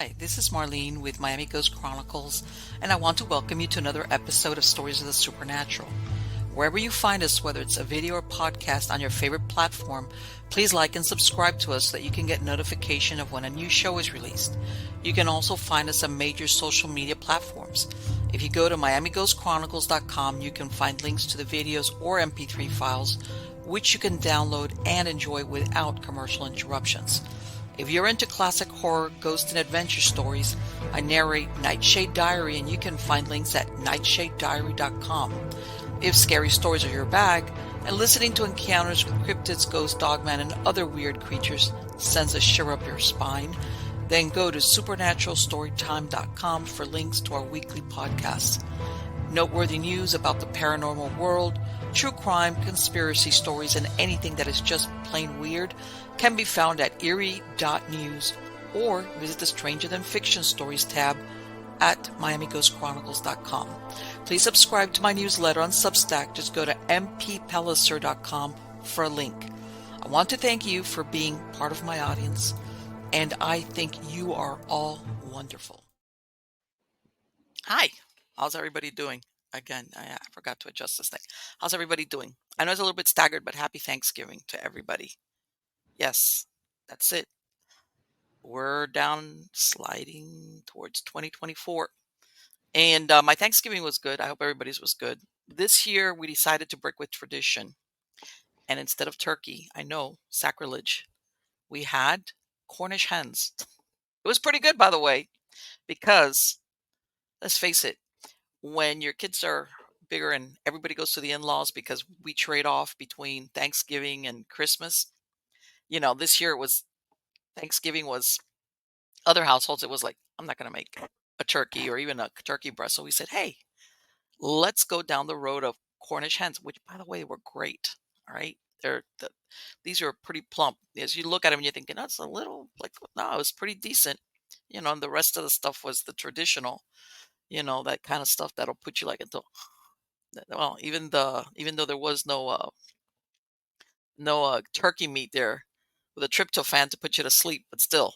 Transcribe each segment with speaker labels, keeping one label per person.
Speaker 1: Hi, this is Marlene with Miami Ghost Chronicles, and I want to welcome you to another episode of Stories of the Supernatural. Wherever you find us, whether it's a video or podcast on your favorite platform, please like and subscribe to us so that you can get notification of when a new show is released. You can also find us on major social media platforms. If you go to MiamiGhostChronicles.com, you can find links to the videos or MP3 files, which you can download and enjoy without commercial interruptions. If you're into classic horror, ghost, and adventure stories, I narrate Nightshade Diary, and you can find links at nightshadediary.com. If scary stories are your bag, and listening to encounters with cryptids, ghosts, dogman, and other weird creatures sends a shiver up your spine, then go to supernaturalstorytime.com for links to our weekly podcasts. Noteworthy news about the paranormal world, true crime, conspiracy stories, and anything that is just plain weird can be found at eerie.news or visit the Stranger Than Fiction Stories tab at miamighostchronicles.com. Please subscribe to my newsletter on Substack. Just go to mppellicer.com for a link. I want to thank you for being part of my audience, and I think you are all wonderful. Hi, how's everybody doing? Again, I forgot to adjust this thing. How's everybody doing? I know it's a little bit staggered, but happy Thanksgiving to everybody. Yes, that's it. We're down sliding towards 2024. And my Thanksgiving was good. I hope everybody's was good. This year, we decided to break with tradition. And instead of turkey, I know, sacrilege, we had Cornish hens. It was pretty good, by the way, because let's face it, when your kids are bigger and everybody goes to the in-laws because we trade off between Thanksgiving and Christmas. This year it was Thanksgiving was other households. It was like, I'm not going to make a turkey or even a turkey breast. So we said, hey, let's go down the road of Cornish hens, which by the way, were great. All right. These are pretty plump. As you look at them and you're thinking, that's a little like, no, it was pretty decent. And the rest of the stuff was the traditional, that kind of stuff that'll put you like into, well, even though there was no turkey meat there with a tryptophan to put you to sleep, but still,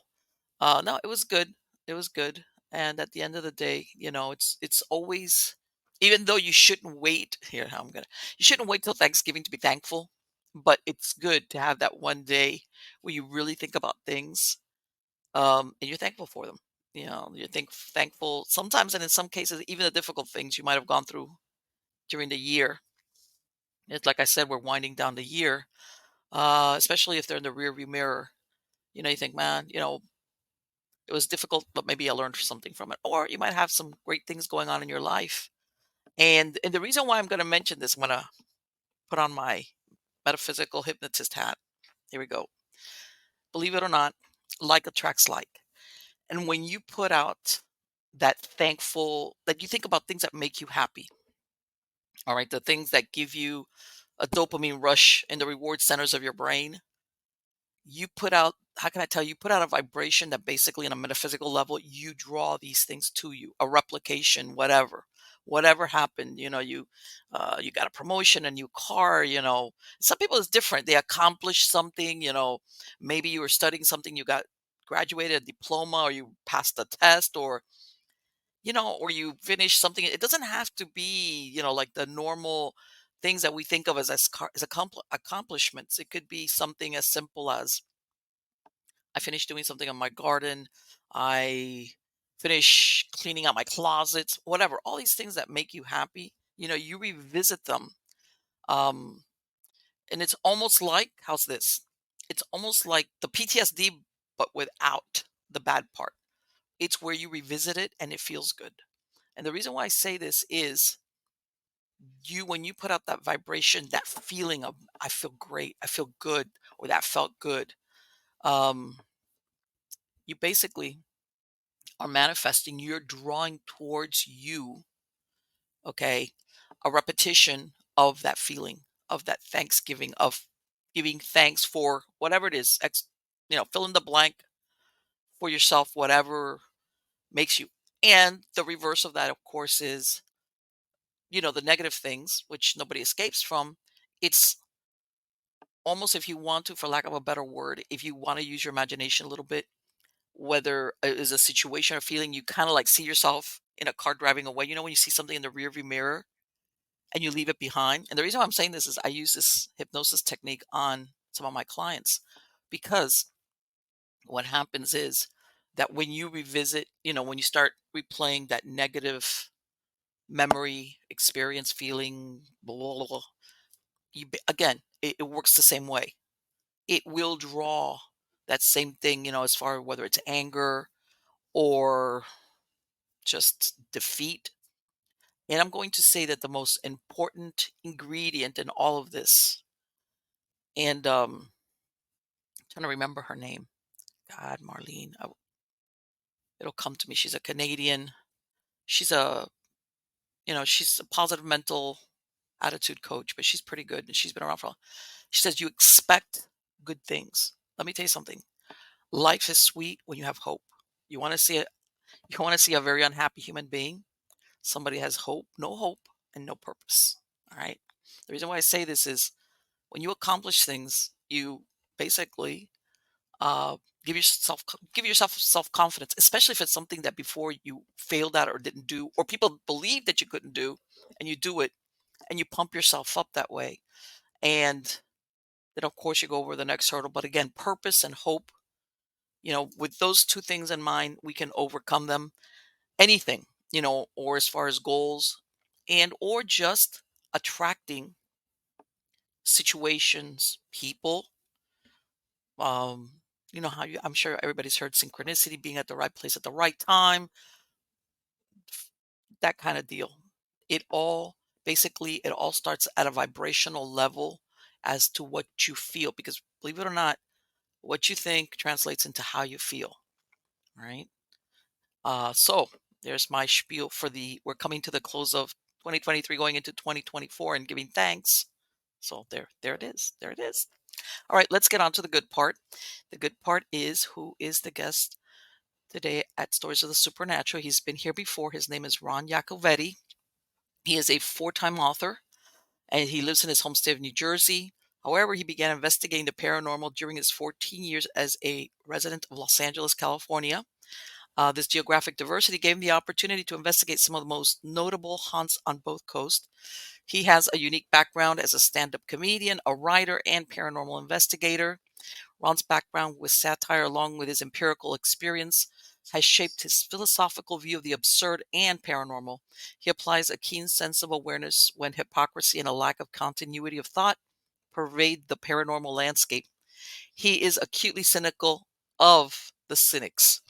Speaker 1: no, it was good. It was good. And at the end of the day, it's always, even though you shouldn't wait here, you shouldn't wait till Thanksgiving to be thankful, but it's good to have that one day where you really think about things, and you're thankful for them. You're thankful sometimes, and in some cases, even the difficult things you might have gone through during the year. It's like I said, we're winding down the year, especially if they're in the rearview mirror. You think, man, it was difficult, but maybe I learned something from it. Or you might have some great things going on in your life. And the reason why I'm going to mention this, I'm going to put on my metaphysical hypnotist hat. Here we go. Believe it or not, like attracts like. And when you put out that thankful, that you think about things that make you happy, all right, the things that give you a dopamine rush in the reward centers of your brain, you put out, how can I tell you, you put out a vibration that basically on a metaphysical level, you draw these things to you, a replication, whatever happened, you got a promotion, a new car, some people it's different. They accomplish something, maybe you were studying something, you got graduated a diploma or you passed a test or you finish something. It doesn't have to be, like the normal things that we think of as accomplishments. It could be something as simple as I finished doing something on my garden. I finish cleaning out my closets, whatever. All these things that make you happy, you revisit them. Um, and it's almost like, how's this? It's almost like the PTSD, but without the bad part. It's where you revisit it and it feels good. And the reason why I say this is when you put out that vibration, that feeling of, I feel great, I feel good, or that felt good, um, you basically are manifesting, you're drawing towards you, okay, a repetition of that feeling, of that Thanksgiving, of giving thanks for whatever it is, fill in the blank for yourself, whatever makes you. And the reverse of that, of course, is, the negative things, which nobody escapes from. It's almost, if you want to, for lack of a better word, if you want to use your imagination a little bit, whether it is a situation or feeling you kind of like see yourself in a car driving away. When you see something in the rearview mirror and you leave it behind. And the reason why I'm saying this is I use this hypnosis technique on some of my clients because what happens is that when you revisit, when you start replaying that negative memory, experience, feeling, blah, blah, blah, again, it works the same way. It will draw that same thing, as far as whether it's anger or just defeat. And I'm going to say that the most important ingredient in all of this, and trying to remember her name. God, Marlene. It'll come to me. She's a Canadian. She's she's a positive mental attitude coach, but she's pretty good and she's been around for a while. She says you expect good things. Let me tell you something. Life is sweet when you have hope. You want to see it. You want to see a very unhappy human being. Somebody has hope, and no purpose. All right. The reason why I say this is when you accomplish things, you basically uh, give yourself self confidence, especially if it's something that before you failed at or didn't do, or people believe that you couldn't do, and you do it, and you pump yourself up that way, and then of course you go over the next hurdle. But again, purpose and hope. With those two things in mind, we can overcome them. Anything, or as far as goals, and or just attracting situations, people. How I'm sure everybody's heard synchronicity, being at the right place at the right time, that kind of deal. It all starts at a vibrational level as to what you feel, because believe it or not, what you think translates into how you feel. Right. So there's my spiel we're coming to the close of 2023, going into 2024 and giving thanks. So there it is. There it is. All right, let's get on to the good part. The good part is who is the guest today at Stories of the Supernatural. He's been here before. His name is Ron Yacovetti. He is a four-time author, and he lives in his home state of New Jersey. However, he began investigating the paranormal during his 14 years as a resident of Los Angeles, California. This geographic diversity gave him the opportunity to investigate some of the most notable haunts on both coasts. He has a unique background as a stand-up comedian, a writer, and paranormal investigator. Ron's background with satire, along with his empirical experience, has shaped his philosophical view of the absurd and paranormal. He applies a keen sense of awareness when hypocrisy and a lack of continuity of thought pervade the paranormal landscape. He is acutely cynical of the cynics.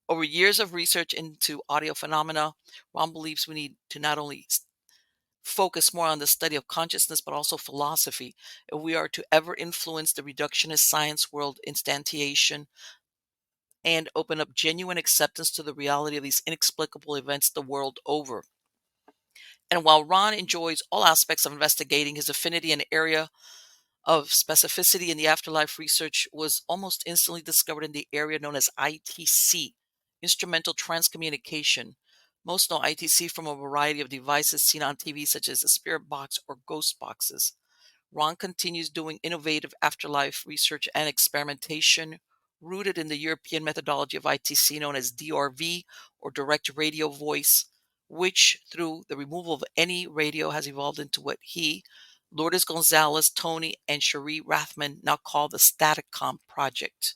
Speaker 1: Over years of research into audio phenomena, Ron believes we need to not only focus more on the study of consciousness, but also philosophy. If we are to ever influence the reductionist science world instantiation and open up genuine acceptance to the reality of these inexplicable events the world over. And while Ron enjoys all aspects of investigating, his affinity in the area of specificity in the afterlife research was almost instantly discovered in the area known as ITC, instrumental transcommunication. Most know ITC from a variety of devices seen on TV, such as a spirit box or ghost boxes. Ron continues doing innovative afterlife research and experimentation rooted in the European methodology of ITC known as DRV, or direct radio voice, which through the removal of any radio has evolved into what he, Lourdes Gonzalez, Tony, and Cherie Rathman now call the Staticom Project,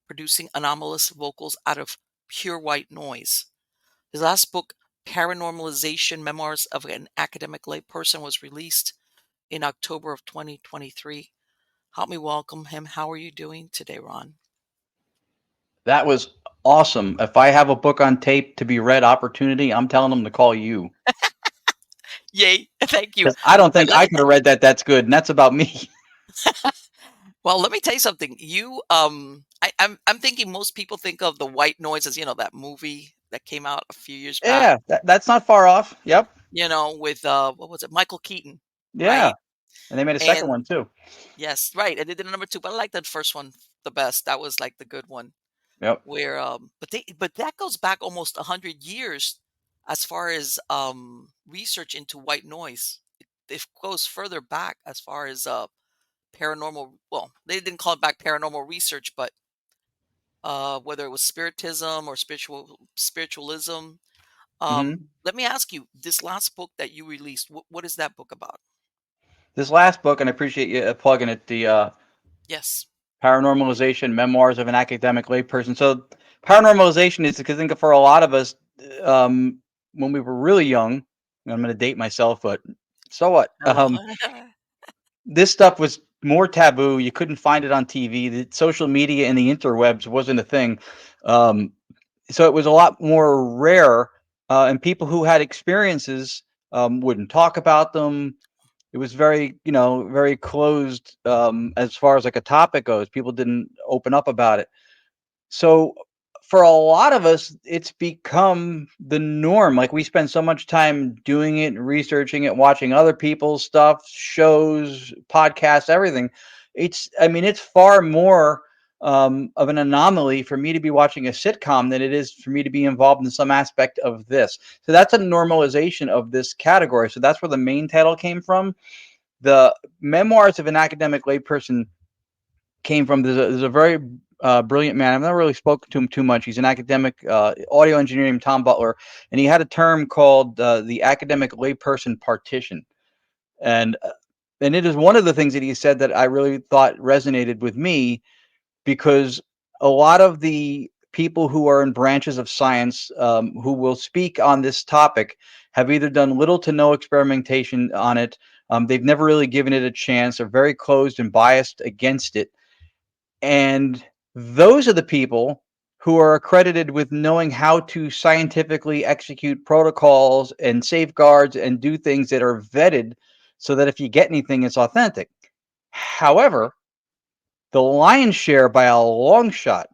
Speaker 1: producing anomalous vocals out of pure white noise. His last book, Paranormalization, Memoirs of an Academic Layperson, was released in October of 2023. Help me welcome him. How are you doing today, Ron?
Speaker 2: That was awesome. If I have a book on tape to be read opportunity, I'm telling them to call you.
Speaker 1: Yay. Thank you.
Speaker 2: Because I don't
Speaker 1: But
Speaker 2: think I could have read that. That's good. And that's about me.
Speaker 1: well, let me tell you something. I'm thinking most people think of the white noise as, that movie that came out a few years back,
Speaker 2: Yeah, that's not far off. Yep.
Speaker 1: with what was it? Michael Keaton,
Speaker 2: Yeah.
Speaker 1: right?
Speaker 2: And they made a second
Speaker 1: And
Speaker 2: one too.
Speaker 1: yes, right. And they did a number two, but I like that first one the best. That was like the good one.
Speaker 2: Yep.
Speaker 1: Where but that goes back almost 100 years as far as research into white noise. It goes further back as far as paranormal. Well, they didn't call it back paranormal research, but whether it was spiritism or spiritualism.
Speaker 2: Hmm.
Speaker 1: Let me ask you, this last book that you released, what is that book about?
Speaker 2: This last book, and I appreciate you plugging it, the
Speaker 1: Yes.
Speaker 2: Paranormalization, Memoirs of an Academic Layperson. So, paranormalization is because I think for a lot of us, um, when we were really young, and I'm going to date myself, but so what?
Speaker 1: Hello.
Speaker 2: This stuff was more taboo. You couldn't find it on TV. The social media and the interwebs wasn't a thing. Um, so it was a lot more rare, and people who had experiences wouldn't talk about them. It was very, very closed as far as like a topic goes. People didn't open up about it. So for a lot of us, it's become the norm. Like we spend so much time doing it, researching it, watching other people's stuff, shows, podcasts, everything. I mean, it's far more of an anomaly for me to be watching a sitcom than it is for me to be involved in some aspect of this. So that's a normalization of this category. So that's where the main title came from. The Memoirs of an Academic Layperson came from. There's a very brilliant man. I've never really spoken to him too much. He's an academic audio engineer named Tom Butler, and he had a term called the academic layperson partition. And uh, and it is one of the things that he said that I really thought resonated with me, because a lot of the people who are in branches of science who will speak on this topic have either done little to no experimentation on it. They've never really given it a chance. Are very closed and biased against it, and those are the people who are accredited with knowing how to scientifically execute protocols and safeguards and do things that are vetted so that if you get anything, it's authentic. However, the lion's share by a long shot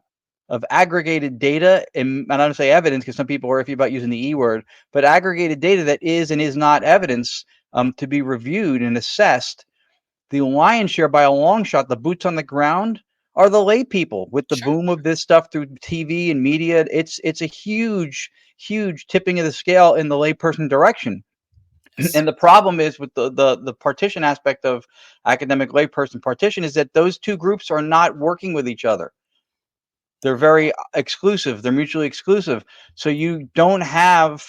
Speaker 2: of aggregated data, and I don't say evidence because some people are iffy about using the E word, but aggregated data that is and is not evidence to be reviewed and assessed, the lion's share by a long shot, the boots on the ground, are the lay people. With the
Speaker 1: Sure.
Speaker 2: boom of this stuff through TV and media, it's a huge tipping of the scale in the layperson direction.
Speaker 1: Yes.
Speaker 2: And the problem is with the partition aspect of academic layperson partition is that those two groups are not working with each other. They're very exclusive. They're mutually exclusive. So you don't have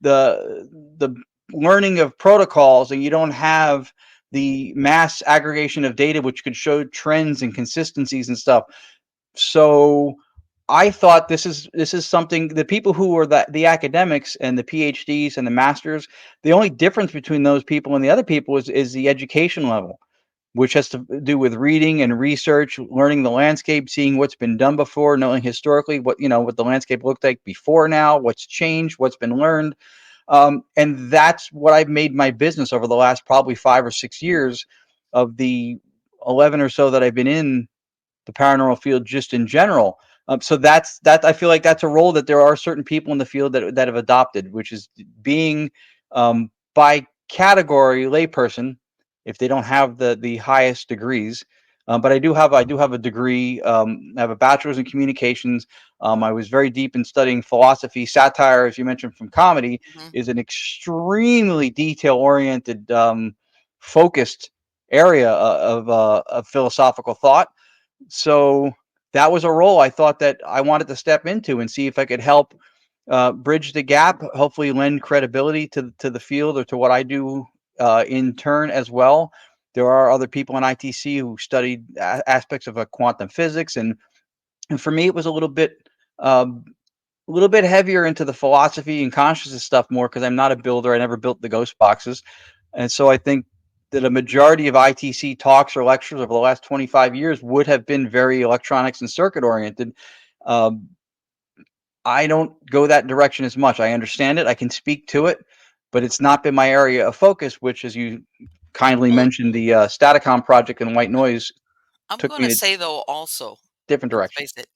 Speaker 2: the learning of protocols, and you don't have the mass aggregation of data, which could show trends and consistencies and stuff. So I thought this is something, the people who are the academics and the PhDs and the masters, the only difference between those people and the other people is the education level, which has to do with reading and research, learning the landscape, seeing what's been done before, knowing historically what the landscape looked like before now, what's changed, what's been learned. And that's what I've made my business over the last probably 5 or 6 years of the 11 or so that I've been in the paranormal field just in general. So that I feel like that's a role that there are certain people in the field that have adopted, which is being by category layperson if they don't have the highest degrees. But I do have a degree. I have a bachelor's in communications. I was very deep in studying philosophy. Satire, as you mentioned, from comedy,
Speaker 1: Hmm.
Speaker 2: is an extremely detail oriented, focused area of philosophical thought. So that was a role I thought that I wanted to step into and see if I could help bridge the gap, hopefully lend credibility to the field or to what I do in turn as well. There are other people in ITC who studied aspects of quantum physics, and for me, it was um, a little bit heavier into the philosophy and consciousness stuff more because I'm not a builder. I never built the ghost boxes. And so I think that a majority of ITC talks or lectures over the last 25 years would have been very electronics and circuit oriented. Um, I don't go that direction as much. I understand it, I can speak to it, but it's not been my area of focus, which, as you kindly
Speaker 1: Well,
Speaker 2: mentioned, the Staticom project and white noise
Speaker 1: I'm
Speaker 2: took
Speaker 1: going to
Speaker 2: me in a
Speaker 1: say, though, also,
Speaker 2: different
Speaker 1: let's
Speaker 2: direction.
Speaker 1: face it,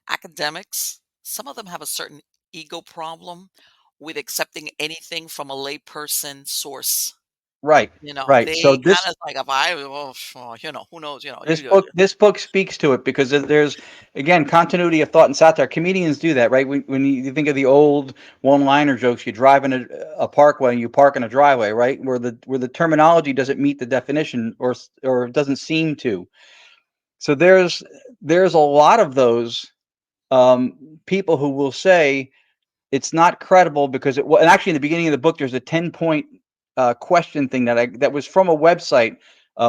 Speaker 1: academics, some of them have a certain ego problem with accepting anything from a layperson source.
Speaker 2: Right,
Speaker 1: You know,
Speaker 2: right. So
Speaker 1: they kind
Speaker 2: this
Speaker 1: of like, if I, oh, who knows,
Speaker 2: This book speaks to it because there's, again, continuity of thought and satire. Comedians do that, right? When you think of the old one-liner jokes, you drive in a parkway and you park in a driveway, right? Where the terminology doesn't meet the definition, or doesn't seem to. So there's a lot of those people who will say it's not credible because and actually in the beginning of the book there's a 10-point question thing that was from a website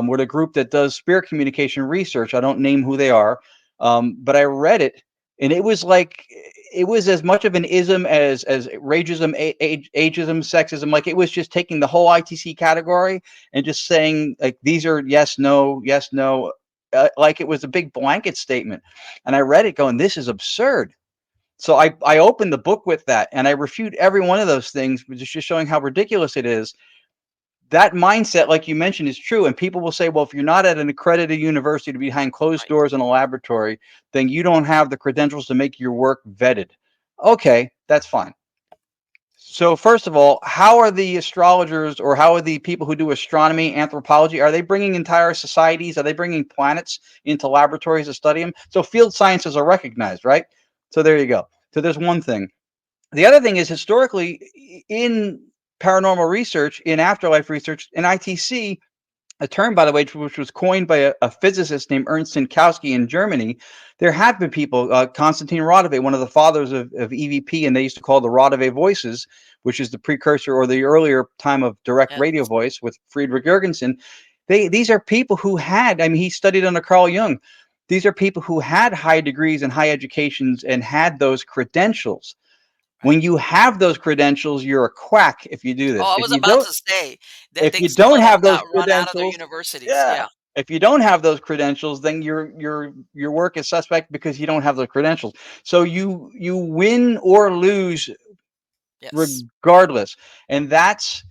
Speaker 2: with a group that does spirit communication research. I don't name who they are, but I read it, and it was like it was as much of an ism as rageism, ageism, sexism. Like it was just taking the whole ITC category and just saying like these are yes, no, yes, no, like it was a big blanket statement. And I read it going, this is absurd. So I opened the book with that and I refute every one of those things, which is just showing how ridiculous it is. That mindset, like you mentioned, is true. And people will say, well, if you're not at an accredited university to be behind closed
Speaker 1: Right.
Speaker 2: doors in a laboratory, then you don't have the credentials to make your work vetted. Okay, that's fine. So first of all, how are the astrologers or how are the people who do astronomy, anthropology, are they bringing entire societies? Are they bringing planets into laboratories to study them? So field sciences are recognized, right? So there you go. So there's one thing. The other thing is historically in paranormal research, in afterlife research, in ITC, a term, by the way, which was coined by a physicist named Ernst Sinkowski in Germany. There have been people, Konstantin Rodovay, one of the fathers of EVP, and they used to call the Rodovay voices, which is the precursor or the earlier time of direct
Speaker 1: Yes.
Speaker 2: radio voice with Friedrich Jurgensen. These are people who had, I mean, he studied under Carl Jung. These are people who had high degrees and high educations and had those credentials.
Speaker 1: Right.
Speaker 2: When you have those credentials, you're a quack if you do
Speaker 1: Oh,
Speaker 2: this.
Speaker 1: I was about to say that
Speaker 2: If
Speaker 1: they
Speaker 2: you
Speaker 1: some
Speaker 2: don't
Speaker 1: of them
Speaker 2: have those
Speaker 1: got run out of their
Speaker 2: credentials,
Speaker 1: universities.
Speaker 2: yeah.
Speaker 1: Yeah.
Speaker 2: If you don't have those credentials, then your work is suspect because you don't have those credentials. So you win or lose
Speaker 1: Yes.
Speaker 2: regardless. And that's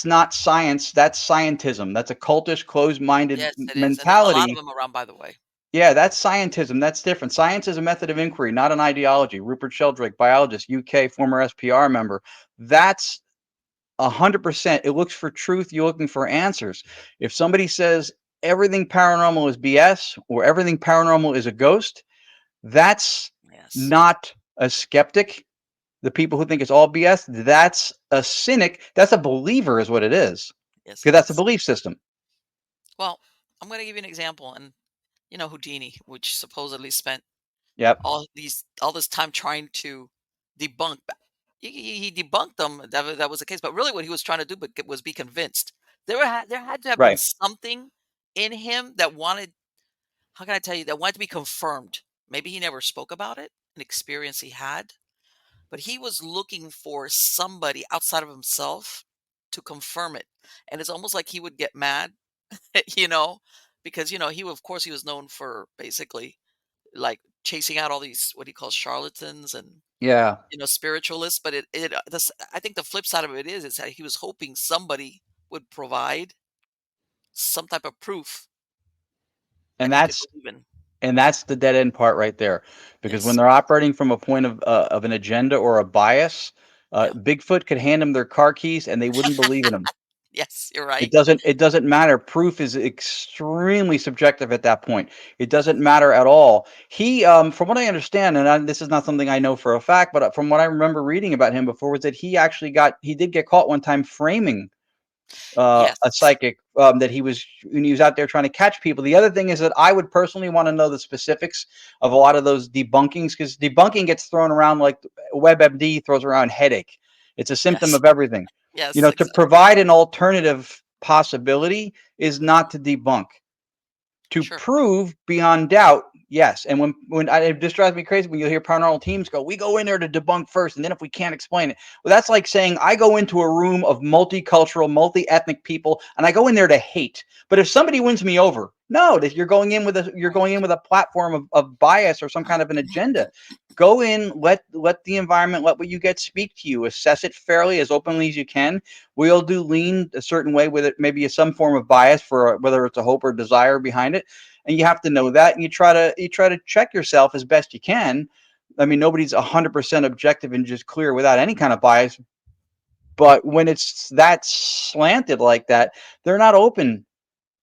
Speaker 2: not science, that's scientism. That's a cultish, closed-minded
Speaker 1: Yes, it is, and there's a lot of
Speaker 2: mentality.
Speaker 1: them around, by the way.
Speaker 2: Yeah, that's scientism. That's different. Science is a method of inquiry, not an ideology. Rupert Sheldrake, biologist, UK, former SPR member. That's 100%. It looks for truth. You're looking for answers. If somebody says everything paranormal is BS or everything paranormal is a ghost, that's
Speaker 1: Yes.
Speaker 2: not a skeptic. The people who think it's all BS, that's a cynic. That's a believer, is what it is.
Speaker 1: Yes,
Speaker 2: Because
Speaker 1: it
Speaker 2: that's a
Speaker 1: is.
Speaker 2: belief system.
Speaker 1: Well, I'm going to give you an example, and Houdini, which supposedly spent
Speaker 2: Yep.
Speaker 1: all this time trying to debunk. He debunked them. That was the case, but really, what he was trying to do was be convinced. There had to have been
Speaker 2: Right.
Speaker 1: something in him that wanted. How can I tell you that wanted to be confirmed? Maybe he never spoke about it, an experience he had, but he was looking for somebody outside of himself to confirm it. And it's almost like he would get mad, you know, because he of course he was known for basically like chasing out all these what he calls charlatans and
Speaker 2: Yeah.
Speaker 1: spiritualists. But I think the flip side of it is that he was hoping somebody would provide some type of proof
Speaker 2: And
Speaker 1: that he could
Speaker 2: that's
Speaker 1: believe in.
Speaker 2: and that's the dead end part right there. Because when
Speaker 1: Yes.
Speaker 2: they're operating from a point of an agenda or a bias,
Speaker 1: Yeah.
Speaker 2: Bigfoot could hand them their car keys and they wouldn't believe in them.
Speaker 1: Yes, you're right.
Speaker 2: It doesn't matter. Proof is extremely subjective at that point. It doesn't matter at all. He, from what I understand, and this is not something I know for a fact, but from what I remember reading about him before, was that he did get caught one time framing a
Speaker 1: Yes.
Speaker 2: psychic that he was when he was out there trying to catch people. The other thing is that I would personally want to know the specifics of a lot of those debunkings because debunking gets thrown around like WebMD throws around headache. It's a symptom
Speaker 1: Yes.
Speaker 2: of everything.
Speaker 1: Yes,
Speaker 2: To
Speaker 1: exactly.
Speaker 2: provide an alternative possibility is not
Speaker 1: Mhm.
Speaker 2: to debunk. To
Speaker 1: Sure.
Speaker 2: prove beyond doubt, yes. And it just drives me crazy when you hear paranormal teams go, "We go in there to debunk first, and then if we can't explain it." Well, that's like saying I go into a room of multicultural, multi-ethnic people, and I go in there to hate. But if somebody wins me over, no, that you're going in
Speaker 1: Right.
Speaker 2: with a platform of bias or some kind of an agenda. Go in, let the environment, let what you get speak to you, assess it fairly as openly as you can. We'll do lean a certain way with it, maybe some form of bias for whether it's a hope or desire behind it, and you have to know that. And you try to check yourself as best you can. I mean, nobody's 100% objective and just clear without any kind of bias. But when it's that slanted like that, they're not open.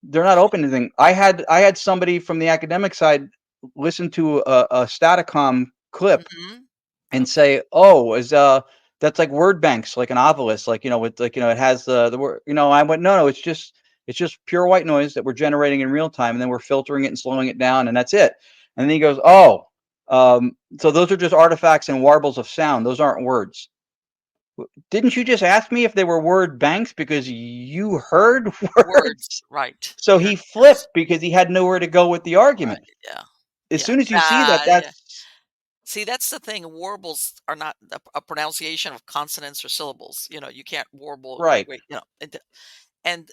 Speaker 2: They're not open to anything. I had somebody from the academic side listen to a Staticom clip
Speaker 1: Mhm.
Speaker 2: and
Speaker 1: Okay.
Speaker 2: say, "Oh, is that's like word banks, like an obelisk, like with like it has the word." I went, "No, no, it's just pure white noise that we're generating in real time, and then we're filtering it and slowing it down, and that's it." And then he goes, "Oh." So those are just artifacts and warbles of sound. Those aren't words. Didn't you just ask me if they were word banks because you heard
Speaker 1: Words,
Speaker 2: words?
Speaker 1: right.
Speaker 2: So
Speaker 1: You heard
Speaker 2: he
Speaker 1: words.
Speaker 2: flipped because he had nowhere to go with the
Speaker 1: Right,
Speaker 2: argument.
Speaker 1: yeah.
Speaker 2: As
Speaker 1: Yeah.
Speaker 2: soon as you see that,
Speaker 1: Yeah.
Speaker 2: that's
Speaker 1: See, that's the thing, warbles are not a pronunciation of consonants or syllables, you can't warble your
Speaker 2: right.
Speaker 1: way, and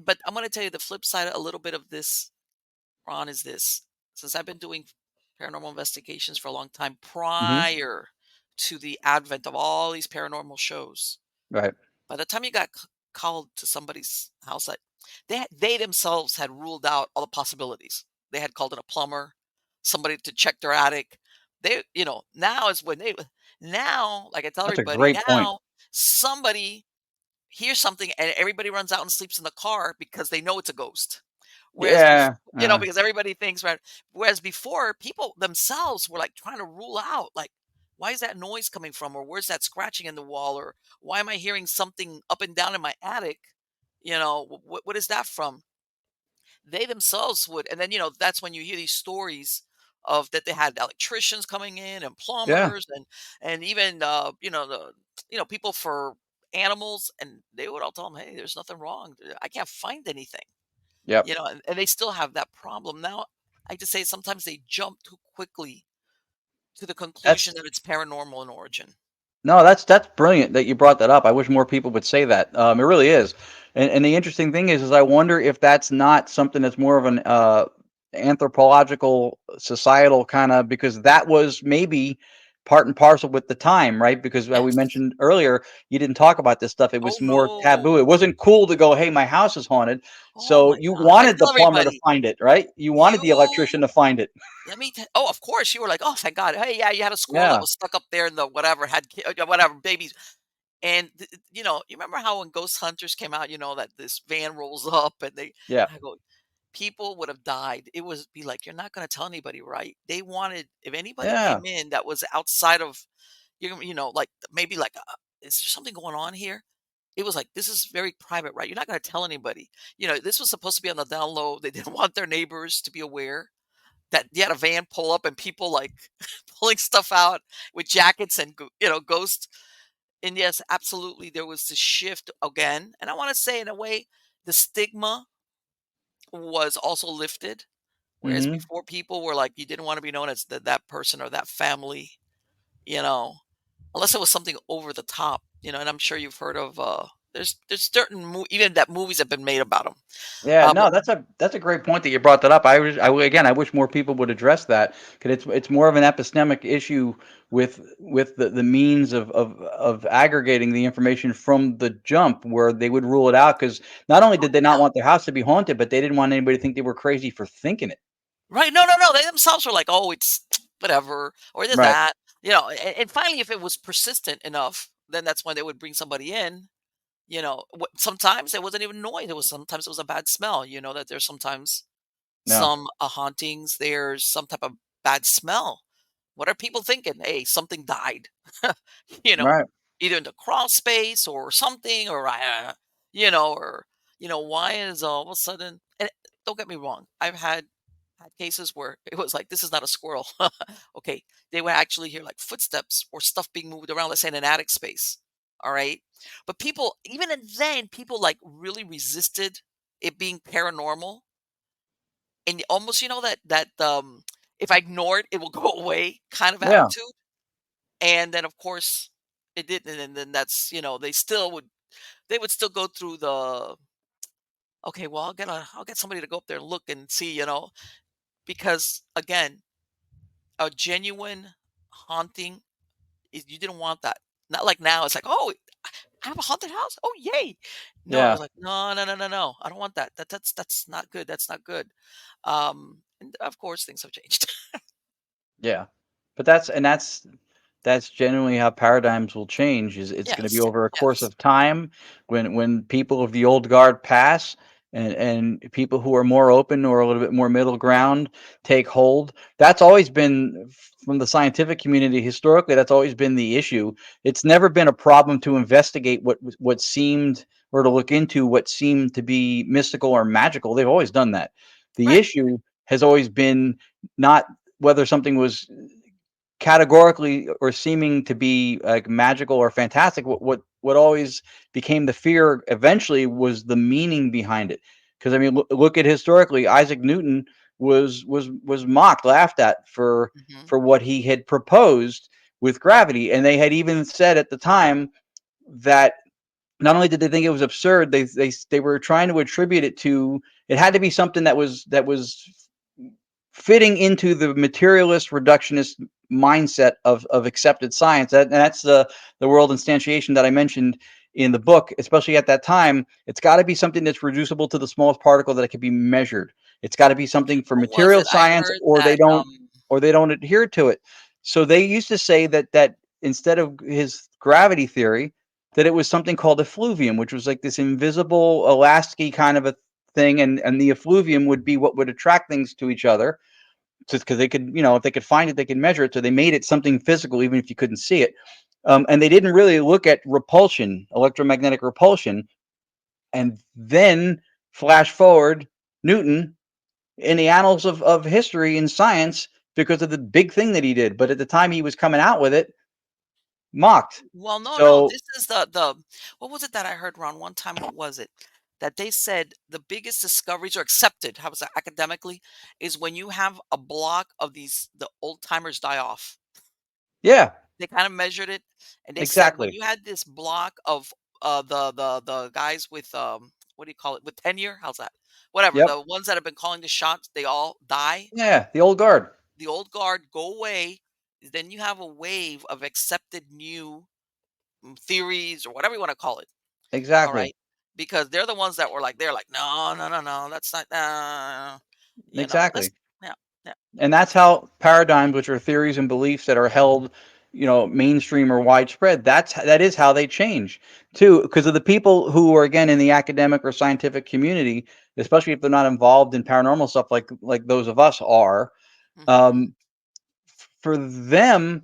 Speaker 1: but I'm gonna tell you the flip side a little bit of this, Ron, is this. Since I've been doing paranormal investigations for a long time
Speaker 2: Hmm.
Speaker 1: prior to the advent of all these paranormal shows,
Speaker 2: Right.
Speaker 1: by the time you got called to somebody's house, like they themselves had ruled out all the possibilities. They had called in a plumber, somebody to check their attic. Now is when now, like I tell
Speaker 2: That's a
Speaker 1: everybody,
Speaker 2: great point.
Speaker 1: now somebody hears something and everybody runs out and sleeps in the car because they know it's a ghost. Whereas before,
Speaker 2: Yeah.
Speaker 1: because everybody thinks, right. Whereas before, people themselves were like trying to rule out, like, why is that noise coming from? Or where's that scratching in the wall? Or why am I hearing something up and down in my attic? What is that from? They themselves would, and then, that's when you hear these stories of that they had electricians coming in and
Speaker 2: Yeah.
Speaker 1: plumbers and even, people for animals, and they would all tell them, hey, there's nothing wrong. I can't find anything.
Speaker 2: Yep.
Speaker 1: And they still have that problem. Now, I just say sometimes they jump too quickly to the conclusion
Speaker 2: That's
Speaker 1: that it's paranormal in origin.
Speaker 2: No, that's brilliant that you brought that up. I wish more people would say that. It really is. And the interesting thing is I wonder if that's not something that's more of an anthropological, societal kind of, because that was maybe part and parcel with the time, right? Because we
Speaker 1: Yes.
Speaker 2: mentioned earlier, you didn't talk about this stuff. It
Speaker 1: Oh
Speaker 2: was more taboo.
Speaker 1: no.
Speaker 2: It wasn't cool to go, "Hey, my house is haunted."
Speaker 1: Oh
Speaker 2: So
Speaker 1: my
Speaker 2: you
Speaker 1: God. I
Speaker 2: wanted the
Speaker 1: tell
Speaker 2: plumber to
Speaker 1: everybody,
Speaker 2: find it, right? You wanted the
Speaker 1: you
Speaker 2: electrician to find it.
Speaker 1: oh, of course you were like, oh, thank God. Hey, yeah, you had a squirrel that
Speaker 2: Yeah.
Speaker 1: was stuck up there in the whatever, had whatever babies. And you remember how when Ghost Hunters came out, that this van rolls up and
Speaker 2: Yeah.
Speaker 1: I go, people would have died. It was be like, you're not going to tell anybody, right? They wanted, if anybody
Speaker 2: Yeah.
Speaker 1: came in that was outside of, like maybe like, is there something going on here? It was like, this is very private, right? You're not going to tell anybody. This was supposed to be on the down low. They didn't want their neighbors to be aware that you had a van pull up and people like pulling stuff out with jackets and, ghosts. And yes, absolutely, there was this shift again. And I want to say, in a way, the stigma was also lifted. Whereas
Speaker 2: Mhm.
Speaker 1: before, people were like, you didn't want to be known as that person or that family, you know, unless it was something over the top, and I'm sure you've heard of, there's certain, even that movies have been made about them.
Speaker 2: Yeah,
Speaker 1: But
Speaker 2: no, that's a great point that you brought that up. Again, I wish more people would address that because it's more of an epistemic issue with the means of aggregating the information from the jump, where they would rule it out because not only did
Speaker 1: oh,
Speaker 2: they not
Speaker 1: yeah.
Speaker 2: want their house to be haunted, but they didn't want anybody to think they were crazy for thinking it.
Speaker 1: Right. No, no, no. They themselves were like, oh, it's whatever, or there's
Speaker 2: Right.
Speaker 1: that, and finally, if it was persistent enough, then that's when they would bring somebody in. Sometimes it wasn't even noise. Sometimes it was a bad smell. That there's sometimes
Speaker 2: No.
Speaker 1: some hauntings. There's some type of bad smell. What are people thinking? Hey, something died. you know,
Speaker 2: Right.
Speaker 1: either in the crawl space or something, or or why is all of a sudden? And don't get me wrong, I've had cases where it was like, this is not a squirrel. Okay, they would actually hear like footsteps or stuff being moved around. Let's say in an attic space. All right, but people, even then, people like really resisted it being paranormal, and almost, that if I ignore it, it will go away kind of
Speaker 2: Yeah.
Speaker 1: attitude. And then, of course, it didn't, and then that's, they would still go through the, okay, well, I'll get somebody to go up there and look and see, because again, a genuine haunting is, you didn't want that. Not like now. It's like, oh, I have a haunted house. Oh, yay! No, it
Speaker 2: Yeah.
Speaker 1: was like, no, no, no, no, no. I don't want that. That's not good. That's not good. And of course, things have changed.
Speaker 2: Yeah. But that's genuinely how paradigms will change. Is it's going to be
Speaker 1: Yes,
Speaker 2: over a course
Speaker 1: yes,
Speaker 2: of time when people of the old guard pass and people who are more open or a little bit more middle ground take hold. That's always been from the scientific community historically. That's always been the issue. It's never been a problem to investigate what seemed or to look into what seemed to be mystical or magical. They've always done that. The
Speaker 1: right.
Speaker 2: issue has always been not whether something was categorically or seeming to be like magical or fantastic. What always became the fear eventually was the meaning behind it. Because I mean, look at historically, Isaac Newton was mocked, laughed at
Speaker 1: Hmm.
Speaker 2: for what he had proposed with gravity, and they had even said at the time that not only did they think it was absurd, they were trying to attribute it to, it had to be something that was fitting into the materialist reductionist mindset of accepted science. And that's the world instantiation that I mentioned in the book. Especially at that time, it's got to be something that's reducible to the smallest particle that it can be measured. It's got to be something for
Speaker 1: What was
Speaker 2: material
Speaker 1: it? I
Speaker 2: science,
Speaker 1: heard that.
Speaker 2: or they don't adhere to it. So they used to say that instead of his gravity theory, that it was something called effluvium, which was like this invisible elasticy kind of a thing, and the effluvium would be what would attract things to each other, just because they could, if they could find it, they could measure it. So they made it something physical, even if you couldn't see it. And they didn't really look at repulsion, electromagnetic repulsion. And then flash forward, Newton in the annals of history and science, because of the big thing that he did. But at the time he was coming out with it, mocked.
Speaker 1: Well, no, no.
Speaker 2: So
Speaker 1: This is the. What was it that I heard, Ron? One time, what was it that they said the biggest discoveries are accepted? How was that academically? Is when you have a block of these the old timers die off.
Speaker 2: yeah,
Speaker 1: They kind of measured it, and they said when
Speaker 2: exactly.
Speaker 1: you had this block of the guys with what do you call it, with tenure? How's that? Whatever,
Speaker 2: Yep.
Speaker 1: the ones that have been calling the shots, they all die.
Speaker 2: Yeah, the old guard.
Speaker 1: The old guard go away. Then you have a wave of accepted new theories or whatever you want to call it. All
Speaker 2: Exactly.
Speaker 1: right, because they're the ones that were like, they're like, no, no, no, no, that's not. Let's
Speaker 2: Exactly.
Speaker 1: yeah, yeah,
Speaker 2: And that's how paradigms, which are theories and beliefs that are held, mainstream or widespread, that is how they change too, because of the people who are, again, in the academic or scientific community, especially if they're not involved in paranormal stuff like those of us are.
Speaker 1: hmm
Speaker 2: um, for them,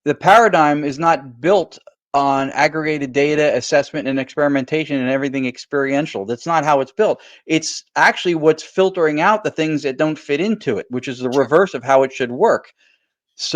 Speaker 2: the paradigm is not built on aggregated data assessment and experimentation and everything experiential. That's not how it's built. It's actually what's filtering out the things that don't fit into it, which is the
Speaker 1: true,
Speaker 2: reverse of how it should work.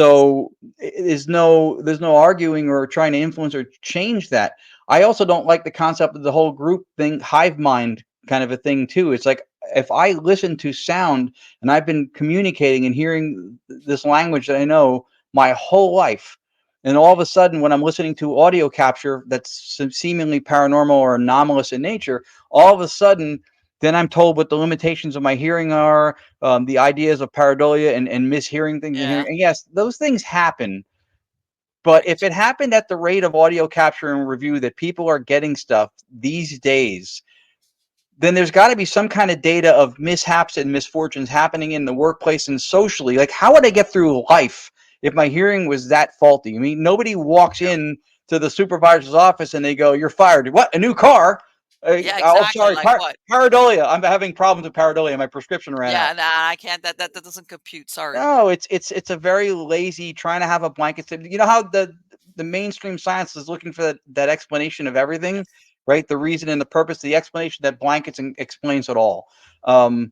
Speaker 1: yes,
Speaker 2: So there's no arguing or trying to influence or change that. I also don't like the concept of the whole group thing, hive mind kind of a thing too. It's like, if I listen to sound and I've been communicating and hearing this language that I know my whole life, and all of
Speaker 1: right,
Speaker 2: a sudden when I'm listening to audio capture that's seemingly paranormal or anomalous in nature, all of a sudden then I'm told what the limitations of my hearing are, the ideas of pareidolia and mishearing things and
Speaker 1: yeah,
Speaker 2: hearing. And yes, those things happen. But if
Speaker 1: right,
Speaker 2: it happened at the rate of audio capture and review that people are getting stuff these days, then there's got to be some kind of data of mishaps and misfortunes happening in the workplace and socially. Like, how would I get through life if my hearing was that faulty? I mean, nobody walks
Speaker 1: true,
Speaker 2: in to the supervisor's office and they go, "You're fired." What? A new car?
Speaker 1: yeah,
Speaker 2: Oh,
Speaker 1: exactly.
Speaker 2: sorry,
Speaker 1: Like what?
Speaker 2: pareidolia. I'm having problems with pareidolia. My prescription ran out.
Speaker 1: Yeah, nah, I can't. That doesn't compute. Sorry.
Speaker 2: No, it's a very lazy trying to have a blanket statement. You know how the mainstream science is looking for that explanation of everything,
Speaker 1: Yes.
Speaker 2: right? The reason and the purpose, the explanation that blankets and explains it all. Um,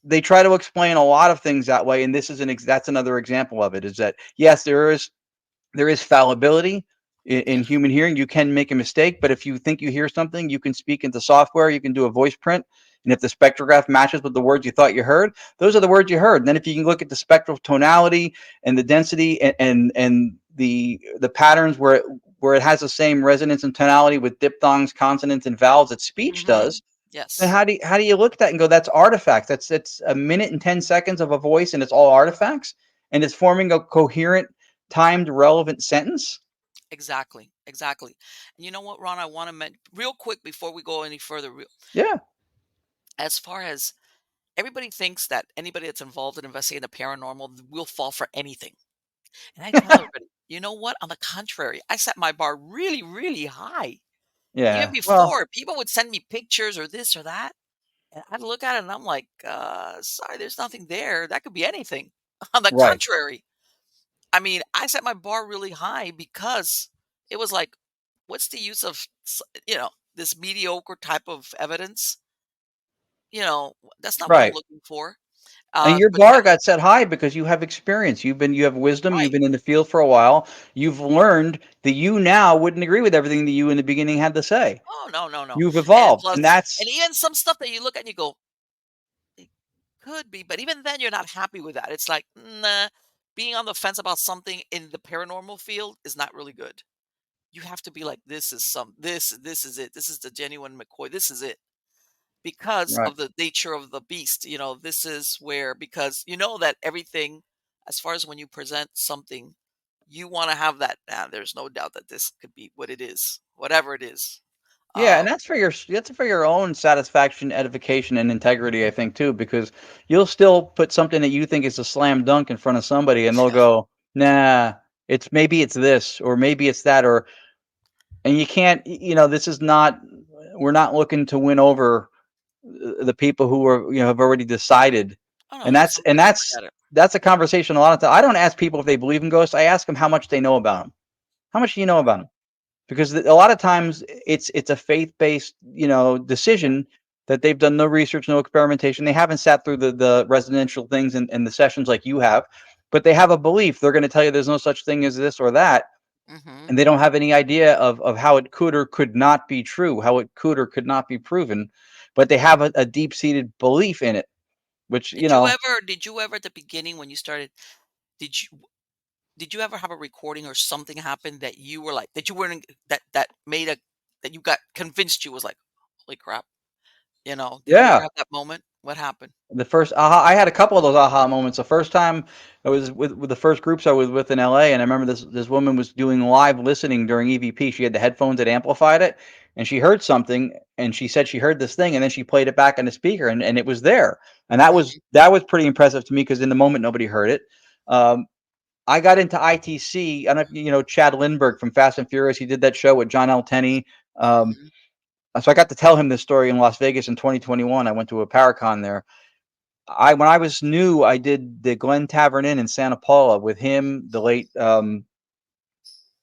Speaker 2: they try to explain a lot of things that way, and this is that's another example of it. Is that, yes, there is fallibility in
Speaker 1: Yes.
Speaker 2: human hearing. You can make a mistake, but if you think you hear something, you can speak into software, you can do a voice print, and if the spectrograph matches with the words you thought you heard, those are the words you heard. And then if you can look at the spectral tonality and the density and the patterns where it has the same resonance and tonality with diphthongs, consonants, and vowels that speech
Speaker 1: hmm
Speaker 2: does, then
Speaker 1: Yes.
Speaker 2: how do you look at that and go, that's artifacts? That's a minute and 10 seconds of a voice, and it's all artifacts, and it's forming a coherent, timed, relevant sentence.
Speaker 1: Exactly. Exactly. And you know what, Ron? I want to mention real quick before we go any further.
Speaker 2: Yeah.
Speaker 1: As far as everybody thinks that anybody that's involved in investigating the paranormal will fall for anything. And I tell everybody, you know what? On the contrary, I set my bar really, really high. Even
Speaker 2: Yeah. Well,
Speaker 1: before, people would send me pictures or this or that. And I'd look at it and I'm like, sorry, there's nothing there. That could be anything. On the
Speaker 2: right.
Speaker 1: contrary, I mean, I set my bar really high because it was like, what's the use of, this mediocre type of evidence? That's not what I'm
Speaker 2: Right.
Speaker 1: looking for.
Speaker 2: And your
Speaker 1: But yeah,
Speaker 2: bar got set high because you have experience. You have wisdom, you've
Speaker 1: right.
Speaker 2: been in the field for a while. You've learned that you now wouldn't agree with everything that you in the beginning had to say.
Speaker 1: Oh, no, no, no.
Speaker 2: You've
Speaker 1: And
Speaker 2: evolved,
Speaker 1: plus,
Speaker 2: and that's
Speaker 1: and even some stuff that you look at and you go, it could be, but even then, you're not happy with that. It's like, nah, being on the fence about something in the paranormal field is not really good. You have to be like, this is it. This is the genuine McCoy. This is it. Because
Speaker 2: right.
Speaker 1: of the nature of the beast. This is where, because you know that everything, as far as when you present something, you want to have that. There's no doubt that this could be what it is, whatever it is.
Speaker 2: Yeah, and
Speaker 1: Um,
Speaker 2: that's for your own satisfaction, edification, and integrity, I think, too, because you'll still put something that you think is a slam dunk in front of somebody, and they'll
Speaker 1: yeah,
Speaker 2: go, "Nah, it's this, or maybe it's that," or and you can't, this is not. We're not looking to win over the people who are, have already decided,
Speaker 1: oh no,
Speaker 2: and
Speaker 1: no,
Speaker 2: that's
Speaker 1: forget it.
Speaker 2: that's a conversation a lot of times. I don't ask people if they believe in ghosts. I ask them how much they know about them. How much do you know about them? Because a lot of times it's a faith-based, decision that they've done no research, no experimentation. They haven't sat through the residential things and the sessions like you have, but they have a belief. They're going to tell you there's no such thing as this or that,
Speaker 1: Hmm.
Speaker 2: and they don't have any idea of how it could or could not be true, how it could or could not be proven, but they have a deep-seated belief in it, which
Speaker 1: Did you ever at the beginning when you started? Did you did you ever have a recording or something happen that you were like that you weren't that made a that you got convinced you was like, holy crap? Did you ever
Speaker 2: yeah.
Speaker 1: have that moment? What happened?
Speaker 2: The first aha, I had a couple of those aha moments. The first time I was with the first groups I was with in LA, and I remember this woman was doing live listening during EVP. She had the headphones that amplified it, and she heard something, and she said she heard this thing, and then she played it back on the speaker, and it was there, and
Speaker 1: Hmm.
Speaker 2: that was pretty impressive to me because in the moment nobody heard it. Um, I got into ITC. I don't know if you know Chad Lindbergh from Fast and Furious. He did that show with John L. Tenney. Um,
Speaker 1: Hmm.
Speaker 2: so I got to tell him this story in Las Vegas in 2021. I went to a Paracon there. I When I was new, I did the Glen Tavern Inn in Santa Paula with him, the late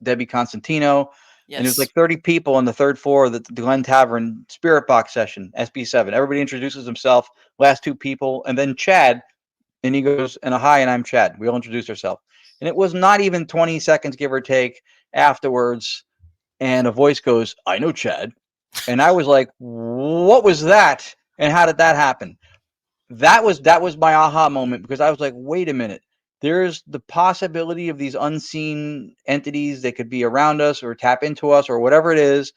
Speaker 2: Debbie Constantino, and it was
Speaker 1: Yes.
Speaker 2: like 30 people on the third floor of the Glen Tavern Spirit Box session, SB7. Everybody introduces himself, last two people, and then Chad, and he goes, and a hi, and I'm Chad. We all introduce ourselves. And it was not even 20 seconds, give or take, afterwards, and a voice goes, I know Chad. And I was like, what was that? And how did that happen? That was my aha moment because I was like, wait a minute. There's the possibility of these unseen entities that could be around us or tap into us or whatever it is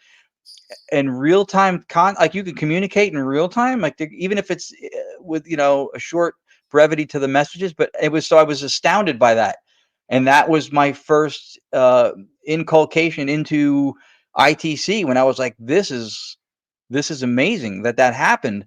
Speaker 2: in real time like you can communicate in real time like even if it's with a short brevity to the messages, but it was so I was astounded by that, and that was my first inculcation into ITC when I was like, this is amazing that happened.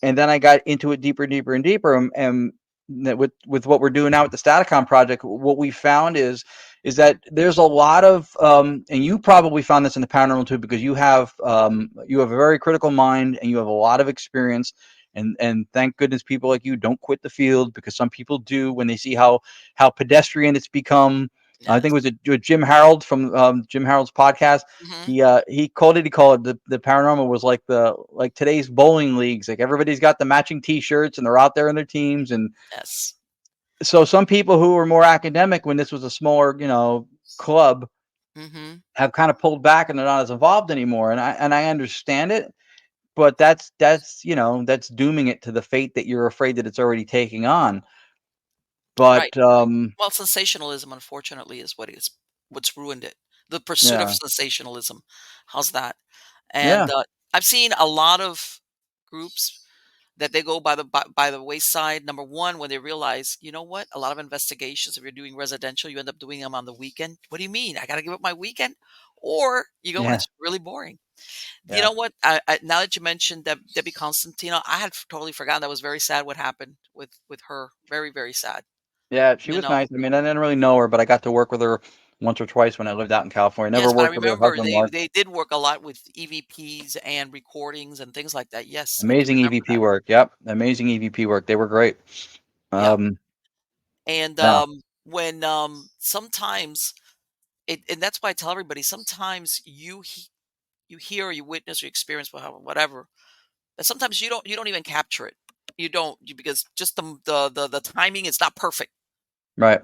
Speaker 2: And then I got into it deeper, deeper, and deeper. And with what we're doing now with the Staticon project, what we found is that there's a lot of, and you probably found this in the paranormal too, because you have a very critical mind and you have a lot of experience. And thank goodness people like you don't quit the field, because some people do when they see how pedestrian it's become. I think it was
Speaker 1: Yes.
Speaker 2: Jim Harold from Jim Harold's podcast.
Speaker 1: Hmm.
Speaker 2: He called it the paranormal was like today's bowling leagues. Like everybody's got the matching T-shirts and they're out there in their teams. And
Speaker 1: Yes.
Speaker 2: so some people who were more academic when this was a smaller, club,
Speaker 1: Hmm.
Speaker 2: have kind of pulled back and they're not as involved anymore. And I understand it, but that's dooming it to the fate that you're afraid that it's already taking on.
Speaker 1: Right.
Speaker 2: But
Speaker 1: Well, sensationalism, unfortunately, is what's ruined it. The pursuit of
Speaker 2: yeah,
Speaker 1: sensationalism. How's that? And
Speaker 2: yeah,
Speaker 1: I've seen a lot of groups that they go by the wayside. Number one, when they realize, you know what, a lot of investigations, if you're doing residential, you end up doing them on the weekend. What do you mean? I got to give up my weekend? Or you go and
Speaker 2: yeah,
Speaker 1: it's really boring. You
Speaker 2: yeah,
Speaker 1: know what? Now that you mentioned Debbie Constantino, I had totally forgotten. That was very sad. What happened with her? Very, very sad.
Speaker 2: yeah. She
Speaker 1: You
Speaker 2: was
Speaker 1: know.
Speaker 2: nice. I mean, I didn't really know her, but I got to work with her once or twice when I lived out in California. Never
Speaker 1: Yes, but I
Speaker 2: worked with her
Speaker 1: remember
Speaker 2: husband,
Speaker 1: they
Speaker 2: Mark.
Speaker 1: they did work a lot with EVPs and recordings and things like that. Yes, I do
Speaker 2: Amazing
Speaker 1: remember
Speaker 2: EVP
Speaker 1: that.
Speaker 2: work. Yep, amazing EVP work. They were great.
Speaker 1: Yeah,
Speaker 2: Um,
Speaker 1: and
Speaker 2: yeah,
Speaker 1: when sometimes and that's why I tell everybody sometimes you hear or you witness or you experience whatever that sometimes you don't even capture it. You don't because just the timing is not perfect.
Speaker 2: Right.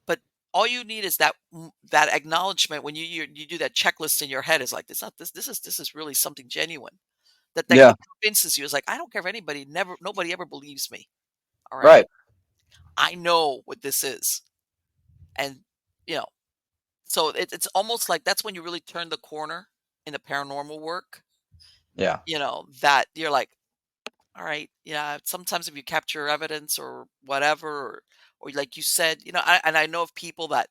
Speaker 1: But all you need is that acknowledgement when you do that checklist in your head is like, this is really something genuine. That
Speaker 2: Yeah.
Speaker 1: convinces you. It's like, I don't care if nobody ever believes me. All
Speaker 2: Right.
Speaker 1: right. I know what this is. And you know, so it's almost like that's when you really turn the corner in the paranormal work.
Speaker 2: Yeah.
Speaker 1: That you're like, all right, yeah, sometimes if you capture evidence or whatever, or like you said, and I know of people that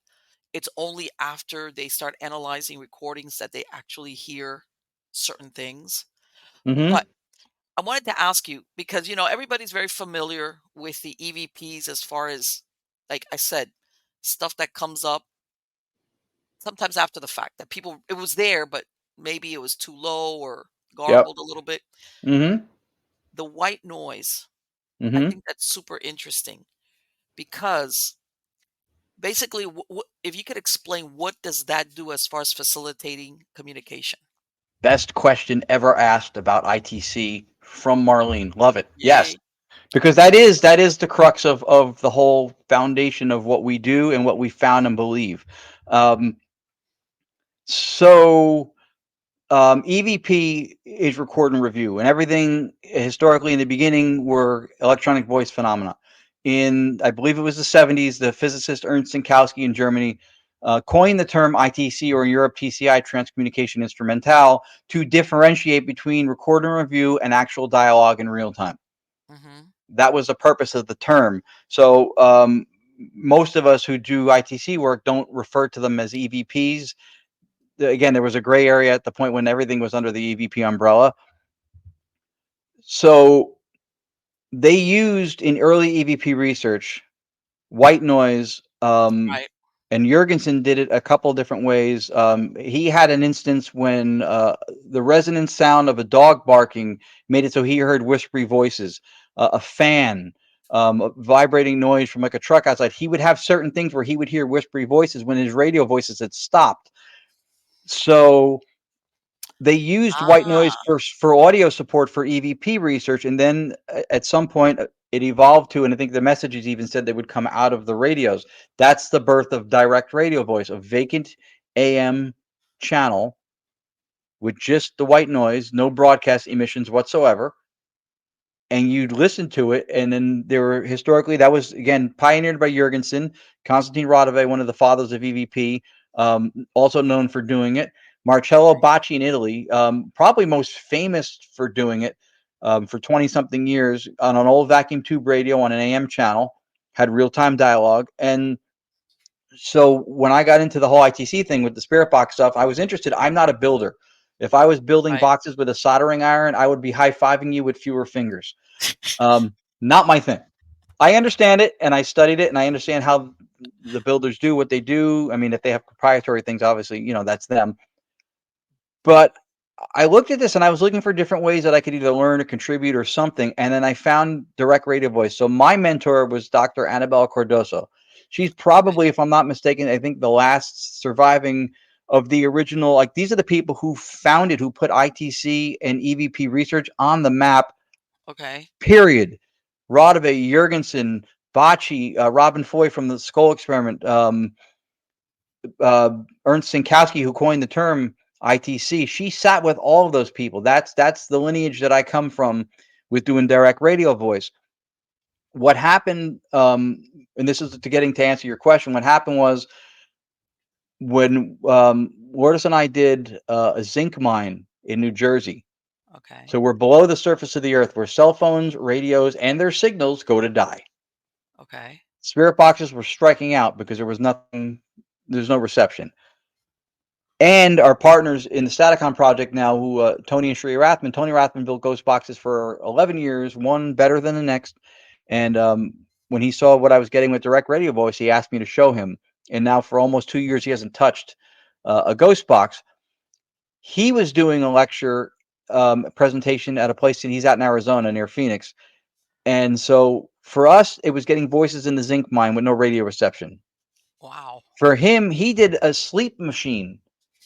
Speaker 1: it's only after they start analyzing recordings that they actually hear certain things.
Speaker 2: Hmm.
Speaker 1: But I wanted to ask you because, everybody's very familiar with the EVPs as far as, like I said, stuff that comes up sometimes after the fact that people, it was there, but maybe it was too low or
Speaker 2: Yep.
Speaker 1: garbled a little bit.
Speaker 2: Hmm.
Speaker 1: The white noise, I
Speaker 2: Hmm.
Speaker 1: think that's super interesting because basically, if you could explain what does that do as far as facilitating communication?
Speaker 2: Best question ever asked about ITC from Marlene. Love it. Yes.
Speaker 1: Yay.
Speaker 2: Because that is the crux of the whole foundation of what we do and what we found and believe. Um, so EVP is record and review, and everything historically in the beginning were electronic voice phenomena. In I believe it was the 70s, the physicist Ernst Sinkowski in Germany coined the term ITC, or in Europe TCI, transcommunication instrumental, to differentiate between record and review and actual dialogue in real time.
Speaker 1: Hmm.
Speaker 2: That was the purpose of the term. So most of us who do ITC work don't refer to them as EVPs. Again, there was a gray area at the point when everything was under the EVP umbrella. So they used in early EVP research white noise,
Speaker 1: Right.
Speaker 2: and Jurgensen did it a couple different ways. He had an instance when the resonant sound of a dog barking made it so he heard whispery voices, a fan, a vibrating noise from like a truck outside. He would have certain things where he would hear whispery voices when his radio voices had stopped. So they used white noise
Speaker 1: Ah,
Speaker 2: for audio support for EVP research, and then at some point it evolved to, and I think the messages even said they would come out of the radios. That's the birth of direct radio voice, a vacant AM channel with just the white noise, no broadcast emissions whatsoever, and you'd listen to it. And then there were historically, that was again pioneered by Jurgensen, Konstantin Radove, one of the fathers of EVP, also known for doing it. Marcello
Speaker 1: okay.
Speaker 2: Bacci in Italy, probably most famous for doing it for 20 something years on an old vacuum tube radio on an AM channel, had real time dialogue. And so when I got into the whole ITC thing with the spirit box stuff, I was interested. I'm not a builder. If I was building
Speaker 1: Right.
Speaker 2: boxes with a soldering iron, I would be high fiving you with fewer fingers. Not my thing. I understand it, and I studied it, and I understand how the builders do what they do. I mean, if they have proprietary things, obviously, that's them. But I looked at this and I was looking for different ways that I could either learn or contribute or something. And then I found direct radio voice. So my mentor was Dr. Annabelle Cardoso. She's
Speaker 1: Okay.
Speaker 2: probably, if I'm not mistaken, I think the last surviving of the original. Like, these are the people who founded, who put ITC and EVP research on the map,
Speaker 1: Okay.
Speaker 2: period. Rodove, Jurgensen, Bocci, Robin Foy from the Skull Experiment, Ernst Sinkowski, who coined the term ITC. She sat with all of those people. That's the lineage that I come from with doing direct radio voice. What happened, and this is to answer your question. What happened was when Lourdes and I did a zinc mine in New Jersey.
Speaker 1: Okay.
Speaker 2: So we're below the surface of the earth, where cell phones, radios, and their signals go to die.
Speaker 1: Okay.
Speaker 2: Spirit boxes were striking out because there was nothing, there's no reception. And our partners in the Staticon project now, who Tony and Sri Rathman. Tony Rathman built ghost boxes for 11 years, one better than the next. And when he saw what I was getting with direct radio voice, he asked me to show him. And now for almost 2 years, he hasn't touched a ghost box. He was doing a lecture presentation at a place that he's at in Arizona near Phoenix. And so for us, it was getting voices in the zinc mine with no radio reception.
Speaker 1: Wow.
Speaker 2: For him, he did a sleep machine,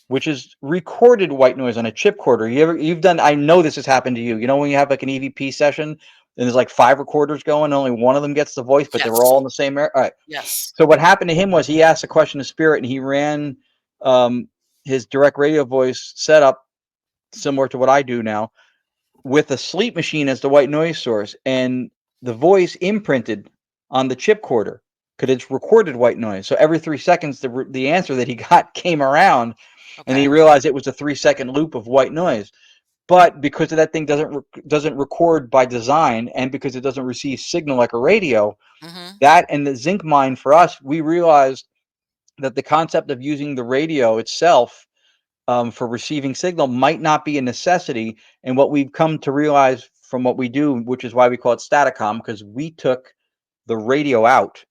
Speaker 2: which is recorded white noise on a chip recorder. You've done, I know this has happened to you. You know, when you have like an EVP session and there's like 5 recorders going, only one of them gets the voice, but they were
Speaker 1: Yes.
Speaker 2: all in the same area. All right.
Speaker 1: Yes.
Speaker 2: So what happened to him was he asked a question of spirit, and he ran um, his direct radio voice setup similar to what I do now with a sleep machine as the white noise source, and the voice imprinted on the chip quarter because it's recorded white noise. So every 3 seconds, the answer that he got came around, and he
Speaker 1: Okay.
Speaker 2: realized it was a 3 second loop of white noise. But because of that thing doesn't record by design, and because it doesn't receive signal like a radio,
Speaker 1: Mhm.
Speaker 2: that and the zinc mine for us, we realized that the concept of using the radio itself for receiving signal might not be a necessity. And what we've come to realize from what we do, which is why we call it Staticom, because we took the radio out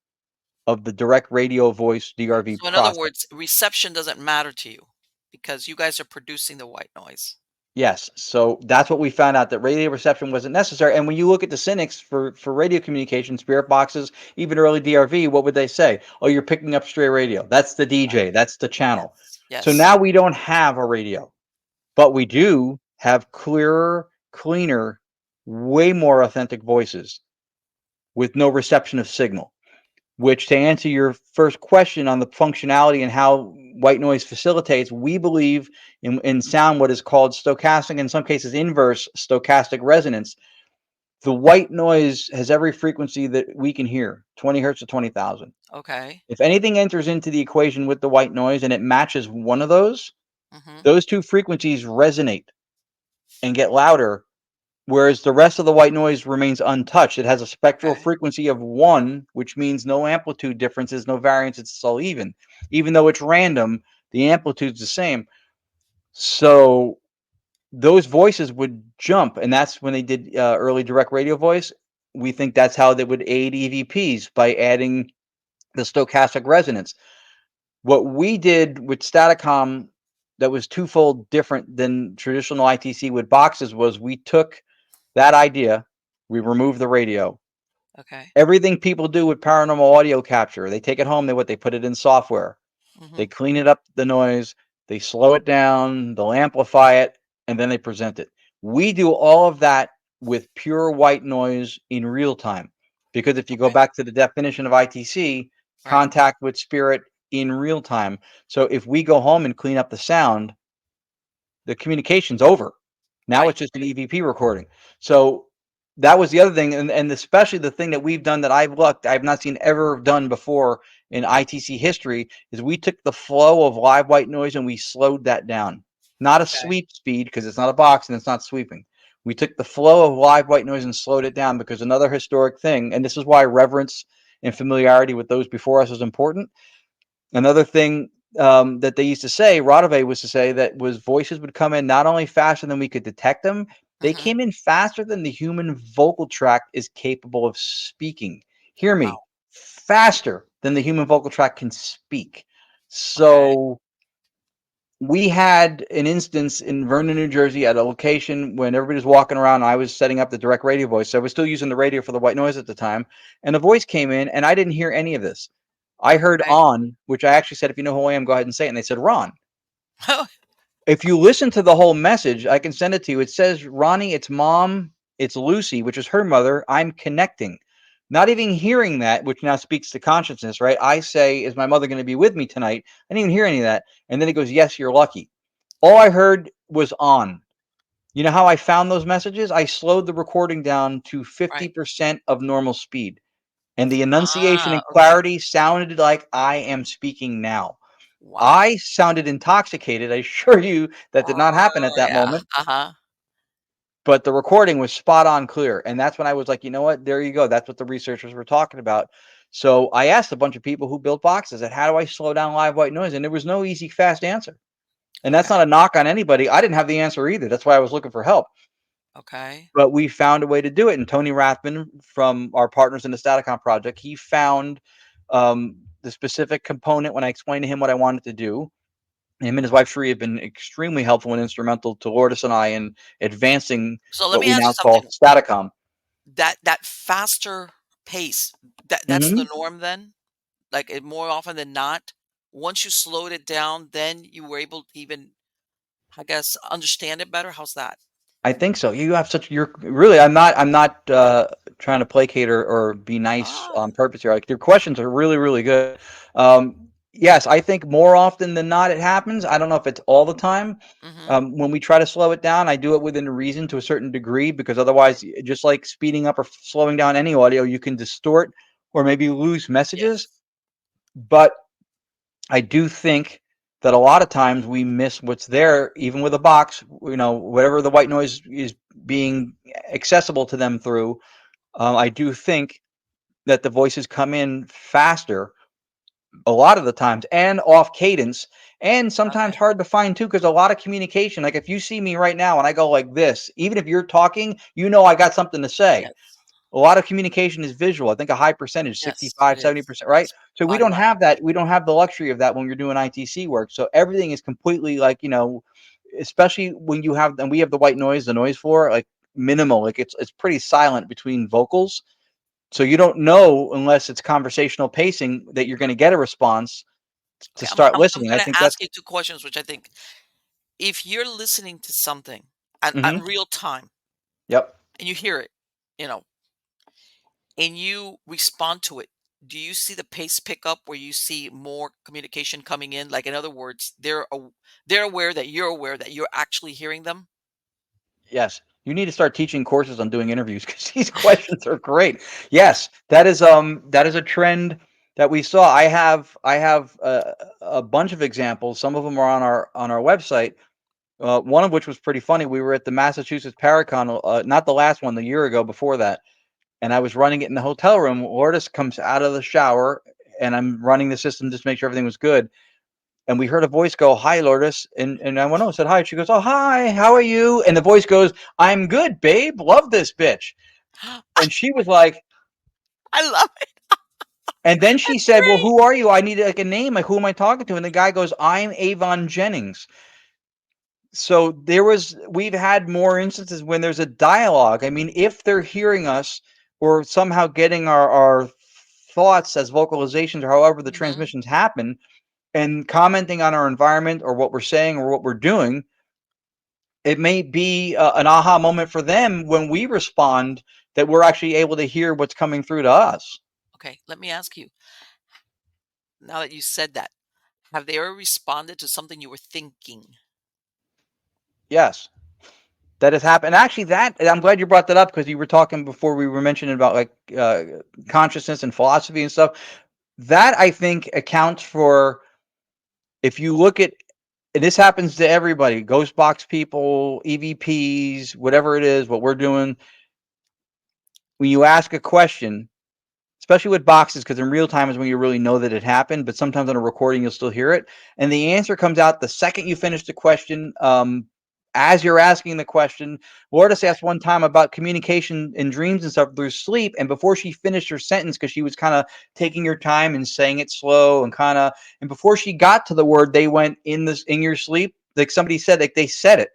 Speaker 2: of the direct radio voice DRV
Speaker 1: So in other
Speaker 2: process.
Speaker 1: words, reception doesn't matter to you because you guys are producing the white noise.
Speaker 2: Yes, so that's what we found out, that radio reception wasn't necessary. And when you look at the cynics for radio communication, spirit boxes, even early DRV, what would they say? Oh, you're picking up stray radio. That's the
Speaker 1: Right.
Speaker 2: DJ. That's the channel.
Speaker 1: Yes.
Speaker 2: So
Speaker 1: Yes.
Speaker 2: now we don't have a radio. But we do have clearer, cleaner, way more authentic voices with no reception of signal. Which, to answer your first question on the functionality and how white noise facilitates, we believe in sound what is called stochastic, in some cases inverse stochastic resonance. The white noise has every frequency that we can hear, 20 hertz to 20,000.
Speaker 1: Okay.
Speaker 2: If anything enters into the equation with the white noise and it matches one of
Speaker 1: Mhm.
Speaker 2: those two frequencies resonate and get louder, whereas the rest of the white noise remains untouched. It has a spectral
Speaker 1: Okay.
Speaker 2: frequency of 1, which means no amplitude differences, no variance, it's all even. Even though it's random, the amplitude's the same. So those voices would jump, and that's when they did early direct radio voice. We think that's how they would aid EVPs, by adding the stochastic resonance. What we did with Staticom that was twofold different than traditional ITC with boxes was we took that idea, we removed the radio.
Speaker 1: Okay.
Speaker 2: Everything people do with paranormal audio capture, they take it home, they put it in software. They
Speaker 1: Mhm.
Speaker 2: clean it up the noise, they slow it down, they'll amplify it, and then they present it. We do all of that with pure white noise in real time. Because if you go
Speaker 1: Okay.
Speaker 2: back to the definition of ITC,
Speaker 1: Right.
Speaker 2: contact with spirit in real time. So if we go home and clean up the sound, the communication's over. Now
Speaker 1: Right.
Speaker 2: it's just an EVP recording. So that was the other thing, and especially the thing that we've done that I've not seen ever done before in ITC history, is we took the flow of live white noise and we slowed that down. Not a
Speaker 1: Okay.
Speaker 2: sweep speed, because it's not a box and it's not sweeping. We took the flow of live white noise and slowed it down, because another historic thing, and this is why reverence and familiarity with those before us is important. Another thing that they used to say, Rodove was to say, that was voices would come in not only faster than we could detect them, they
Speaker 1: Mhm.
Speaker 2: came in faster than the human vocal tract is capable of speaking. Hear me,
Speaker 1: Wow.
Speaker 2: faster than the human vocal tract can speak.
Speaker 1: Okay.
Speaker 2: So we had an instance in Vernon, New Jersey, at a location when everybody was walking around. I was setting up the direct radio voice. So I was still using the radio for the white noise at the time. And a voice came in, and I didn't hear any of this. I heard
Speaker 1: Okay.
Speaker 2: on, which I actually said, if you know who I am, go ahead and say it. And they said, Ron.
Speaker 1: Oh,
Speaker 2: If you listen to the whole message, I can send it to you. It says, Ronnie, it's mom, it's Lucy, which is her mother. I'm connecting. Not even hearing that, which now speaks to consciousness, right? I say, is my mother going to be with me tonight? I didn't even hear any of that. And then it goes, yes, you're lucky. All I heard was on. You know how I found those messages? I slowed the recording down to
Speaker 1: right.
Speaker 2: 50% of normal speed. And the enunciation
Speaker 1: Ah,
Speaker 2: and
Speaker 1: okay.
Speaker 2: clarity sounded like I am speaking now.
Speaker 1: Wow.
Speaker 2: I sounded intoxicated. I assure you that did not happen at
Speaker 1: Oh,
Speaker 2: that
Speaker 1: yeah.
Speaker 2: moment,
Speaker 1: Uh-huh.
Speaker 2: but the recording was spot on clear. And that's when I was like, you know what? There you go. That's what the researchers were talking about. So I asked a bunch of people who built boxes that, how do I slow down live white noise? And there was no easy, fast answer. And that's
Speaker 1: Okay.
Speaker 2: not a knock on anybody. I didn't have the answer either. That's why I was looking for help.
Speaker 1: Okay.
Speaker 2: But we found a way to do it. And Tony Rathman, from our partners in the Staticon project, he found the specific component when I explained to him what I wanted to do. Him and his wife Sheree have been extremely helpful and instrumental to Lourdes and I in advancing
Speaker 1: So let
Speaker 2: what
Speaker 1: me
Speaker 2: we
Speaker 1: ask
Speaker 2: now
Speaker 1: you
Speaker 2: call
Speaker 1: something.
Speaker 2: Staticom.
Speaker 1: That faster pace, that's the
Speaker 2: Hmm.
Speaker 1: norm then? Like, it more often than not, once you slowed it down, then you were able to even, I guess, understand it better? How's that?
Speaker 2: I think so. You have such you're really I'm not trying to placate or be nice
Speaker 1: Ah.
Speaker 2: on purpose here. Like your questions are really really good. Yes, I think more often than not it happens. I don't know if it's all the time.
Speaker 1: Mhm.
Speaker 2: When we try to slow it down, I do it within reason to a certain degree because otherwise, just like speeding up or slowing down any audio, you can distort or maybe lose messages.
Speaker 1: Yes.
Speaker 2: But I do think that a lot of times we miss what's there, even with a box, whatever the white noise is being accessible to them through. I do think that the voices come in faster a lot of the times and off cadence and sometimes
Speaker 1: Okay.
Speaker 2: hard to find too because a lot of communication, like if you see me right now and I go like this, even if you're talking, I got something to say.
Speaker 1: Yes.
Speaker 2: A lot of communication is visual. I think a high percentage,
Speaker 1: Yes, it
Speaker 2: 65,
Speaker 1: is.
Speaker 2: 70%, right?
Speaker 1: Yes.
Speaker 2: So we
Speaker 1: Body
Speaker 2: don't have
Speaker 1: language.
Speaker 2: that. We don't have the luxury of that when you're doing ITC work. So everything is completely like, especially when you have, and we have the noise floor, like minimal, like it's pretty silent between vocals. So you don't know unless it's conversational pacing that you're going to get a response to
Speaker 1: Okay,
Speaker 2: start
Speaker 1: I'm
Speaker 2: listening. I
Speaker 1: gonna
Speaker 2: think
Speaker 1: ask
Speaker 2: that's,
Speaker 1: you 2 questions, which I think if you're listening to something at
Speaker 2: hmm
Speaker 1: real time
Speaker 2: yep.
Speaker 1: and you hear it, you know, and you respond to it, do you see the pace pick up where you see more communication coming in? Like, in other words, they're aware that you're actually hearing them?
Speaker 2: Yes, you need to start teaching courses on doing interviews because these questions are great. Yes, that is a trend that we saw. I have a bunch of examples. Some of them are on our website. One of which was pretty funny. We were at the Massachusetts Paracon, not the last one, the year ago before that, and I was running it in the hotel room. Lourdes comes out of the shower, and I'm running the system just to make sure everything was good. And we heard a voice go, "Hi, Lourdes," and I went, "Oh," said hi. She goes, "Oh, hi, how are you?" And the voice goes, "I'm good, babe. Love this bitch." And she was like,
Speaker 1: I love it.
Speaker 2: and then she
Speaker 1: That's
Speaker 2: said, "Well,
Speaker 1: great.
Speaker 2: who are you? I need like a name. Like, who am I talking to?" And the guy goes, "I'm Avon Jennings." So we've had more instances when there's a dialogue. I mean, if they're hearing us or somehow getting our thoughts as vocalizations or however the
Speaker 1: Mhm.
Speaker 2: transmissions happen and commenting on our environment or what we're saying or what we're doing, it may be an aha moment for them when we respond that we're actually able to hear what's coming through to us.
Speaker 1: Okay, let me ask you, now that you said that, have they ever responded to something you were thinking?
Speaker 2: Yes, that has happened. Actually, that I'm glad you brought that up because you were talking before we were mentioning about like consciousness and philosophy and stuff. That I think accounts for if you look at, and this happens to everybody, ghost box people, EVPs, whatever it is, what we're doing. When you ask a question, especially with boxes, because in real time is when you really know that it happened. But sometimes on a recording, you'll still hear it, and the answer comes out the second you finish the question. As you're asking the question, Lourdes
Speaker 1: Okay.
Speaker 2: asked one time about communication in dreams and stuff through sleep, and before she finished her sentence, because she was kind of taking her time and saying it slow and kind of, and before she got to the word, they went in your sleep. Like somebody said, like they said it.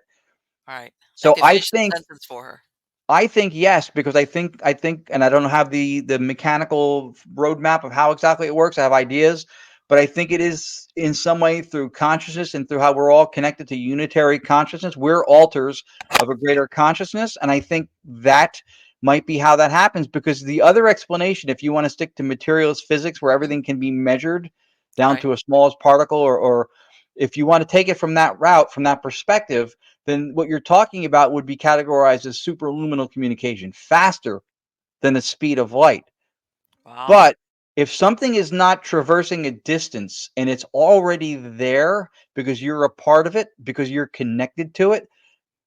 Speaker 1: Alright. Like
Speaker 2: So
Speaker 1: they finished the sentence for her.
Speaker 2: I think yes, because I think, and I don't have the mechanical roadmap of how exactly it works. I have ideas, but I think it is in some way through consciousness and through how we're all connected to unitary consciousness. We're alters of a greater consciousness, and I think that might be how that happens. Because the other explanation, if you want to stick to materialist physics, where
Speaker 1: Mhm.
Speaker 2: everything can be measured down
Speaker 1: Right.
Speaker 2: to a smallest particle, or if you want to take it from that route, from that perspective, then what you're talking about would be categorized as superluminal communication, faster than the speed of light.
Speaker 1: Wow.
Speaker 2: But if something is not traversing a distance and it's already there because you're a part of it, because you're connected to it,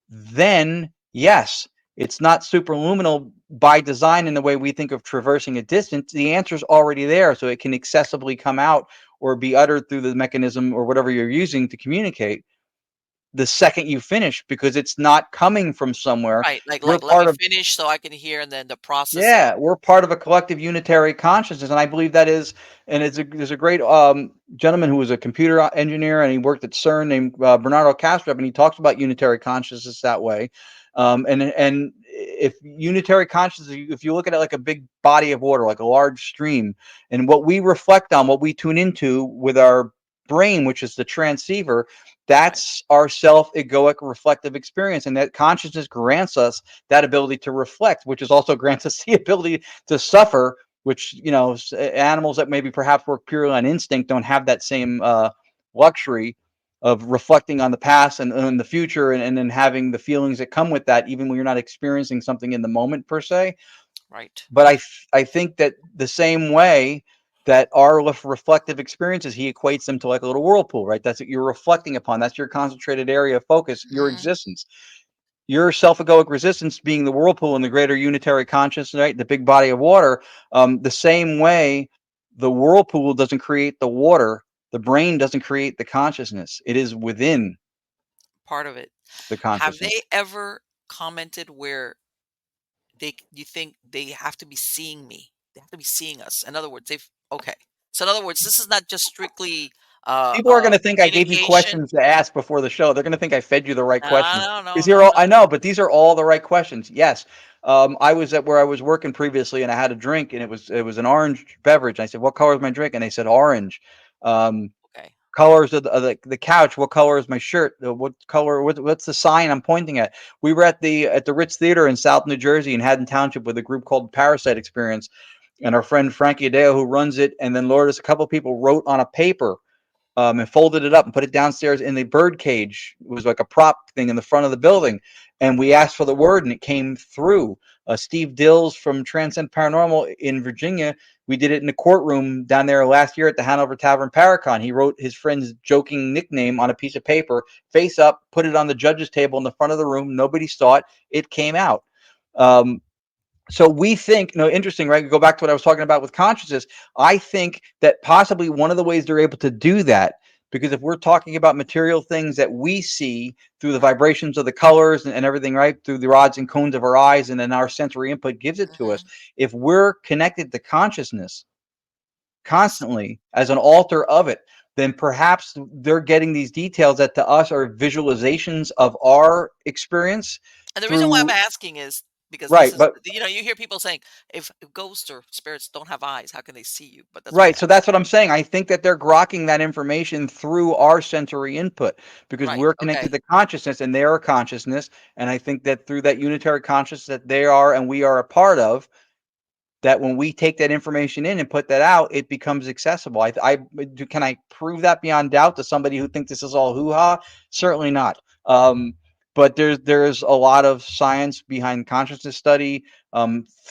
Speaker 2: then yes, it's not superluminal by design in the way we think of traversing a distance. The answer is already there, so it can accessibly come out or be uttered through the mechanism or whatever you're using to communicate the second you finish because it's not coming from somewhere.
Speaker 1: Right,
Speaker 2: We're
Speaker 1: let me
Speaker 2: part of,
Speaker 1: finish so I can hear and then the processing.
Speaker 2: yeah, we're part of a collective unitary consciousness, and I believe that is, and there's a great gentleman who was a computer engineer and he worked at CERN named Bernardo Castro, and he talks about unitary consciousness that way. And if unitary consciousness, if you look at it like a big body of water, like a large stream, and what we reflect on, what we tune into with our brain, which is the transceiver,
Speaker 1: Right.
Speaker 2: that's our self-egoic reflective experience. And that consciousness grants us that ability to reflect, which is also grants us the ability to suffer, which, animals that maybe perhaps work purely on instinct don't have that same luxury of reflecting on the past and the future, and then having the feelings that come with that, even when you're not experiencing something in the moment per se.
Speaker 1: Right.
Speaker 2: But I think that the same way that our reflective experiences, he equates them to like a little whirlpool, right? That's what you're reflecting upon. That's your concentrated area of focus, your
Speaker 1: Hmm.
Speaker 2: existence. Your self-egoic resistance being the whirlpool in the greater unitary consciousness, right? The big body of water. The same way the whirlpool doesn't create the water, the brain doesn't create the consciousness. It is within
Speaker 1: Part of it.
Speaker 2: the
Speaker 1: Have
Speaker 2: consciousness.
Speaker 1: they ever commented where you think they have to be seeing me? They have to be seeing us. In other words, they've okay. So in other words, this is not just strictly
Speaker 2: People are gonna think I gave you
Speaker 1: communication.
Speaker 2: questions to ask before the show. They're gonna think I fed you the right
Speaker 1: No,
Speaker 2: questions.
Speaker 1: no,
Speaker 2: Because
Speaker 1: no,
Speaker 2: here,
Speaker 1: no,
Speaker 2: I
Speaker 1: no.
Speaker 2: know, but these are all the right questions. Yes. I was at where I was working previously, and I had a drink, and it was an orange beverage. I said, "What color is my drink?" And they said, "Orange." Um,
Speaker 1: Okay.
Speaker 2: Colors of the couch. What color is my shirt? What color? What's the sign I'm pointing at? We were at the Ritz Theater in South New Jersey in Haddon Township with a group called Parasite Experience, and our friend Frankie Adeo, who runs it, and then Lourdes, a couple of people wrote on a paper, and folded it up and put it downstairs in the bird cage. It was like a prop thing in the front of the building. And we asked for the word, and it came through. Steve Dills from Transcend Paranormal in Virginia, we did it in the courtroom down there last year at the Hanover Tavern Paracon. He wrote his friend's joking nickname on a piece of paper, face up, put it on the judge's table in the front of the room. Nobody saw it. It came out. Um, so we think, interesting, right? Go back to what I was talking about with consciousness. I think that possibly one of the ways they're able to do that, because if we're talking about material things that we see through the
Speaker 1: Right.
Speaker 2: vibrations of the colors and everything, right, through the rods and cones of our eyes, and then our sensory input gives it to us.
Speaker 1: Hmm.
Speaker 2: If we're connected to consciousness
Speaker 1: Yes.
Speaker 2: constantly as an alter of it, then perhaps they're getting these details that to us are visualizations of our experience
Speaker 1: And the reason why I'm
Speaker 2: through,
Speaker 1: asking is because this
Speaker 2: right,
Speaker 1: is,
Speaker 2: but
Speaker 1: you hear people saying, if ghosts or spirits don't have eyes, how can they see you? But that's why I
Speaker 2: right. So
Speaker 1: asked.
Speaker 2: that's what I'm saying. I think that they're grokking that information through our sensory input because
Speaker 1: Right.
Speaker 2: we're connected
Speaker 1: Okay.
Speaker 2: to consciousness and they are consciousness. And I think that through that unitary consciousness that they are and we are a part of, that when we take that information in and put that out, it becomes accessible. Can I prove that beyond doubt to somebody who thinks this is all hoo ha? Certainly not. But there's a lot of science behind consciousness study,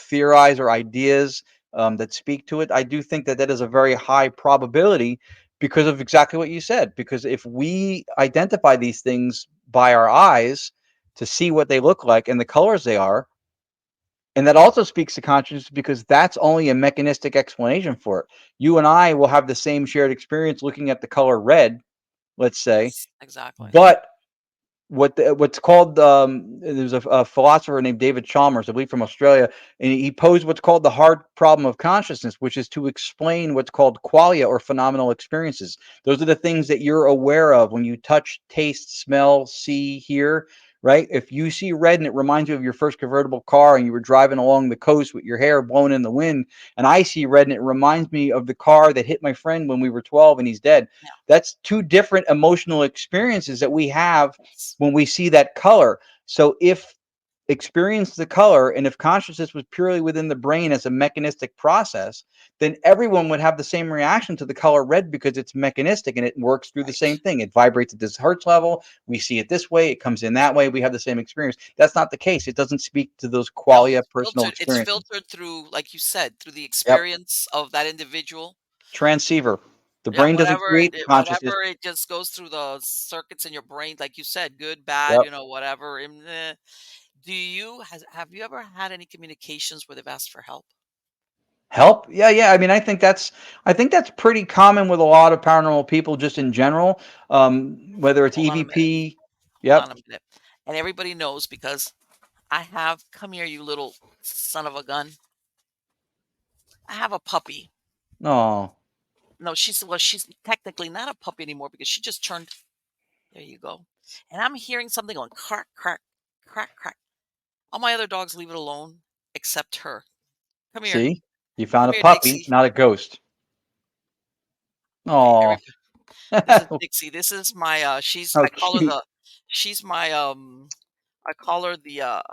Speaker 2: theorize or ideas that speak to it. I do think that that is a very high probability because of exactly what you said. Because if we identify these things by our eyes to see what they look like and the colors they are, and that also speaks to consciousness because that's only a mechanistic explanation for it. You and I will have the same shared experience looking at the color red, let's say,
Speaker 1: Yes. Exactly.
Speaker 2: but what's called there's a philosopher named David Chalmers, I believe from Australia, and he posed what's called the hard problem of consciousness, which is to explain what's called qualia or phenomenal experiences. Those are the things that you're aware of when you touch, taste, smell, see, hear. Right? If you see red and it reminds you of your first convertible car and you were driving along the coast with your hair blown in the wind, and I see red and it reminds me of the car that hit my friend when we were 12 and he's dead.
Speaker 1: Yeah.
Speaker 2: That's two different emotional experiences that we have
Speaker 1: Yes.
Speaker 2: when we see that color. So if experience the color and if consciousness was purely within the brain as a mechanistic process, then everyone would have the same reaction to the color red because it's mechanistic and it works through the same
Speaker 1: Right.
Speaker 2: thing. It vibrates at this hertz level. We see it this way. It comes in that way. We have the same experience. That's not the case. It doesn't speak to those
Speaker 1: No,
Speaker 2: qualia personal
Speaker 1: it's
Speaker 2: experiences.
Speaker 1: filtered through, like you said, through the
Speaker 2: Yep.
Speaker 1: experience of that individual.
Speaker 2: Transceiver. The
Speaker 1: Yeah,
Speaker 2: brain doesn't create the consciousness.
Speaker 1: whatever it just goes through the circuits in your brain, like you said, good, bad,
Speaker 2: Yep.
Speaker 1: whatever. Do you have you ever had any communications where they've asked for help?
Speaker 2: Help? Yeah, yeah. I mean, I think that's pretty common with a lot of paranormal people just in general. Whether it's
Speaker 1: Hold on a minute.
Speaker 2: EVP.
Speaker 1: Hold on
Speaker 2: Yep.
Speaker 1: a minute. And everybody knows because I have, come here, you little son of a gun. I have a puppy.
Speaker 2: Oh,
Speaker 1: No, she's technically not a puppy anymore because she just turned. There you go. And I'm hearing something going crack, crack, crack, crack. All my other dogs leave it alone except her. Come here.
Speaker 2: see, you found
Speaker 1: Come
Speaker 2: a
Speaker 1: here,
Speaker 2: puppy,
Speaker 1: Dixie.
Speaker 2: not a ghost.
Speaker 1: Okay,
Speaker 2: Oh,
Speaker 1: This is Dixie. This is my she's
Speaker 2: How
Speaker 1: I call her
Speaker 2: cute.
Speaker 1: she's my I call her the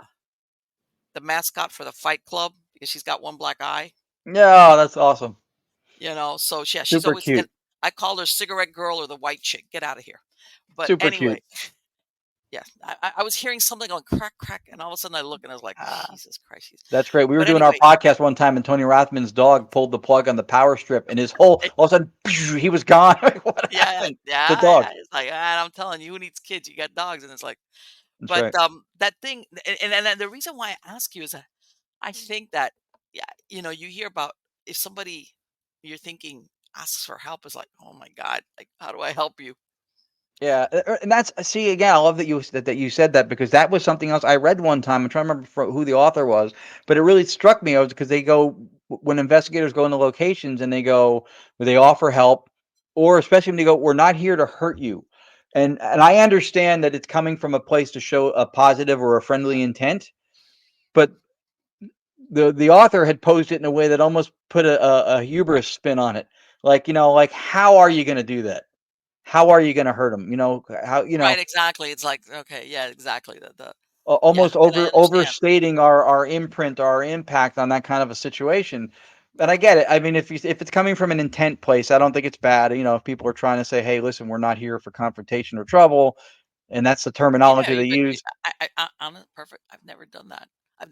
Speaker 1: mascot for the Fight Club because she's got one black eye,
Speaker 2: Yeah, that's awesome.
Speaker 1: so yeah, she's
Speaker 2: Super
Speaker 1: always and
Speaker 2: cute.
Speaker 1: I call her cigarette girl or the white chick. Get out of here. But
Speaker 2: Super
Speaker 1: anyway,
Speaker 2: cute.
Speaker 1: yeah, I was hearing something on crack crack and all of a sudden I look and I was like,
Speaker 2: Ah,
Speaker 1: Jesus Christ.
Speaker 2: that's great. We were
Speaker 1: But
Speaker 2: doing our
Speaker 1: anyway,
Speaker 2: podcast one time, and Tony Rathman's dog pulled the plug on the power strip, and his whole all of a sudden he was gone. Like, what
Speaker 1: yeah,
Speaker 2: happened? The
Speaker 1: yeah,
Speaker 2: dog.
Speaker 1: yeah. It's like, "Ah, I'm telling you, who needs kids? You got dogs." And it's like,
Speaker 2: That's
Speaker 1: but
Speaker 2: right.
Speaker 1: that thing, and the reason why I ask you is that I think that, yeah, you hear about if somebody you're thinking asks for help is like, oh my God, like, how do I help you?
Speaker 2: Yeah, and that's see again. I love that you said that because that was something else I read one time. I'm trying to remember who the author was, but it really struck me. Because they go when investigators go into locations and they go they offer help, or especially when they go, "We're not here to hurt you," and I understand that it's coming from a place to show a positive or a
Speaker 1: Yeah.
Speaker 2: friendly intent, but the author had posed it in a way that almost put a hubris spin on it. Like, like how are you going to do that? How are you going to hurt them? How
Speaker 1: Right, exactly. It's like, okay, yeah, exactly. Yeah,
Speaker 2: almost
Speaker 1: and I understand.
Speaker 2: overstating our imprint, our impact on that kind of a situation. And I get it. I mean, if it's coming from an intent place, I don't think it's bad. If people are trying to say, "Hey, listen, we're not here for confrontation or trouble," and that's the
Speaker 1: Yeah,
Speaker 2: terminology they
Speaker 1: but
Speaker 2: use.
Speaker 1: I'm perfect. I've never done that.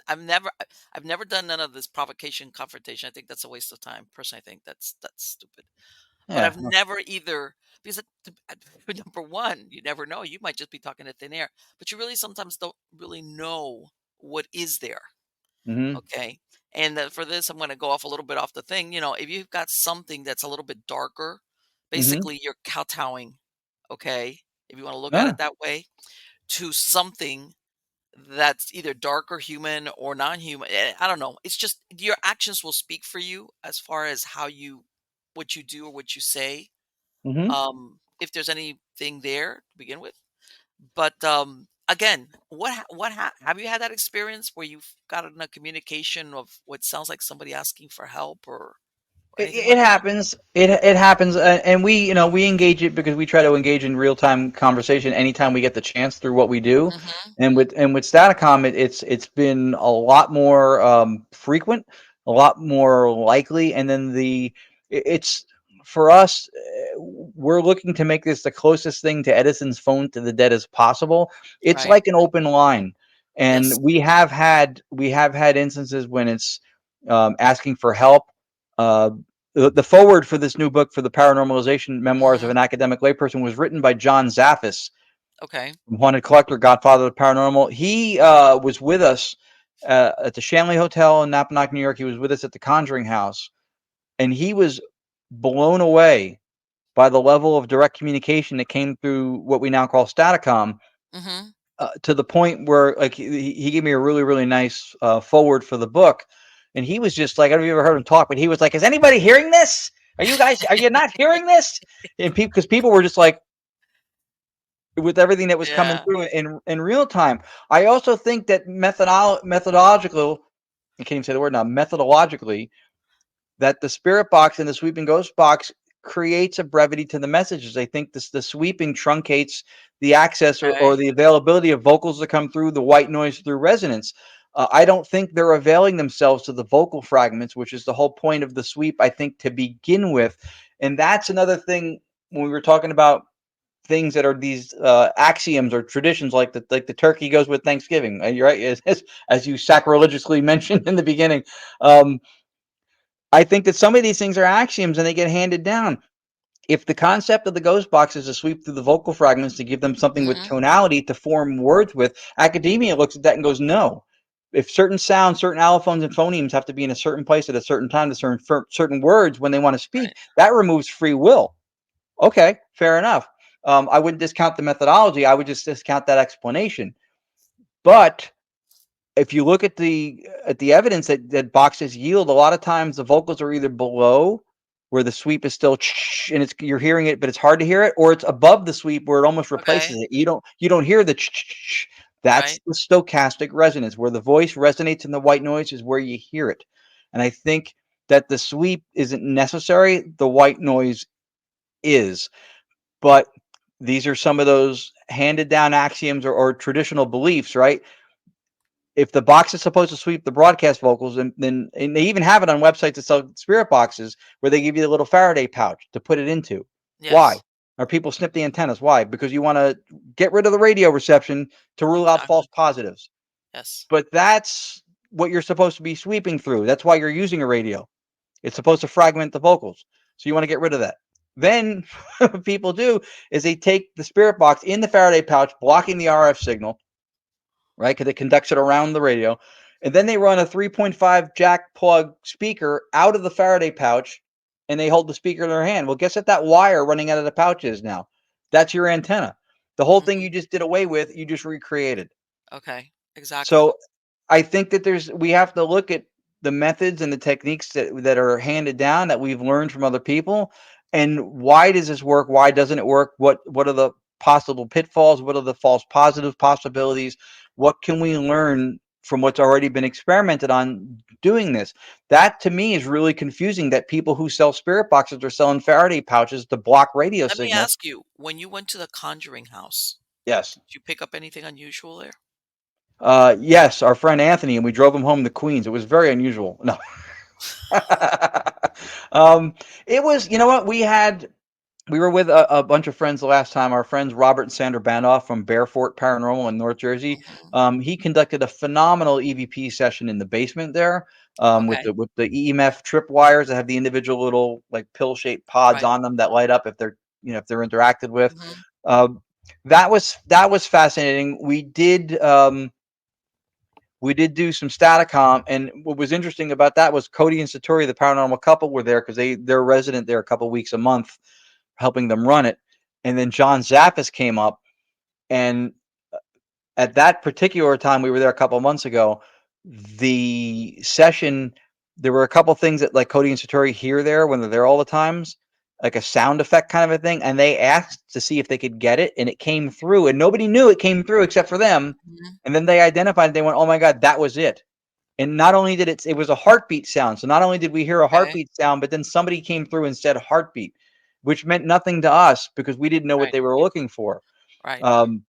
Speaker 1: I've never done none of this provocation confrontation. I think that's a waste of time. Personally, I think that's stupid. But
Speaker 2: Yeah.
Speaker 1: I've never either because number one, you never know. You might just be talking to thin air, but you really sometimes don't really know what is there.
Speaker 2: Mm-hmm.
Speaker 1: Okay. And for this, I'm going to go off a little bit off the thing. If you've got something that's a little bit darker,
Speaker 2: Mm-hmm.
Speaker 1: basically you're kowtowing. Okay. If you want to look at
Speaker 2: Yeah.
Speaker 1: it that way, to something that's either dark or human or non-human. I don't know. It's just your actions will speak for you as far as what you do or what you say.
Speaker 2: Mm-hmm.
Speaker 1: If there's anything there to begin with. But again, have you had that experience where you've gotten a communication of what sounds like somebody asking for help or anything
Speaker 2: It
Speaker 1: like that?
Speaker 2: happens. It happens, and we engage it because we try to engage in real time conversation anytime we get the chance through what we do.
Speaker 1: Hmm.
Speaker 2: And with Staticom, it's been a lot more frequent, a lot more likely, and then it's for us. We're looking to make this the closest thing to Edison's phone to the dead as possible. It's
Speaker 1: Right.
Speaker 2: like an open line, and
Speaker 1: Yes.
Speaker 2: we have had instances when it's asking for help. uh, the foreword for this new book for the Paranormalization Memoirs of
Speaker 1: Hmm.
Speaker 2: an Academic Layperson was written by John Zaffis,
Speaker 1: Okay.
Speaker 2: Haunted Collector, Godfather of the Paranormal. He was with us at the Shanley Hotel in Napanoch, New York. He was with us at the Conjuring House, and he was blown away by the level of direct communication that came through what we now call Staticom,
Speaker 1: Hmm.
Speaker 2: to the point where like he gave me a really really nice forward for the book, and he was just like, I don't know if you ever heard him talk, but he was like, "Is anybody hearing this? Are you not hearing this?" And people because people were just like with everything that was coming
Speaker 1: Yeah.
Speaker 2: through in real time. I also think that methodological I can't even say the word now methodologically that the spirit box and the sweeping ghost box creates a brevity to the messages. I think the sweeping truncates the access or
Speaker 1: Okay.
Speaker 2: the availability of vocals to come through the white noise through resonance. I don't think they're availing themselves to the vocal fragments, which is the whole point of the sweep, I think, to begin with. And that's another thing when we were talking about things that are these axioms or traditions, like the turkey goes with Thanksgiving. You're right, as you sacrilegiously mentioned in the beginning. Um, I think that some of these things are axioms and they get handed down. If the concept of the ghost box is to sweep through the vocal fragments to give them something with
Speaker 1: Hmm.
Speaker 2: tonality to form words with, academia looks at that and goes, no. If certain sounds, certain allophones and phonemes have to be in a certain place at a certain time to certain words when they want to speak,
Speaker 1: Right.
Speaker 2: that removes free will. Okay, fair enough. I wouldn't discount the methodology. I would just discount that explanation. But if you look at the evidence that boxes yield, a lot of times the vocals are either below where the sweep is still and it's you're hearing it, but it's hard to hear it, or it's above the sweep where it almost
Speaker 1: Okay.
Speaker 2: replaces it. You don't hear the that's
Speaker 1: Right.
Speaker 2: the stochastic resonance where the voice resonates in the white noise is where you hear it. And I think that the sweep isn't necessary, the white noise is. but these are some of those handed down axioms or traditional beliefs, right? If the box is supposed to sweep the broadcast vocals, and they even have it on websites that sell spirit boxes where they give you a little Faraday pouch to put it into. Why?
Speaker 1: Yes.
Speaker 2: Are people snip the antennas? Why? Because you want to get rid of the radio reception to rule out false
Speaker 1: Exactly.
Speaker 2: positives.
Speaker 1: Yes.
Speaker 2: But that's what you're supposed to be sweeping through. That's why you're using a radio. It's supposed to fragment the vocals. So you want to get rid of that. Then what people do is they take the spirit box in the Faraday pouch, blocking the RF signal, right? Because it conducts it around the radio. And then they run a 3.5 jack plug speaker out of the Faraday pouch and they hold the speaker in their hand. Well, guess what that wire running out of the pouch is now? That's your antenna. The whole thing
Speaker 1: Mhm.
Speaker 2: you just did away with, you just recreated.
Speaker 1: Okay. Exactly.
Speaker 2: So I think that we have to look at the methods and the techniques that are handed down that we've learned from other people, and why does this work? Why doesn't it work? What are the possible pitfalls? What are the false positive possibilities? What can we learn from what's already been experimented on doing this? That to me is really confusing. That people who sell spirit boxes are selling Faraday pouches to block radio
Speaker 1: Let me
Speaker 2: signal.
Speaker 1: ask you, when you went to the conjuring house,
Speaker 2: Yes.
Speaker 1: did you pick up anything unusual there?
Speaker 2: Yes, our friend Anthony, and we drove him home to Queens. It was very unusual. No, um, it was, you know what? We were with a bunch of friends the last time. Our friends Robert and Sandra Bandoff from Bearfort Paranormal in North Jersey.
Speaker 1: Mhm.
Speaker 2: He conducted a phenomenal EVP session in the basement there,
Speaker 1: Okay.
Speaker 2: with the EMF trip wires that have the individual little like pill shaped pods
Speaker 1: Right.
Speaker 2: on them that light up if they're if they're interacted with.
Speaker 1: Mhm.
Speaker 2: Um, that was fascinating. We did do some Staticom, and what was interesting about that was Cody and Satori, the paranormal couple, were there because they're resident there a couple weeks a month, helping them run it. And then John Zappis came up, and at that particular time, we were there a couple months ago. The session, there were a couple things that like Cody and Satori hear there when they're there all the times, like a sound effect kind of a thing, and they asked to see if they could get it, and it came through, and nobody knew it came through except for them.
Speaker 1: Mhm.
Speaker 2: And then they identified it. They went, "Oh my God, that was it!" And not only did it was a heartbeat sound. So not only did we hear a
Speaker 1: Okay.
Speaker 2: heartbeat sound, but then somebody came through and said heartbeat, which meant nothing to us because we didn't know what
Speaker 1: Right.
Speaker 2: they were looking for.
Speaker 1: Right.
Speaker 2: Um,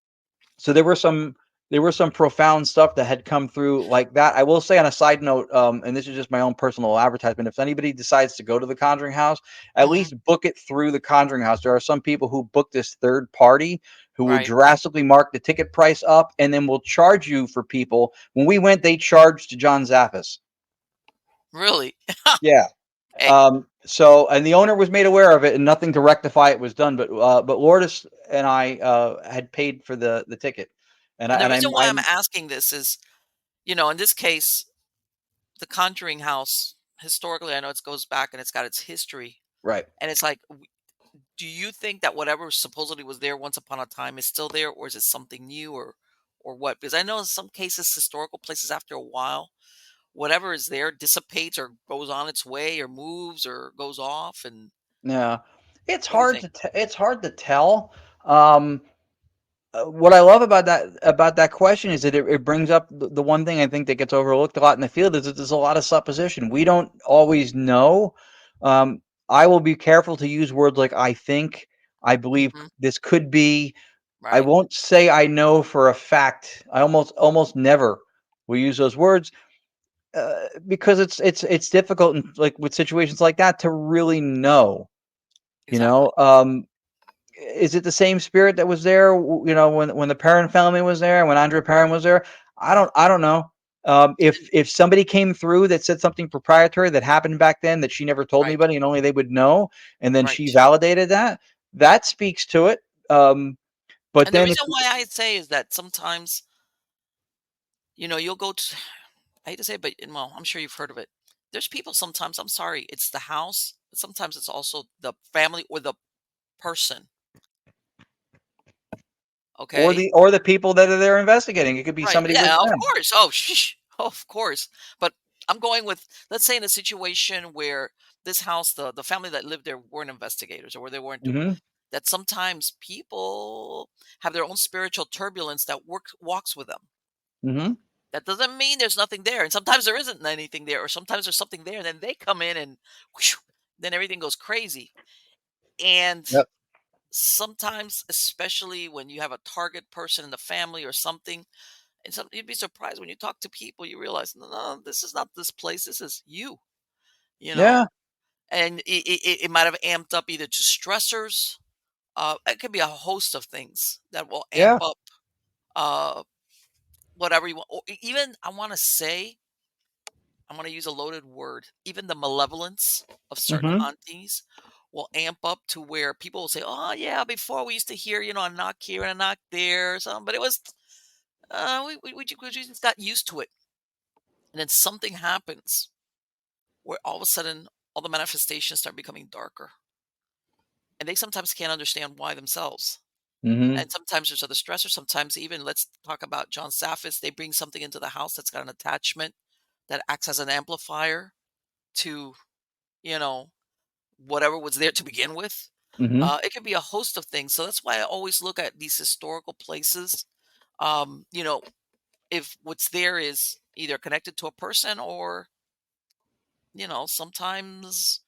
Speaker 2: so there were some profound stuff that had come through like that. I will say on a side note, and this is just my own personal advertisement. If anybody decides to go to the Conjuring House, at
Speaker 1: Mhm.
Speaker 2: least book it through the Conjuring House. There are some people who book this third party who will
Speaker 1: Right.
Speaker 2: drastically mark the ticket price up and then will charge you for people. When we went, they charged John Zappis.
Speaker 1: Really?
Speaker 2: Yeah.
Speaker 1: Hey,
Speaker 2: So, and the owner was made aware of it, and nothing to rectify it was done. But Lourdes and I had paid for the ticket, and I
Speaker 1: and the
Speaker 2: and
Speaker 1: reason why I'm
Speaker 2: I'm
Speaker 1: asking this is, in this case, the Conjuring House, historically, I know it goes back and it's got its history,
Speaker 2: right.
Speaker 1: and it's like, do you think that whatever supposedly was there once upon a time is still there, or is it something new, or what? Because I know in some cases, historical places, after a while, whatever is there dissipates or goes on its way or moves or goes off. And
Speaker 2: Yeah, it's
Speaker 1: what do you
Speaker 2: hard
Speaker 1: think?
Speaker 2: to it's hard to tell. Um, what I love about that question is that it brings up the one thing I think that gets overlooked a lot in the field is that there's a lot of supposition. We don't always know. Um, I will be careful to use words like I think, I believe
Speaker 1: Hmm.
Speaker 2: this could be. I
Speaker 1: Right.
Speaker 2: won't say I know for a fact. I almost never will use those words because it's difficult in, like with situations like that to really know. You
Speaker 1: Exactly.
Speaker 2: know, is it the same spirit that was there? When the Perrin family was there, when Andrea Perrin was there? I don't know. If somebody came through that said something proprietary that happened back then that she never told
Speaker 1: Right.
Speaker 2: anybody and only they would know, and then she
Speaker 1: Right.
Speaker 2: validated that, that speaks to it. But
Speaker 1: And the
Speaker 2: then if
Speaker 1: reason why I say is that sometimes, you'll go to, I hate to say it, but well, I'm sure you've heard of it. There's people sometimes, I'm sorry, it's the house, but sometimes it's also the family or the person.
Speaker 2: or
Speaker 1: Okay.
Speaker 2: the people that are there investigating, it could be
Speaker 1: Right.
Speaker 2: somebody with
Speaker 1: Yeah, of
Speaker 2: them.
Speaker 1: course. Oh, sheesh. Of course. But I'm going with, let's say, in a situation where this house, the family that lived there weren't investigators, or they weren't doing
Speaker 2: Hmm.
Speaker 1: that. Sometimes people have their own spiritual turbulence that walks with them.
Speaker 2: Hmm.
Speaker 1: That doesn't mean there's nothing there. And sometimes there isn't anything there, or sometimes there's something there, and then they come in and whoosh, then everything goes crazy. And
Speaker 2: Yep.
Speaker 1: sometimes, especially when you have a target person in the family or something, and some you'd be surprised when you talk to people, you realize, no, no, this is not this place. This is you. You
Speaker 2: Yeah.
Speaker 1: know, and it might have amped up either to stressors. It could be a host of things that will amp
Speaker 2: Yeah.
Speaker 1: up uh, whatever you want. Or even I want to say, I'm going to use a loaded word. Even the malevolence of certain
Speaker 2: Mhm.
Speaker 1: hauntings will amp up to where people will say, "Oh yeah, before we used to hear, a knock here and a knock there, or something, but it was we just got used to it." And then something happens where all of a sudden all the manifestations start becoming darker, and they sometimes can't understand why themselves.
Speaker 2: Mhm.
Speaker 1: And sometimes there's other stressors. Sometimes even let's talk about John Saffis. They bring something into the house that's got an attachment that acts as an amplifier to, you know, whatever was there to begin with.
Speaker 2: Mhm.
Speaker 1: It could be a host of things. So that's why I always look at these historical places. You know, if what's there is either connected to a person or, sometimes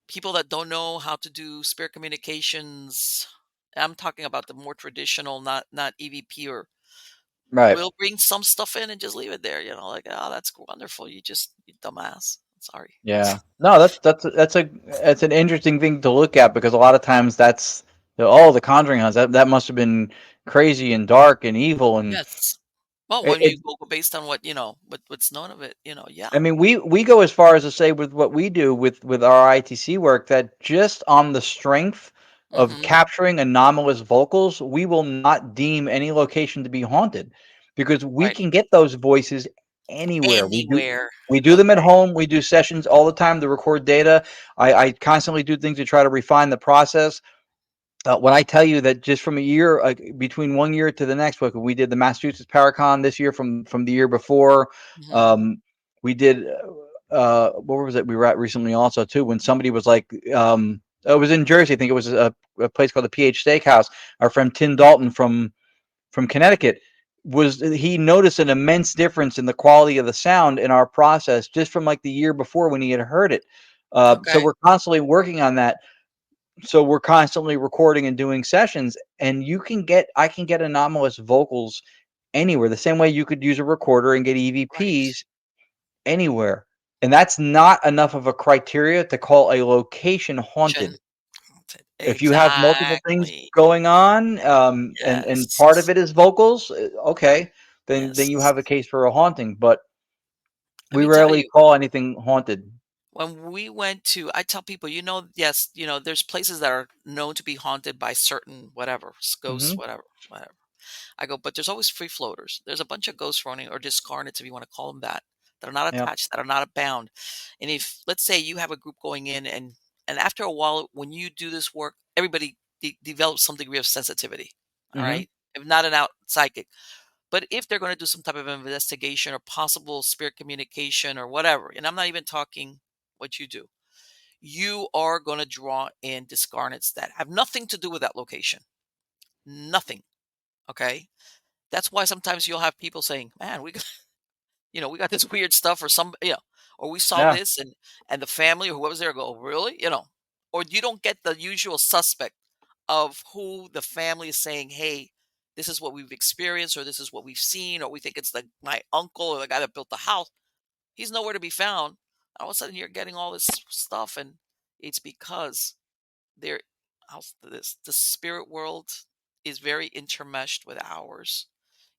Speaker 1: people that don't know how to do spirit communications. I'm talking about the more traditional, not EVP, or
Speaker 2: Right.
Speaker 1: we'll bring some stuff in and just leave it there. Like, oh, that's wonderful. You dumbass. Sorry.
Speaker 2: Yeah. No, that's an interesting thing to look at because a lot of times that's oh, the Conjuring House, that must have been crazy and dark and evil, and
Speaker 1: Yes. Well,
Speaker 2: it,
Speaker 1: when you
Speaker 2: it
Speaker 1: go based on what's known of it, yeah.
Speaker 2: I mean, we go as far as to say with what we do with our ITC work that just on the strength of
Speaker 1: Hmm.
Speaker 2: capturing anomalous vocals, we will not deem any location to be haunted because we
Speaker 1: Right.
Speaker 2: can get those voices anywhere.
Speaker 1: Anywhere.
Speaker 2: We do them at
Speaker 1: Okay.
Speaker 2: home. We do sessions all the time to record data. I constantly do things to try to refine the process. When I tell you that just from a year, between one year to the next book, we did the Massachusetts Paracon this year from the year before.
Speaker 1: Hmm.
Speaker 2: Um, we did what was it? We were at recently also too when somebody was like, it was in Jersey. I think it was a place called the PH Steakhouse. Our friend Tim Dalton from Connecticut was he noticed an immense difference in the quality of the sound in our process just from like the year before when he had heard it. So
Speaker 1: Okay.
Speaker 2: we're constantly working on that, so we're constantly recording and doing sessions, and I can get anomalous vocals anywhere the same way you could use a recorder and get
Speaker 1: Right.
Speaker 2: EVPs anywhere, and that's not enough of a criteria to call a location haunted.
Speaker 1: Chin-
Speaker 2: If you have multiple things
Speaker 1: Exactly.
Speaker 2: going on, and part of
Speaker 1: Yes.
Speaker 2: it is vocals, okay, then you
Speaker 1: Yes.
Speaker 2: have a case for a haunting, but
Speaker 1: Let
Speaker 2: we
Speaker 1: me tell
Speaker 2: rarely
Speaker 1: you,
Speaker 2: call anything haunted.
Speaker 1: when we went to, I tell people, yes, there's places that are known to be haunted by certain whatever, ghosts,
Speaker 2: Mhm,
Speaker 1: whatever, whatever. I go, but there's always free floaters. There's a bunch of ghosts running or discarnates, if you want to call them that are not
Speaker 2: yeah,
Speaker 1: attached, that are not bound. And if, let's say, you have a group going in, and after a while, when you do this work, everybody develops some degree of sensitivity. All
Speaker 2: mhm,
Speaker 1: right, if not an out psychic, but if they're going to do some type of investigation or possible spirit communication or whatever, and I'm not even talking what you do, you are going to draw in discarnates that have nothing to do with that location. Nothing. Okay. That's why sometimes you'll have people saying, "Man, we got this weird stuff," or or we saw
Speaker 2: yeah,
Speaker 1: this, and the family or whoever's there go, "Oh, really?" Or you don't get the usual suspect of who the family is saying, "Hey, this is what we've experienced, or this is what we've seen, or we think it's my uncle or the guy that built the house." He's nowhere to be found. All of a sudden, you're getting all this stuff, and it's because there, this the spirit world is very intermeshed with ours.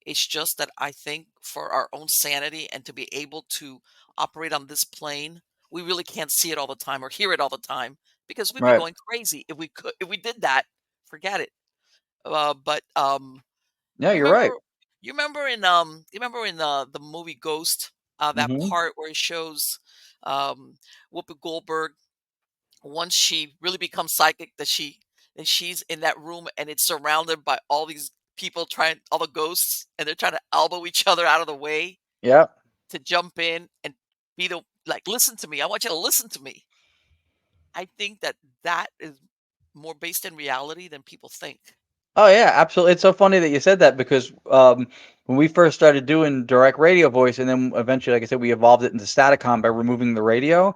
Speaker 1: It's just that I think for our own sanity and to be able to operate on this plane, we really can't see it all the time or hear it all the time because we'd be
Speaker 2: right.
Speaker 1: going crazy if we did that. Forget it. But
Speaker 2: Yeah,
Speaker 1: you
Speaker 2: you're
Speaker 1: remember
Speaker 2: right.
Speaker 1: the movie Ghost, that
Speaker 2: Mhm,
Speaker 1: part where it shows Whoopi Goldberg once she really becomes psychic, and she's in that room and it's surrounded by all these people, trying all the ghosts, and they're trying to elbow each other out of the way
Speaker 2: yeah.
Speaker 1: to jump in and be the like, listen to me, I want you to listen to me. I think that is more based in reality than people think.
Speaker 2: Oh yeah, absolutely. It's so funny that you said that because when we first started doing direct radio voice, and then eventually, like I said, we evolved it into Staticom by removing the radio.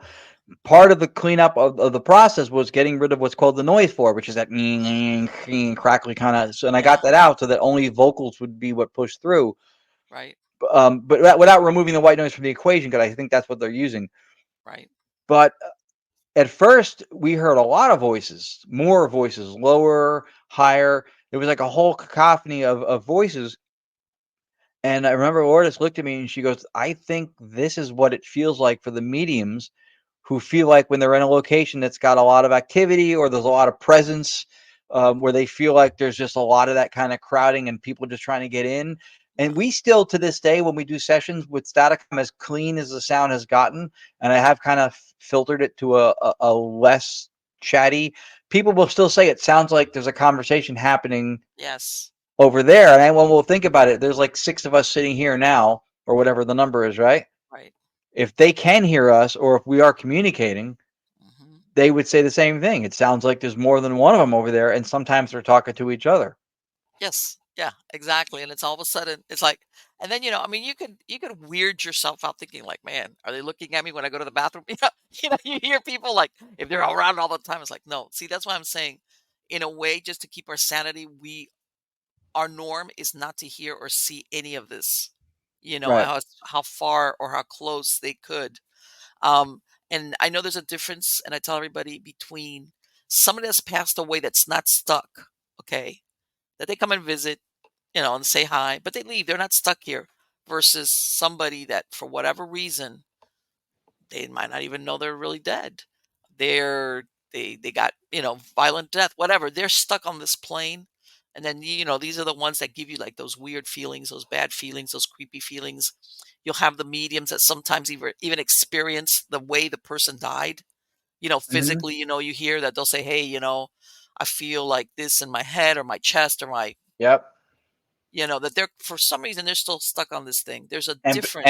Speaker 2: part of the cleanup of the process was getting rid of what's called the noise floor, which is that crackly kind of. So, and I got
Speaker 1: Yeah.
Speaker 2: that out so that only vocals would be what pushed through.
Speaker 1: Right.
Speaker 2: But without removing the white noise from the equation, because I think that's what they're using.
Speaker 1: Right.
Speaker 2: But at first, we heard a lot of voices, more voices, lower, higher. It was like a whole cacophony of voices. And I remember Lourdes looked at me and she goes, I think this is what it feels like for the mediums who feel like when they're in a location that's got a lot of activity or there's a lot of presence, where they feel like there's just a lot of that kind of crowding and people just trying to get in. And
Speaker 1: Uh-huh.
Speaker 2: we still, to this day, when we do sessions with Staticom, as clean as the sound has gotten, and I have kind of filtered it to a less chatty, people will still say it sounds like there's a conversation happening
Speaker 1: Yes.
Speaker 2: over there. And I, well, we'll think about it. There's like six of us sitting here now, or whatever the number is, right?
Speaker 1: Right.
Speaker 2: If they can hear us, or if we are communicating,
Speaker 1: Hmm.
Speaker 2: they would say the same thing. It sounds like there's more than one of them over there, and sometimes they're talking to each other.
Speaker 1: Yes. Yeah, exactly. And it's all of a sudden it's like, and then I mean, you could weird yourself out thinking like, man, are they looking at me when I go to the bathroom? You hear people like if they're around all the time, it's like, no. See, that's why I'm saying, in a way, just to keep our sanity, our norm is not to hear or see any of this.
Speaker 2: Right.
Speaker 1: How far or how close they could. Um, and I know there's a difference, and I tell everybody between somebody that's passed away that's not stuck, okay, that they come and visit, and say hi, but they leave. They're not stuck here. Versus somebody that, for whatever reason, they might not even know they're really dead. They got violent death, whatever. They're stuck on this plane, and then these are the ones that give you like those weird feelings, those bad feelings, those creepy feelings. You'll have the mediums that sometimes even experience the way the person died.
Speaker 2: Hmm.
Speaker 1: Physically, you hear that they'll say, "Hey, I feel like this in my head or my chest or my."
Speaker 2: Yep.
Speaker 1: That they're for some reason they're still stuck on this thing. There's a difference.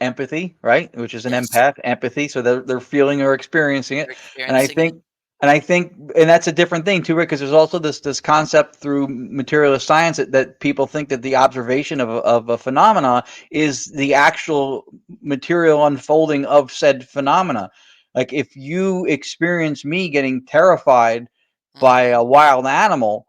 Speaker 2: Empathy, right? Which is an
Speaker 1: Yes,
Speaker 2: empath, empathy. So they're feeling or experiencing it,
Speaker 1: they're
Speaker 2: and I
Speaker 1: experiencing it.
Speaker 2: think, and that's a different thing too, Rick. Because there's also this concept through materialist science that people think that the observation of a phenomena is the actual material unfolding of said phenomena. Like if you experience me getting terrified by
Speaker 1: Mhm.
Speaker 2: a wild animal,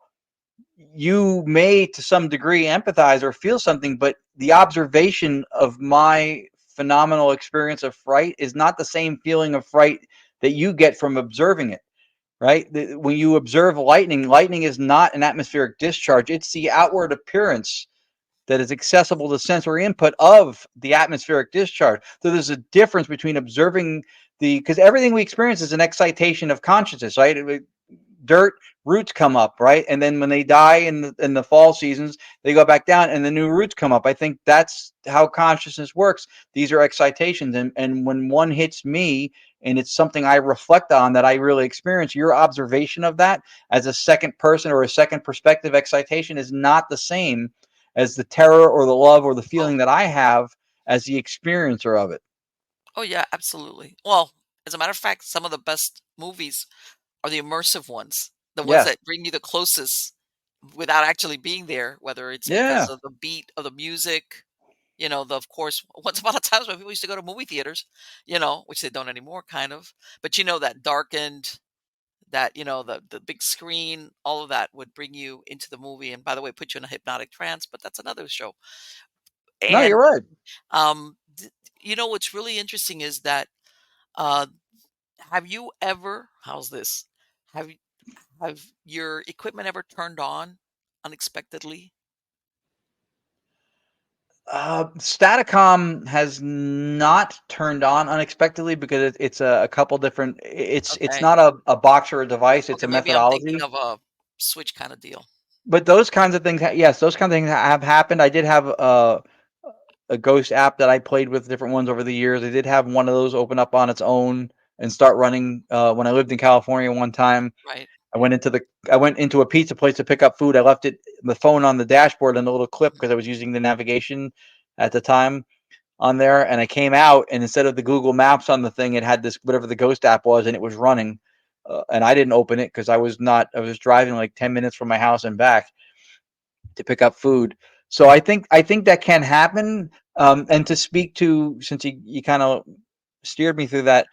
Speaker 2: you may to some degree empathize or feel something, but the observation of my phenomenal experience of fright is not the same feeling of fright that you get from observing it, right? When you observe lightning, lightning is not an atmospheric discharge, it's the outward appearance that is accessible to sensory input of the atmospheric discharge. So there's a difference between observing because everything we experience is an excitation of consciousness, right? Dirt, roots come up, right? And then when they die in the fall seasons, they go back down and the new roots come up. I think that's how consciousness works. These are excitations, and when one hits me and it's something I reflect on that I really experience, your observation of that as a second person or a second perspective excitation is not the same as the terror or the love or the
Speaker 1: Oh,
Speaker 2: feeling that I have as the experiencer of it.
Speaker 1: oh yeah, absolutely. Well, as a matter of fact, some of the best movies are the immersive ones, the ones
Speaker 2: Yes.
Speaker 1: that bring you the closest without actually being there, whether it's because
Speaker 2: Yeah.
Speaker 1: of the beat of the music, of course, once upon a time when people used to go to movie theaters, which they don't anymore, kind of. But that darkened, that the big screen, all of that would bring you into the movie, and by the way, put you in a hypnotic trance, but that's another show.
Speaker 2: No,
Speaker 1: And
Speaker 2: you're right.
Speaker 1: what's really interesting is that, uh have you ever, how's this, have you have your equipment ever turned on unexpectedly?
Speaker 2: Staticom has not turned on unexpectedly because it's a couple different. It's
Speaker 1: Okay.
Speaker 2: not a box or a device. It's
Speaker 1: Okay,
Speaker 2: a
Speaker 1: maybe I'm thinking
Speaker 2: methodology.
Speaker 1: of a switch kind of deal.
Speaker 2: But those kinds of things, yes, those kind of things have happened. I did have a ghost app that I played with different ones over the years. I did have one of those open up on its own and start running when I lived in California one time.
Speaker 1: Right.
Speaker 2: I went into a pizza place to pick up food. I left the phone on the dashboard and a little clip because I was using the navigation at the time on there, and I came out, and instead of the Google Maps on the thing, it had this whatever the ghost app was, and it was running. And I didn't open it because I was not. I was driving like 10 minutes from my house and back to pick up food. So I think that can happen. And to speak to, since you kind of steered me through that,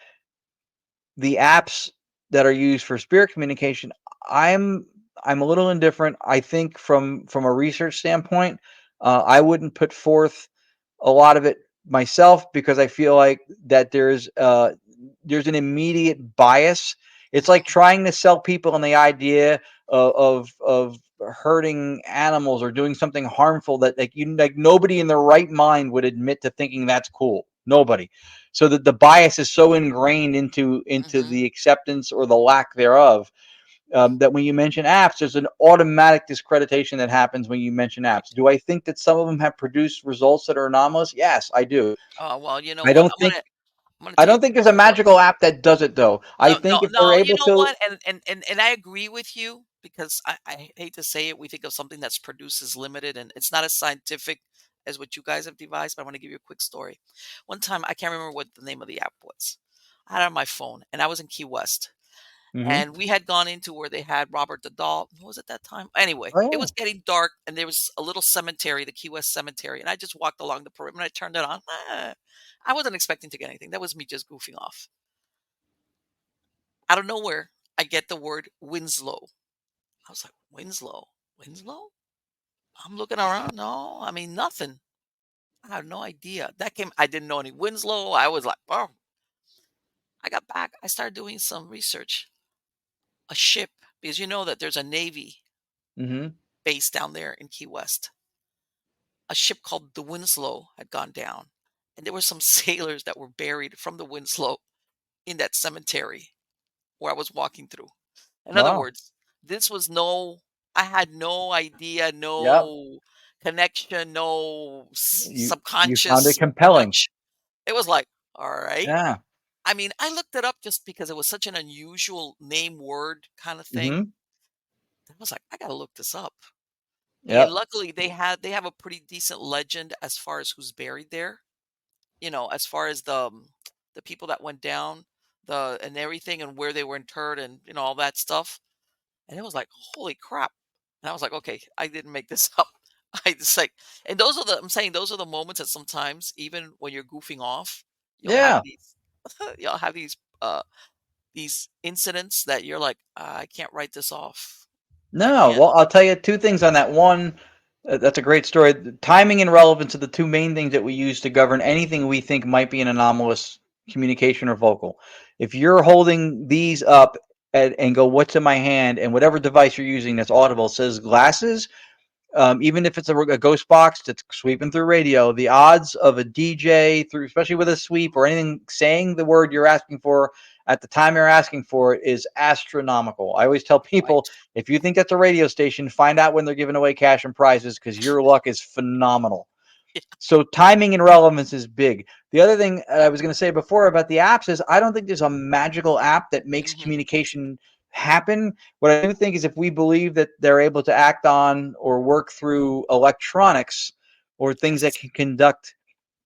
Speaker 2: the apps that are used for spirit communication, I'm I'm a little indifferent. I think from a research standpoint, I wouldn't put forth a lot of it myself because I feel like that there's an immediate bias. It's like
Speaker 1: Mhm.
Speaker 2: trying to sell people on the idea of hurting animals or doing something harmful that like nobody in their right mind would admit to thinking that's cool. Nobody. So that the bias is so ingrained into
Speaker 1: Mhm.
Speaker 2: the acceptance or the lack thereof, that when you mention apps, there's an automatic discreditation that happens when you mention apps.
Speaker 1: Right.
Speaker 2: Do I think that some of them have produced results that are anomalous? Yes, I do.
Speaker 1: Oh, well, you know
Speaker 2: I
Speaker 1: what?
Speaker 2: don't think
Speaker 1: I'm gonna
Speaker 2: I
Speaker 1: tell you a
Speaker 2: don't think
Speaker 1: quick
Speaker 2: there's a
Speaker 1: story.
Speaker 2: magical app that does it though. I
Speaker 1: No,
Speaker 2: think
Speaker 1: no,
Speaker 2: if they're
Speaker 1: no. You
Speaker 2: able
Speaker 1: know
Speaker 2: to.
Speaker 1: what? And I agree with you because I hate to say it. We think of something that's produced as limited, and it's not as scientific as what you guys have devised. But I want to give you a quick story. One time, I can't remember what the name of the app was. I had it on my phone, and I was in Key West,
Speaker 2: Hmm.
Speaker 1: and we had gone into where they had Robert the Doll. What was it that time? Anyway,
Speaker 2: Oh
Speaker 1: it
Speaker 2: yeah.
Speaker 1: was getting dark, and there was a little cemetery, the Key West Cemetery, and I just walked along the perimeter. And I turned it on. I wasn't expecting to get anything. That was me just goofing off. Out of nowhere, I get the word Winslow. I was like, Winslow? Winslow? I'm looking around. No, I mean, nothing. I have no idea. That came, I didn't know any Winslow. I was like, oh, I got back. I started doing some research. A ship, because you know that there's a Navy
Speaker 2: Hmm.
Speaker 1: base down there in Key West. A ship called the Winslow had gone down. And there were some sailors that were buried from the Winslow in that cemetery where I was walking through. In other
Speaker 2: Wow.
Speaker 1: words, this was no, I had no idea,
Speaker 2: Yep.
Speaker 1: no connection, no
Speaker 2: You found it
Speaker 1: subconscious
Speaker 2: compelling.
Speaker 1: hunch. It was like, all right.
Speaker 2: Yeah.
Speaker 1: I mean, I looked it up just because it was such an unusual name word kind of thing.
Speaker 2: Hmm.
Speaker 1: I was like, I gotta look this up. And
Speaker 2: Yep.
Speaker 1: luckily they have a pretty decent legend as far as who's buried there. You know, as far as the people that went down, the and everything and where they were interred and all that stuff. And it was like, holy crap. And I was like, okay, I didn't make this up. I just like, and those are I'm saying those are the moments that sometimes, even when you're goofing off, you'll have
Speaker 2: Yeah.
Speaker 1: these, you'll have these incidents that you're like, I can't write this off. I
Speaker 2: No,
Speaker 1: can't.
Speaker 2: well, I'll tell you two things on that. One, that's a great story. The timing and relevance are the two main things that we use to govern anything we think might be an anomalous communication or vocal. If you're holding these up and go, "What's in my hand?" and whatever device you're using that's audible says glasses, even if it's a ghost box that's sweeping through radio, the odds of a DJ through, especially with a sweep or anything, saying the word you're asking for at the time you're asking for it is astronomical. I always tell people,
Speaker 1: Right.
Speaker 2: if you think that's a radio station, find out when they're giving away cash and prizes because your luck is phenomenal. So timing and relevance is big. The other thing I was going to say before about the apps is I don't think there's a magical app that makes
Speaker 1: Hmm.
Speaker 2: communication happen. What I do think is if we believe that they're able to act on or work through electronics or things that
Speaker 1: Yes.
Speaker 2: can conduct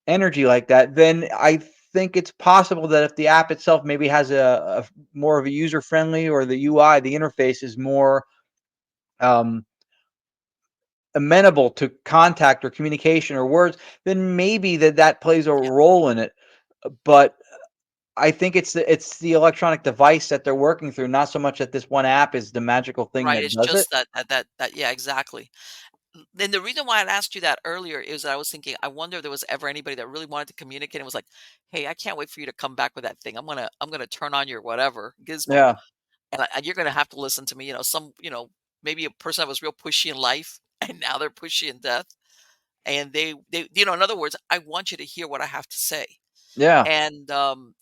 Speaker 2: energy like that, then I think it's possible that if the app itself maybe has a more of a user friendly, or the UI, the interface is more um, amenable to contact or communication or words, then maybe that plays a
Speaker 1: Yeah.
Speaker 2: role in it. But I think it's the electronic device that they're working through, not so much that this one app is the magical thing
Speaker 1: Right.
Speaker 2: that
Speaker 1: It's
Speaker 2: does it.
Speaker 1: just that. Yeah. Exactly. Then the reason why I'd asked you that earlier is that I was thinking, I wonder if there was ever anybody that really wanted to communicate and was like, "Hey, I can't wait for you to come back with that thing. I'm gonna turn on your whatever gizmo,
Speaker 2: Yeah,
Speaker 1: and you're gonna have to listen to me." Maybe a person that was real pushy in life, and now they're pushy in death, and in other words, I want you to hear what I have to say.
Speaker 2: yeah,
Speaker 1: And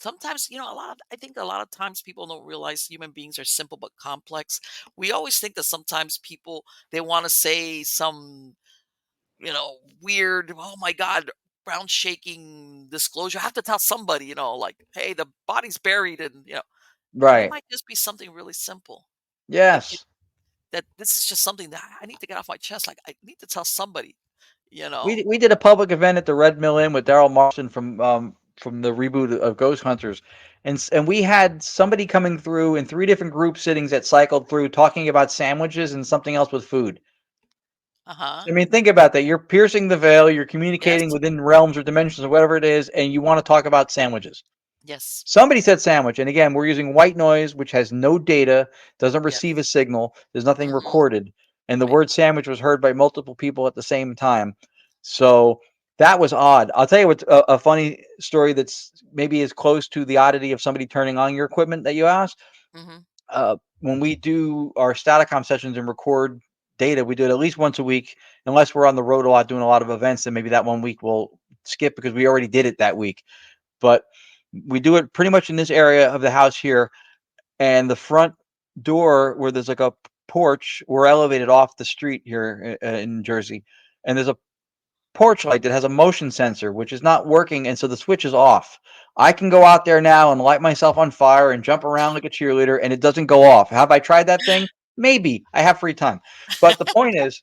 Speaker 1: sometimes, I think a lot of times people don't realize human beings are simple but complex. We always think that sometimes people they want to say some weird, oh my God, ground shaking disclosure. I have to tell somebody, like, hey, the body's buried, and it
Speaker 2: right.
Speaker 1: might just be something really simple. That you,
Speaker 2: Yes.
Speaker 1: that this is just something that I need to get off my chest. Like I need to tell somebody, you know.
Speaker 2: We did a public event at the Red Mill Inn with Daryl Marston from the reboot of Ghost Hunters, and we had somebody coming through in three different group sittings that cycled through talking about sandwiches and something else with food.
Speaker 1: Uh-huh.
Speaker 2: I mean, think about that. You're piercing the veil. You're communicating
Speaker 1: Yes.
Speaker 2: within realms or dimensions or whatever it is, and you want to talk about sandwiches.
Speaker 1: Yes.
Speaker 2: Somebody said sandwich, and again, we're using white noise, which has no data, doesn't receive a
Speaker 1: Yes.
Speaker 2: signal, there's nothing
Speaker 1: Hmm.
Speaker 2: recorded, and the
Speaker 1: Right.
Speaker 2: word sandwich was heard by multiple people at the same time. So that was odd. I'll tell you what's a funny story that's maybe as close to the oddity of somebody turning on your equipment that you asked.
Speaker 1: Hmm.
Speaker 2: When we do our Staticom sessions and record data, we do it at least once a week, unless we're on the road a lot doing a lot of events. Then maybe that one week we'll skip because we already did it that week. But we do it pretty much in this area of the house here, and the front door where there's like a porch, we're elevated off the street here in Jersey, and there's a porch light that has a motion sensor, which is not working, and so the switch is off. I can go out there now and light myself on fire and jump around like a cheerleader, and it doesn't go off. Have I tried that thing? Maybe. I have free time. But the point is,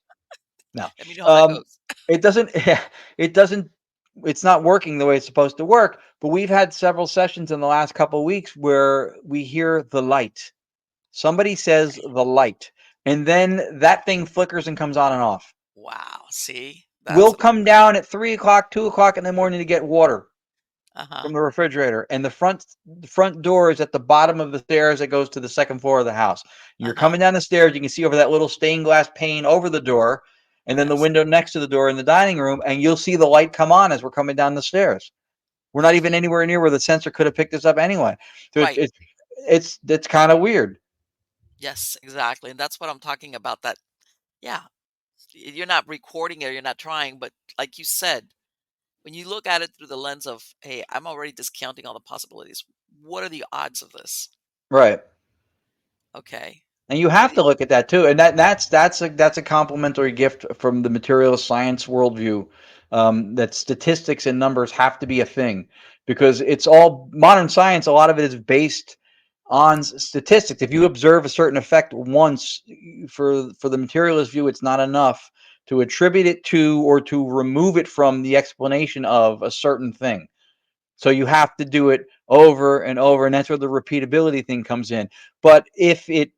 Speaker 2: no.
Speaker 1: Let me know how that
Speaker 2: Um,
Speaker 1: goes.
Speaker 2: it doesn't it doesn't it's not working the way it's supposed to work, but we've had several sessions in the last couple of weeks where we hear the light. Somebody says
Speaker 1: Okay.
Speaker 2: the light, and then that thing flickers and comes on and off.
Speaker 1: Wow. See, that's
Speaker 2: We'll
Speaker 1: what I'm
Speaker 2: come
Speaker 1: talking
Speaker 2: down at 3 o'clock, 2 o'clock in the morning to get water
Speaker 1: about. Uh-huh.
Speaker 2: from the refrigerator, and the front door is at the bottom of the stairs that goes to the second floor of the house. You're
Speaker 1: Uh-huh.
Speaker 2: coming down the stairs, you can see over that little stained glass pane over the door, and then the
Speaker 1: Yes.
Speaker 2: window next to the door in the dining room, and you'll see the light come on as we're coming down the stairs. We're not even anywhere near where the sensor could have picked this up anyway. So it's
Speaker 1: Right.
Speaker 2: it's it's kind of weird.
Speaker 1: Yes, exactly. And that's what I'm talking about. That, yeah, you're not recording it, you're not trying, but like you said, when you look at it through the lens of, hey, I'm already discounting all the possibilities. What are the odds of this?
Speaker 2: Right.
Speaker 1: Okay.
Speaker 2: And you
Speaker 1: What
Speaker 2: have
Speaker 1: do
Speaker 2: to
Speaker 1: you,
Speaker 2: look at that too, and that's a complimentary gift from the material science worldview. That statistics and numbers have to be a thing because it's all modern science. A lot of it is based on statistics. If you observe a certain effect once, for the materialist view, it's not enough to attribute it to or to remove it from the explanation of a certain thing. So you have to do it over and over, and that's where the repeatability thing comes in. But if it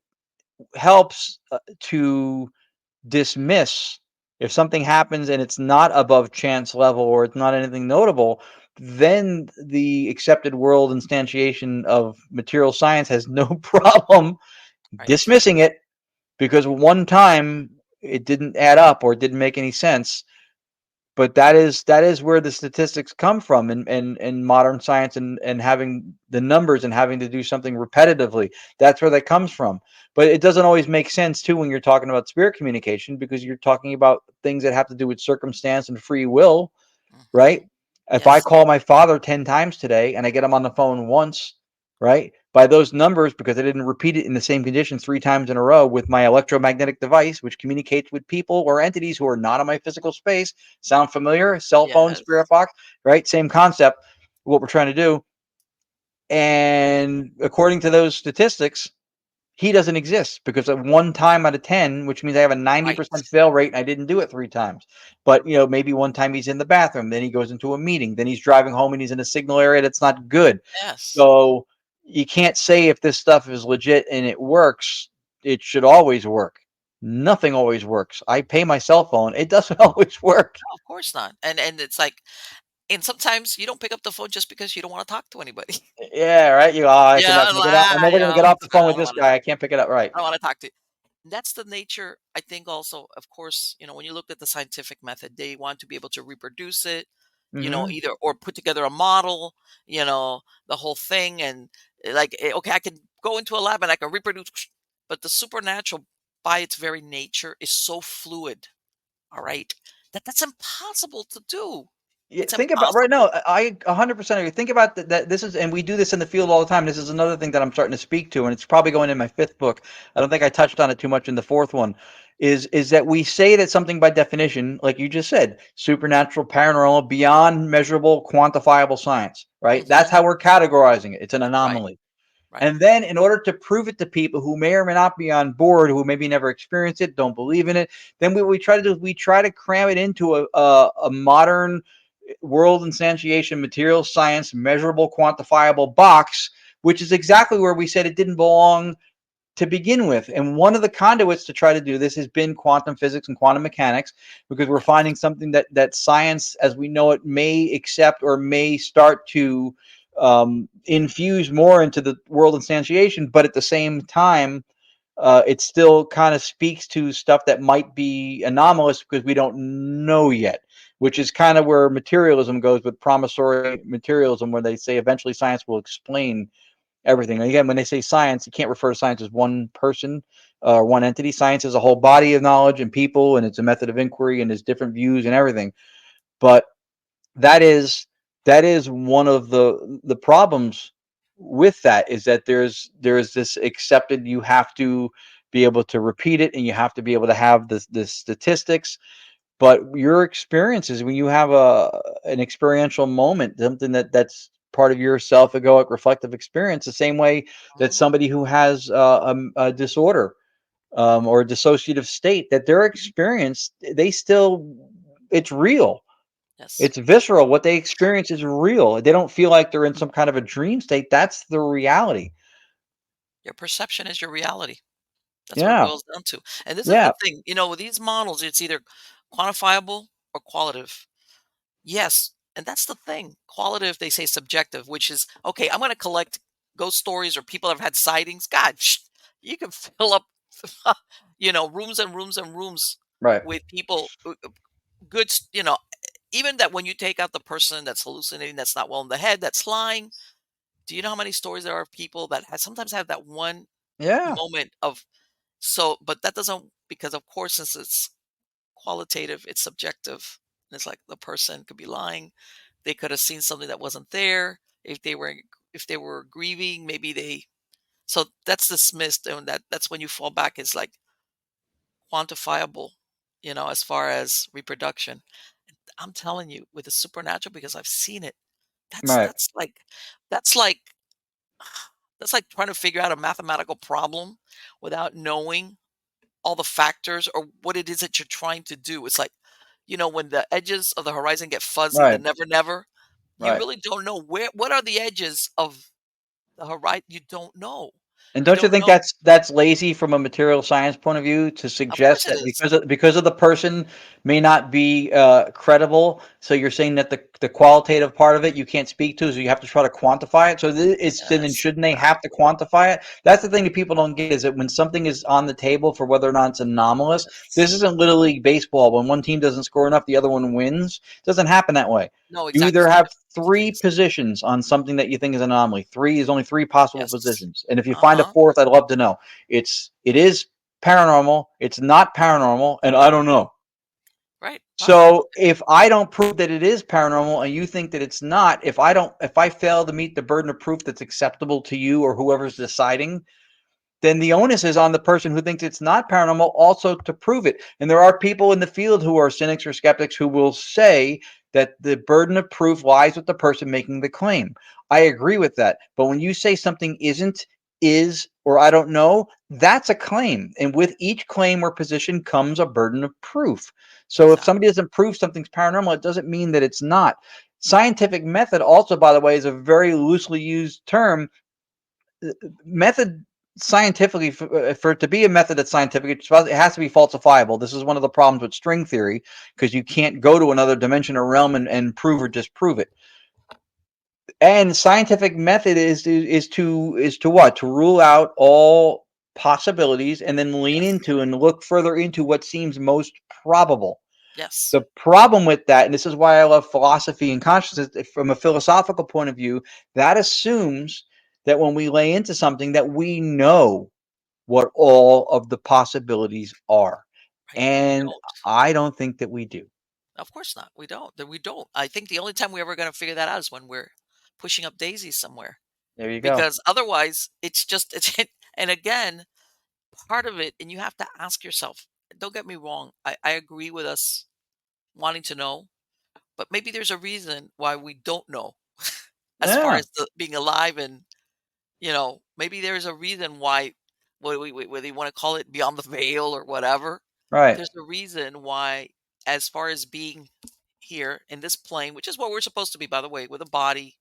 Speaker 2: helps to dismiss if something happens and it's not above chance level or it's not anything notable, then the accepted world instantiation of material science has no problem
Speaker 1: right?
Speaker 2: dismissing it because one time it didn't add up or it didn't make any sense. But that is where the statistics come from in modern science, and having the numbers and having to do something repetitively. That's where that comes from. But it doesn't always make sense too when you're talking about spirit communication because you're talking about things that have to do with circumstance and free will, right?
Speaker 1: Hmm.
Speaker 2: If I
Speaker 1: Yes.
Speaker 2: call my father 10 times today and I get him on the phone once, right? By those numbers, because I didn't repeat it in the same condition 3 times in a row with my electromagnetic device, which communicates with people or entities who are not in my physical space. Sound familiar? Cell phone,
Speaker 1: Yes.
Speaker 2: spirit box, right? Same concept, what we're trying to do. And according to those statistics, he doesn't exist because of 1 time out of 10, which means I have a
Speaker 1: Right.
Speaker 2: 90% fail rate and I didn't do it 3 times. But, maybe one time he's in the bathroom, then he goes into a meeting, then he's driving home and he's in a signal area that's not good.
Speaker 1: Yes.
Speaker 2: So you can't say if this stuff is legit and it works, it should always work. Nothing always works. I pay my cell phone. It doesn't always work.
Speaker 1: No, of course not. And it's like, and sometimes you don't pick up the phone just because you don't want to talk to anybody.
Speaker 2: Yeah, right. I can
Speaker 1: Yeah,
Speaker 2: never
Speaker 1: I'm
Speaker 2: get out.
Speaker 1: like,
Speaker 2: I'm never gonna get off the phone
Speaker 1: I
Speaker 2: with
Speaker 1: don't
Speaker 2: this
Speaker 1: want to
Speaker 2: guy.
Speaker 1: talk.
Speaker 2: I can't pick it up. Right.
Speaker 1: I don't want to talk to. That's the nature, I think. Also, of course, when you look at the scientific method, they want to be able to reproduce it,
Speaker 2: Hmm.
Speaker 1: either or put together a model, the whole thing, and like, okay, I can go into a lab and I can reproduce, but the supernatural, by its very nature, is so fluid. All right, that's impossible to do.
Speaker 2: Yeah,
Speaker 1: It's
Speaker 2: think about right
Speaker 1: impossible.
Speaker 2: now. I 100% agree. Think about that. This is, and we do this in the field all the time. This is another thing that I'm starting to speak to, and it's probably going in my fifth book. I don't think I touched on it too much in the fourth one. Is that we say that something by definition, like you just said, supernatural, paranormal, beyond measurable, quantifiable science, right? That's
Speaker 1: Hmm.
Speaker 2: how we're categorizing it. It's an
Speaker 1: Right,
Speaker 2: anomaly.
Speaker 1: right.
Speaker 2: And then, in order to prove it to people who may or may not be on board, who maybe never experienced it, don't believe in it, then what we try to do is we try to cram it into a modern world instantiation, material science, measurable, quantifiable box, which is exactly where we said it didn't belong to begin with. And one of the conduits to try to do this has been quantum physics and quantum mechanics, because we're
Speaker 1: Yes.
Speaker 2: finding something that science, as we know it, may accept or may start to infuse more into the world instantiation, but at the same time, it still kind of speaks to stuff that might be anomalous because we don't know yet, which is kind of where materialism goes with promissory materialism, where they say eventually science will explain everything. And again, when they say science, you can't refer to science as one person or one entity. Science is a whole body of knowledge and people, and it's a method of inquiry, and there's different views and everything. But that is one of the problems with that, is that there's this accepted, you have to be able to repeat it, and you have to be able to have the statistics. But your experiences, when you have an experiential moment, something that's part of your self-egoic reflective experience, the same way that
Speaker 1: Mhm.
Speaker 2: somebody who has a disorder, or a dissociative state, that their experience, they still, it's real,
Speaker 1: Yes.
Speaker 2: it's visceral. What they experience is real. They don't feel like they're in some kind of a dream state. That's the reality.
Speaker 1: Your perception is your reality. That's what it
Speaker 2: Yeah.
Speaker 1: boils down to. And this is the
Speaker 2: Yeah.
Speaker 1: thing, with these models, it's either quantifiable or qualitative. Yes, and that's the thing. Qualitative, they say subjective, which is okay. I'm going to collect ghost stories or people that have had sightings. God, you can fill up, rooms and rooms and rooms
Speaker 2: Right.
Speaker 1: with people. Good, even that when you take out the person that's hallucinating, that's not well in the head, that's lying. Do you know how many stories there are of people that sometimes have that one
Speaker 2: Yeah.
Speaker 1: moment of but that doesn't, because of course, since it's qualitative, it's subjective. And it's like the person could be lying. They could have seen something that wasn't there. If they were grieving, maybe so that's dismissed, and that's when you fall back. It's like quantifiable, as far as reproduction. I'm telling you, with the supernatural, because I've seen it. That's
Speaker 2: Right.
Speaker 1: that's like that's like that's like trying to figure out a mathematical problem without knowing all the factors or what it is that you're trying to do. It's like, when the edges of the horizon get fuzzy, the
Speaker 2: Right.
Speaker 1: never never, you
Speaker 2: Right.
Speaker 1: really don't know what are the edges of the horizon. You don't know.
Speaker 2: And
Speaker 1: You
Speaker 2: don't you
Speaker 1: don't
Speaker 2: think
Speaker 1: know.
Speaker 2: that's lazy from a material science point of view, to
Speaker 1: Of course
Speaker 2: suggest
Speaker 1: it
Speaker 2: that
Speaker 1: is.
Speaker 2: because of the person may not be credible, so you're saying that the qualitative part of it you can't speak to, so you have to try to quantify it. So it's then
Speaker 1: Yes.
Speaker 2: shouldn't they have to quantify it? That's the thing that people don't get, is that when something is on the table for whether or not it's anomalous, this
Speaker 1: Yes.
Speaker 2: isn't Little League baseball. When one team doesn't score enough, the other one wins. It doesn't happen that way.
Speaker 1: No,
Speaker 2: You
Speaker 1: exactly.
Speaker 2: either
Speaker 1: It's two
Speaker 2: have
Speaker 1: different
Speaker 2: three
Speaker 1: things.
Speaker 2: positions on something that you think is an anomaly. Three is only three possible
Speaker 1: Yes.
Speaker 2: positions. And if you find a
Speaker 1: Uh-huh.
Speaker 2: fourth, I'd love to know. It is paranormal, it's not paranormal, and I don't know.
Speaker 1: Right. Right.
Speaker 2: So if I don't prove that it is paranormal and you think that it's not, if I fail to meet the burden of proof that's acceptable to you or whoever's deciding, then the onus is on the person who thinks it's not paranormal also to prove it. And there are people in the field who are cynics or skeptics who will say that the burden of proof lies with the person making the claim. I agree with that. But when you say something isn't, is, or I don't know, that's a claim. And with each claim or position comes a burden of proof. So if
Speaker 1: Exactly.
Speaker 2: somebody doesn't prove something's paranormal, it doesn't mean that it's not. Scientific method, also, by the way, is a very loosely used term. Method, scientifically, for it to be a method that's scientific, it has to be falsifiable. This is one of the problems with string theory, because you can't go to another dimension or realm and prove or disprove it. And scientific method is to what? To rule out all possibilities and then lean
Speaker 1: Yes.
Speaker 2: into and look further into what seems most probable.
Speaker 1: Yes.
Speaker 2: The problem with that, and this is why I love philosophy and consciousness, from a philosophical point of view, that assumes that when we lay into something, that we know what all of the possibilities are.
Speaker 1: Right. And we
Speaker 2: And
Speaker 1: don't.
Speaker 2: I don't think that we do.
Speaker 1: Of course not. We don't. That we don't. I think the only time we're ever going to figure that out is when we're pushing up daisies somewhere.
Speaker 2: There you go.
Speaker 1: Because otherwise, it's and again, part of it, and you have to ask yourself, don't get me wrong, I agree with us wanting to know, but maybe there's a reason why we don't know as far
Speaker 2: Yeah,
Speaker 1: as being alive. And maybe there's a reason why, whether you want to call it beyond the veil or whatever,
Speaker 2: right.
Speaker 1: there's a reason why, as far as being here in this plane, which is what we're supposed to be, by the way, with a body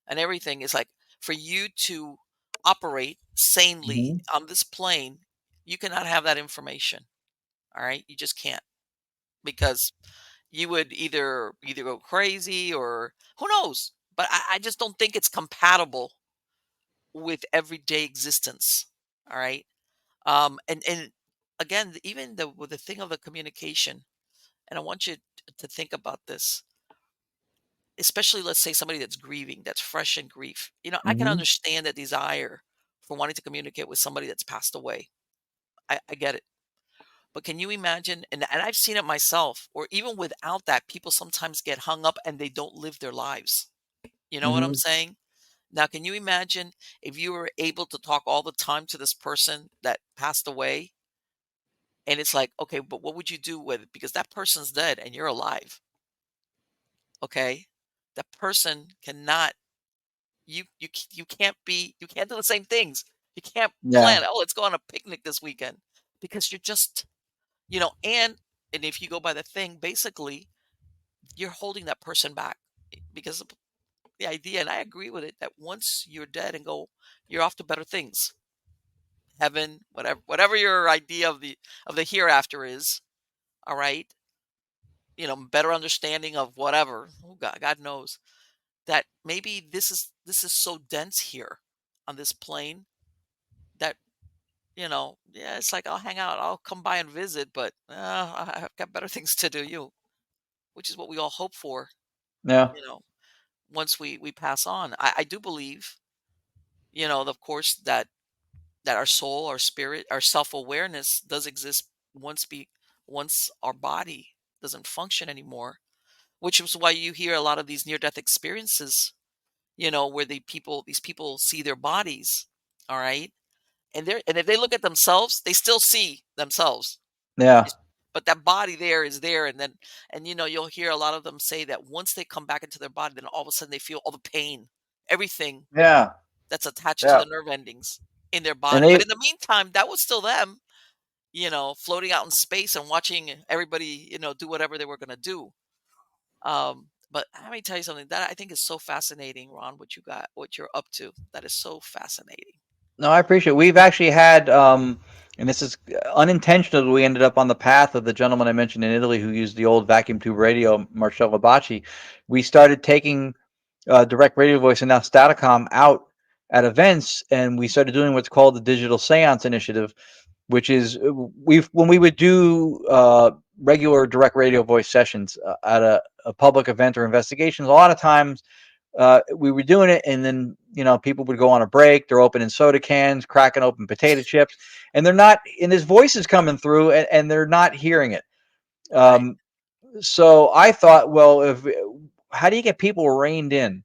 Speaker 1: and everything, is like, for you to operate sanely
Speaker 2: Mhm.
Speaker 1: on this plane, you cannot have that information. All right, you just can't, because you would either go crazy, or who knows. but I just don't think it's compatible with everyday existence. All right. And again, even with the thing of the communication, and I want you to think about this, especially let's say somebody that's grieving, that's fresh in grief. I can
Speaker 2: Mhm.
Speaker 1: understand that desire for wanting to communicate with somebody that's passed away. I get it. But can you imagine? And I've seen it myself, or even without that, people sometimes get hung up and they don't live their lives. You know what I'm
Speaker 2: Mhm.
Speaker 1: saying? Now, can you imagine if you were able to talk all the time to this person that passed away? And it's like, okay, but what would you do with it? Because that person's dead and you're alive. Okay. That person cannot, you can't do the same things. You can't
Speaker 2: Yeah.
Speaker 1: plan, oh, let's go on a picnic this weekend because you're just, and if you go by the thing, basically, you're holding that person back because of the idea, and I agree with it, that once you're dead and go, you're off to better things, heaven, whatever your idea of the hereafter is. All right, better understanding of whatever. Oh God knows that maybe this is so dense here on this plane that yeah, it's like I'll hang out, I'll come by and visit, but I've got better things to do. Which is what we all hope for.
Speaker 2: Yeah.
Speaker 1: You know, once we pass on, I do believe, of course, that our soul, our spirit, our self-awareness does exist once our body doesn't function anymore, which is why you hear a lot of these near-death experiences, where these people see their bodies, all right? And if they look at themselves, they still see themselves.
Speaker 2: Yeah.
Speaker 1: It's But that body there is there, and you'll hear a lot of them say that once they come back into their body, then all of a sudden they feel all the pain, everything
Speaker 2: Yeah.
Speaker 1: that's attached to
Speaker 2: Yeah.
Speaker 1: the nerve endings in their
Speaker 2: And
Speaker 1: body. But
Speaker 2: they
Speaker 1: in the meantime, that was still them, floating out in space and watching everybody, do whatever they were gonna do. But let me tell you something that I think is so fascinating, Ron, what you're up to. That is so fascinating.
Speaker 2: No, I appreciate it. We've actually had, and this is unintentional, we ended up on the path of the gentleman I mentioned in Italy who used the old vacuum tube radio, Marcello Bacci. We started taking direct radio voice and now Staticom out at events, and we started doing what's called the Digital Seance Initiative, which is when we would do regular direct radio voice sessions at a public event or investigations. A lot of times we were doing it, and then people would go on a break. They're opening soda cans, cracking open potato chips, and they're not. And his voice is coming through, and they're not hearing it.
Speaker 1: Right,
Speaker 2: Um, so I thought, well, if how do you get people reined in?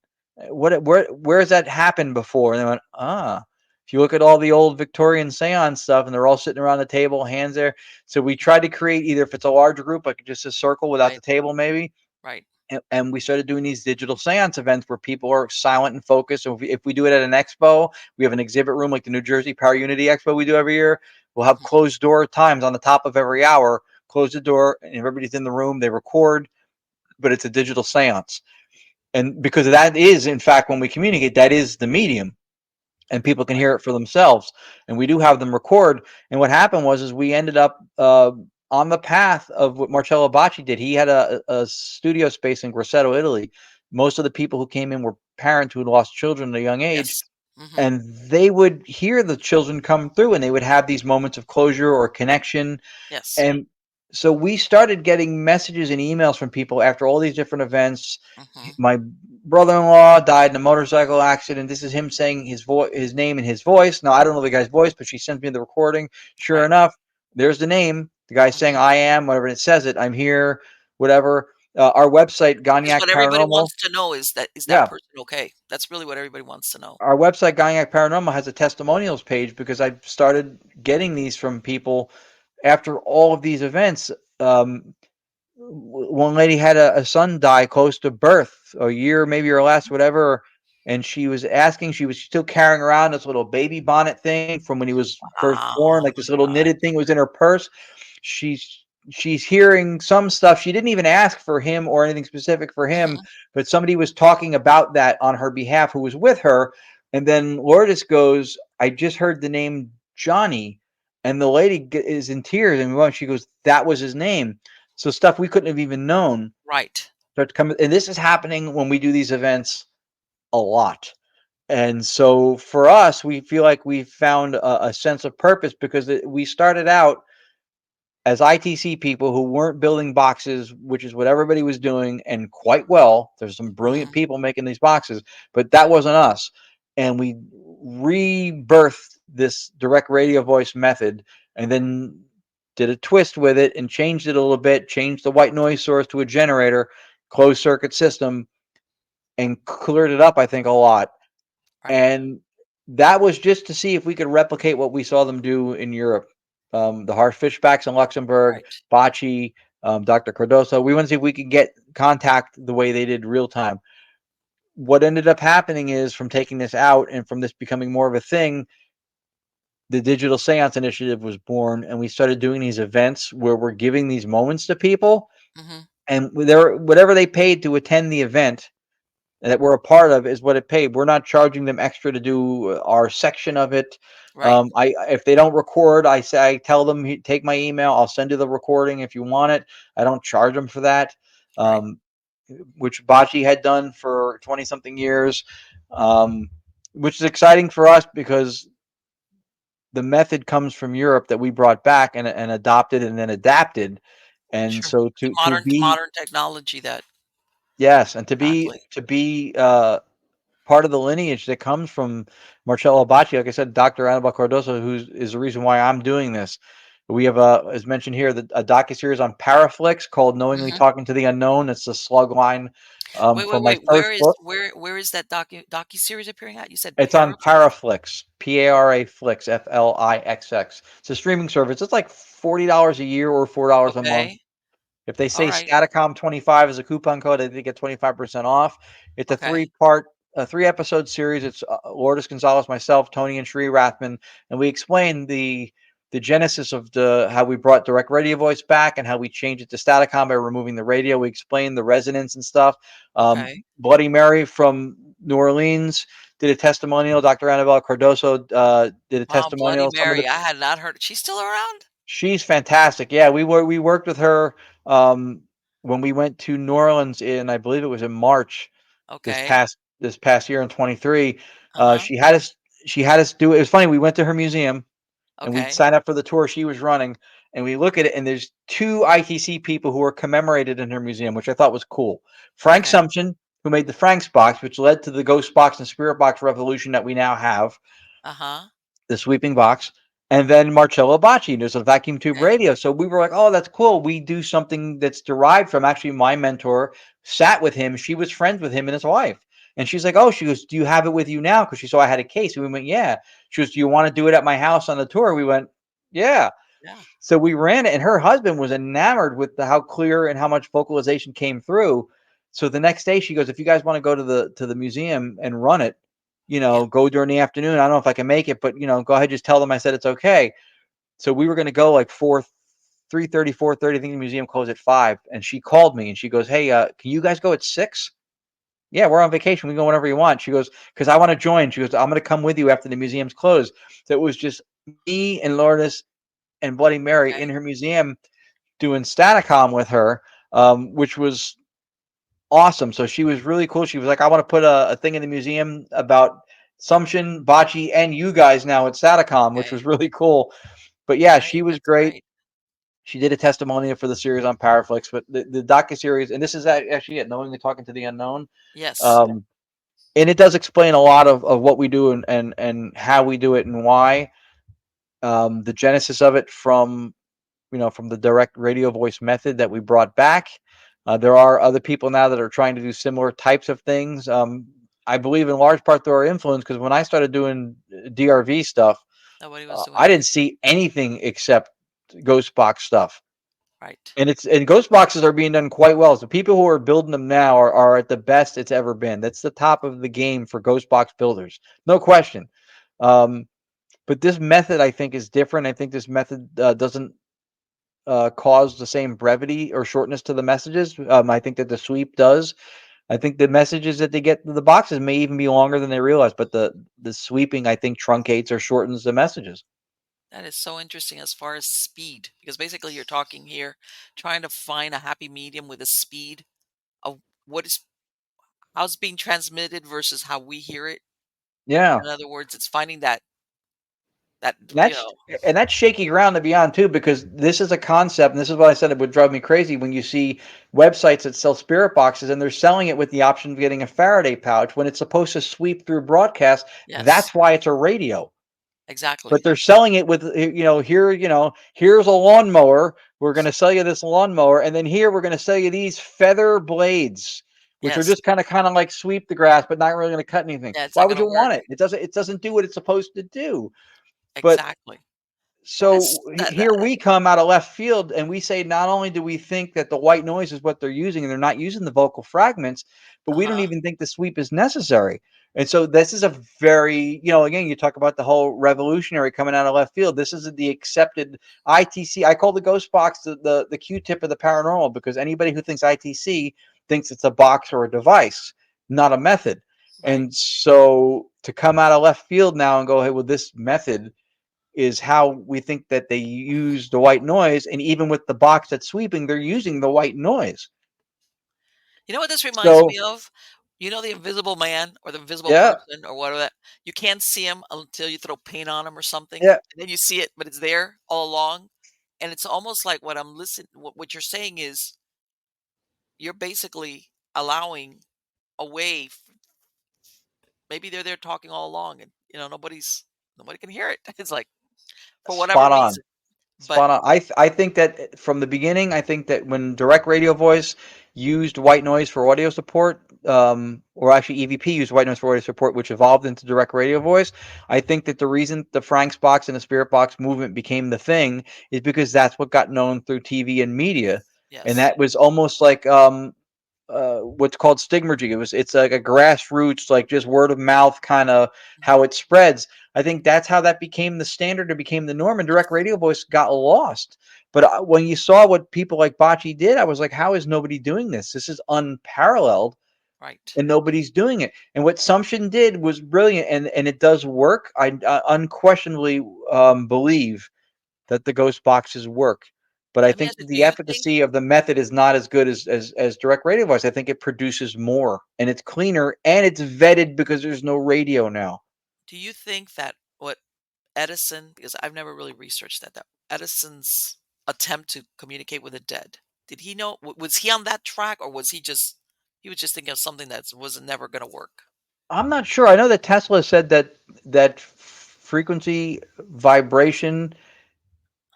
Speaker 2: Where's that happened before? And they went, ah. If you look at all the old Victorian seance stuff, and they're all sitting around the table, hands there. So we tried to create either if it's a larger group, like just a circle without
Speaker 1: right,
Speaker 2: the table, maybe,
Speaker 1: right.
Speaker 2: and we started doing these digital seance events where people are silent and focused. So if we do it at an expo, we have an exhibit room like the New Jersey Power Unity Expo we do every year. We'll have
Speaker 1: Mhm.
Speaker 2: closed door times on the top of every hour. Close the door, and everybody's in the room. They record, but it's a digital seance. And because that is, in fact, when we communicate, that is the medium, and people can
Speaker 1: Right.
Speaker 2: hear it for themselves. And we do have them record. And what happened was, is we ended up on the path of what Marcello Bacci did. He had a studio space in Grosseto, Italy. Most of the people who came in were parents who had lost children at a young age,
Speaker 1: Yes. Hmm.
Speaker 2: and they would hear the children come through, and they would have these moments of closure or connection.
Speaker 1: Yes.
Speaker 2: And so we started getting messages and emails from people after all these different events.
Speaker 1: Hmm.
Speaker 2: My brother-in-law died in a motorcycle accident. This is him saying his name and his voice. Now I don't know the guy's voice, but she sent me the recording. Sure
Speaker 1: Right.
Speaker 2: enough, there's the name. The guy saying
Speaker 1: Hmm.
Speaker 2: I am, whatever it says it, I'm here, whatever. Our website,
Speaker 1: Because
Speaker 2: Gagnac
Speaker 1: what everybody
Speaker 2: Paranormal.
Speaker 1: wants to know is that
Speaker 2: Yeah.
Speaker 1: person okay? That's really what everybody wants to know.
Speaker 2: Our website, Gagnac Paranormal, has a testimonials page because I started getting these from people after all of these events. One lady had a son die close to birth, a year maybe or less, whatever, and she was asking. She was still carrying around this little baby bonnet thing from when he was first born,
Speaker 1: Oh
Speaker 2: like
Speaker 1: my
Speaker 2: this little
Speaker 1: God.
Speaker 2: knitted thing was in her purse. She's hearing some stuff. She didn't even ask for him or anything specific for him,
Speaker 1: Hmm.
Speaker 2: but somebody was talking about that on her behalf who was with her. And then Lourdes goes, I just heard the name Johnny. And the lady is in tears. And she goes, that was his name. So stuff we couldn't have even known
Speaker 1: Right.
Speaker 2: start to come. And this is happening when we do these events. a lot. And so for us, we feel like we found a sense of purpose because we started out as ITC people who weren't building boxes, which is what everybody was doing, and quite well. There's some brilliant
Speaker 1: Mhm.
Speaker 2: people making these boxes, but that wasn't us. And we rebirthed this direct radio voice method and then did a twist with it and changed it a little bit, changed the white noise source to a generator, closed circuit system, and cleared it up, I think, a lot.
Speaker 1: Right.
Speaker 2: And that was just to see if we could replicate what we saw them do in Europe. The harsh fishbacks in Luxembourg,
Speaker 1: Right.
Speaker 2: Bocce, Dr. Cardoso. We want to see if we could get contact the way they did real time. What ended up happening is from taking this out and from this becoming more of a thing, the Digital Seance Initiative was born, and we started doing these events where we're giving these moments to people,
Speaker 1: Mhm.
Speaker 2: and whatever they paid to attend the event, that we're a part of is what it paid. We're not charging them extra to do our section of it.
Speaker 1: Right.
Speaker 2: I if they don't record, I tell them, Take my email. I'll send you the recording if you want it." I don't charge them for that,
Speaker 1: Right.
Speaker 2: um, which Bocce had done for 20 something years, um, which is exciting for us because the method comes from Europe that we brought back and adopted and then adapted. And
Speaker 1: Sure.
Speaker 2: so
Speaker 1: The
Speaker 2: to be
Speaker 1: modern technology that
Speaker 2: yes, and
Speaker 1: exactly.
Speaker 2: to be part of the lineage that comes from Marcello Bacci. Like I said, Dr. Annabelle Cardoso, who is the reason why I'm doing this. We have as mentioned here, a docuseries on Paraflix called "Knowingly
Speaker 1: Mhm.
Speaker 2: Talking to the Unknown." It's the slug line
Speaker 1: Wait, wait,
Speaker 2: from my
Speaker 1: wait.
Speaker 2: first book.
Speaker 1: Where is that docu-series appearing at? You said
Speaker 2: It's on
Speaker 1: Paraflix?
Speaker 2: Paraflix, Para Flix, Flix. It's a streaming service. It's like $40 a year or $4 a month.
Speaker 1: Okay.
Speaker 2: If they
Speaker 1: All
Speaker 2: say
Speaker 1: right.
Speaker 2: Statacom 25 as a coupon code, they get 25% off. It's a
Speaker 1: Okay.
Speaker 2: a 3 episode series. It's Lourdes Gonzalez, myself, Tony, and Sheree Rathman, and we explain the genesis of the how we brought direct radio voice back and how we changed it to Statacom by removing the radio. We explain the resonance and stuff.
Speaker 1: Okay.
Speaker 2: Bloody Mary from New Orleans did a testimonial. Dr. Annabelle Cardoso did a
Speaker 1: Wow, Bloody
Speaker 2: testimonial. Some of the
Speaker 1: Mary. I had not heard. She's still around?
Speaker 2: She's fantastic. Yeah, we worked with her um, when we went to New Orleans in, I believe it was in March
Speaker 1: Okay.
Speaker 2: this past year in 23.
Speaker 1: Uh-huh.
Speaker 2: She had us do it. It was funny. We went to her museum and we'd
Speaker 1: Okay.
Speaker 2: sign up for the tour she was running, and we look at it, and there's two ITC people who are commemorated in her museum, which I thought was cool. Frank
Speaker 1: Okay.
Speaker 2: Sumption, who made the Frank's box, which led to the Ghost box and Spirit box revolution that we now have,
Speaker 1: Uh-huh.
Speaker 2: the sweeping box, and then Marcello Bacci. There's a vacuum tube
Speaker 1: Okay.
Speaker 2: radio. So we were like, oh, that's cool. We do something that's derived from actually my mentor sat with him. She was friends with him and his wife. And she's like, oh, she goes, do you have it with you now? Because she saw I had a case. And we went, yeah. She goes, do you want to do it at my house on the tour? We went, yeah.
Speaker 1: Yeah.
Speaker 2: So we ran it, and her husband was enamored with how clear and how much vocalization came through. So the next day, she goes, "If you guys want to go to the museum and run it,
Speaker 1: Yeah.
Speaker 2: go during the afternoon. I don't know if I can make it, but go ahead, just tell them I said it's okay." So we were going to go like 3:30, 4:30. I think the museum closed at 5. And she called me and she goes, "Hey, can you guys go at 6?" Yeah, we're on vacation. We can go whenever you want. She goes, "Because I want to join." She goes, "I'm going to come with you after the museum's closed." So it was just me and Lourdes and Bloody Mary in
Speaker 1: Okay.
Speaker 2: her museum doing Staticom with her, which was awesome. So she was really cool. She was like, "I want to put a thing in the museum about Sumption, Bocce, and you guys now at Staticom," which
Speaker 1: Okay.
Speaker 2: was really cool. But yeah,
Speaker 1: Okay.
Speaker 2: she was
Speaker 1: That's
Speaker 2: great.
Speaker 1: great.
Speaker 2: She did a testimonial for the series on Powerflix, but the docu-series, and this is actually it, Knowingly Talking to the Unknown.
Speaker 1: Yes.
Speaker 2: Um, and it does explain a lot of what we do and how we do it and why. The genesis of it from the direct radio voice method that we brought back. There are other people now that are trying to do similar types of things. I believe in large part through our influence because when I started doing DRV stuff,
Speaker 1: Nobody was
Speaker 2: I
Speaker 1: doing it.
Speaker 2: didn't see anything except ghost box stuff.
Speaker 1: Right.
Speaker 2: And ghost boxes are being done quite well. So people who are building them now are at the best it's ever been. That's the top of the game for ghost box builders, no question. Um, but this method I think is different. I think this method doesn't cause the same brevity or shortness to the messages. I think that the sweep does. I think the messages that they get to the boxes may even be longer than they realize, but the sweeping I think truncates or shortens the messages.
Speaker 1: That is so interesting as far as speed, because basically you're talking here, trying to find a happy medium with the speed of what is. how it's being transmitted versus how we hear it.
Speaker 2: Yeah.
Speaker 1: In other words, it's finding that,
Speaker 2: And that's and that's shaky ground to be on too, because this is a concept, and this is what I said it would drive me crazy when you see websites that sell spirit boxes and they're selling it with the option of getting a Faraday pouch when it's supposed to sweep through broadcast.
Speaker 1: yes,
Speaker 2: That's why it's a radio. But
Speaker 1: exactly.
Speaker 2: they're selling it with, here, here's a lawnmower. We're going to sell you this lawnmower, and then here we're going to sell you these feather blades, which are
Speaker 1: Yes.
Speaker 2: just kind of like sweep the grass, but not really going to cut anything.
Speaker 1: Yeah, it's
Speaker 2: Why
Speaker 1: not
Speaker 2: would
Speaker 1: gonna
Speaker 2: you
Speaker 1: work.
Speaker 2: want it? It doesn't do what it's supposed to do. But
Speaker 1: Exactly. That
Speaker 2: so
Speaker 1: is that
Speaker 2: here we come out of left field and we say not only do we think that the white noise is what they're using and they're not using the vocal fragments, but we don't
Speaker 1: uh-huh.
Speaker 2: even think the sweep is necessary. And so this is a very, again, you talk about the whole revolutionary coming out of left field. This is the accepted ITC. I call the ghost box the Q-tip of the paranormal, because anybody who thinks ITC thinks it's a box or a device, not a method.
Speaker 1: Right.
Speaker 2: And so to come out of left field now and go, hey, well, this method is how we think that they use the white noise, and even with the box that's sweeping, they're using the white noise.
Speaker 1: You know what this reminds
Speaker 2: So
Speaker 1: me of? You know the invisible man or the invisible
Speaker 2: yeah,
Speaker 1: person or whatever that you can't see him until you throw paint on him or something,
Speaker 2: yeah,
Speaker 1: and then you see it, but it's there all along. And it's almost like what I'm listening what you're saying is you're basically allowing a way maybe they're there talking all along and nobody can hear it. It's like for whatever
Speaker 2: spot on.
Speaker 1: reason. But
Speaker 2: Spot on. I think that from the beginning, I think that when direct radio voice used white noise for audio support, or actually EVP used white noise for audio support, which evolved into direct radio voice, I think that the reason the Frank's box and the spirit box movement became the thing is because that's what got known through TV and media, and
Speaker 1: yes.
Speaker 2: that was almost like what's called stigmergy. It's like a grassroots, like just word of mouth kind of
Speaker 1: Mhm.
Speaker 2: how it spreads. I think that's how that became the standard and became the norm, and direct radio voice got lost. But when you saw what people like Bocce did, I was like, how is nobody doing this? This is unparalleled,
Speaker 1: Right.
Speaker 2: and nobody's doing it. And what Sumption did was brilliant, and it does work. I unquestionably believe that the ghost boxes work. But I
Speaker 1: Let me
Speaker 2: think
Speaker 1: ask you, do
Speaker 2: the
Speaker 1: you think
Speaker 2: efficacy of the method is not as good as direct radio voice. I think it produces more and it's cleaner and it's vetted because there's no radio now.
Speaker 1: that what Edison, because I've never really researched that Edison's attempt to communicate with the dead, did he know was he on that track or he was just thinking of something that was never going to work?
Speaker 2: I'm not sure. I know that Tesla said that frequency, vibration,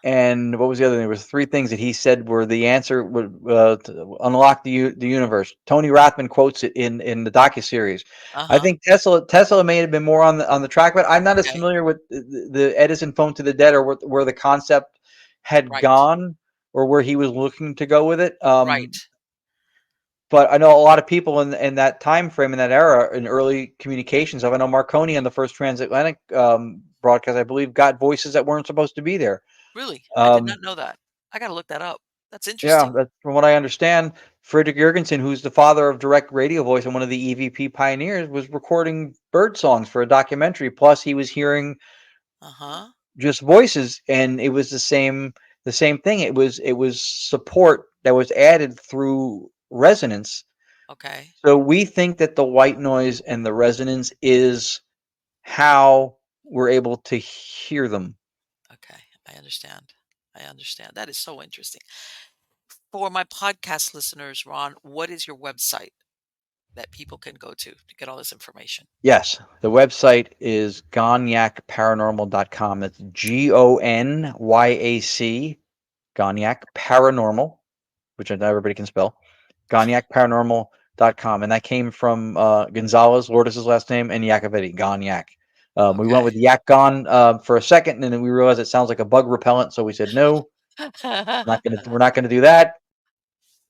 Speaker 2: and what was the other thing? There was three things that he said were the answer would to unlock the universe. Tony Rathman quotes it in the docuseries. I
Speaker 1: Uh-huh.
Speaker 2: think Tesla may have been more on the track, but I'm not as
Speaker 1: Okay.
Speaker 2: familiar with the Edison phone to the dead, or where the concept had
Speaker 1: Right.
Speaker 2: gone, or where he was looking to go with it.
Speaker 1: Right.
Speaker 2: But I know a lot of people in that time frame, in that era, in early communications. I know Marconi on the first transatlantic broadcast, I believe, got voices that weren't supposed to be there.
Speaker 1: Really? I did
Speaker 2: Um,
Speaker 1: not know that. I got to look that up. That's
Speaker 2: Yeah,
Speaker 1: interesting.
Speaker 2: that's from what I understand. Friedrich Jurgensen, who's the father of direct radio voice and one of the EVP pioneers, was recording bird songs for a documentary. Plus, he was hearing
Speaker 1: Uh-huh.
Speaker 2: just voices, and it was the same thing. It was support that was added through resonance.
Speaker 1: Okay.
Speaker 2: So we think that the white noise and the resonance is how we're able to hear them.
Speaker 1: Okay. I understand. I understand. That is so interesting. For my podcast listeners, Ron, what is your website that people can go to get all this information?
Speaker 2: Yes, the website is gonyacparanormal.com. That's GONYAC, Gonyak Paranormal, which I know everybody can spell, gonyacparanormal.com. And that came from Gonzalez, Lourdes' last name, and Yacovetti, Gonyak. We went
Speaker 1: Okay.
Speaker 2: with Yak Gon for a second, and then we realized it sounds like a bug repellent, so we said no, we're not gonna do that.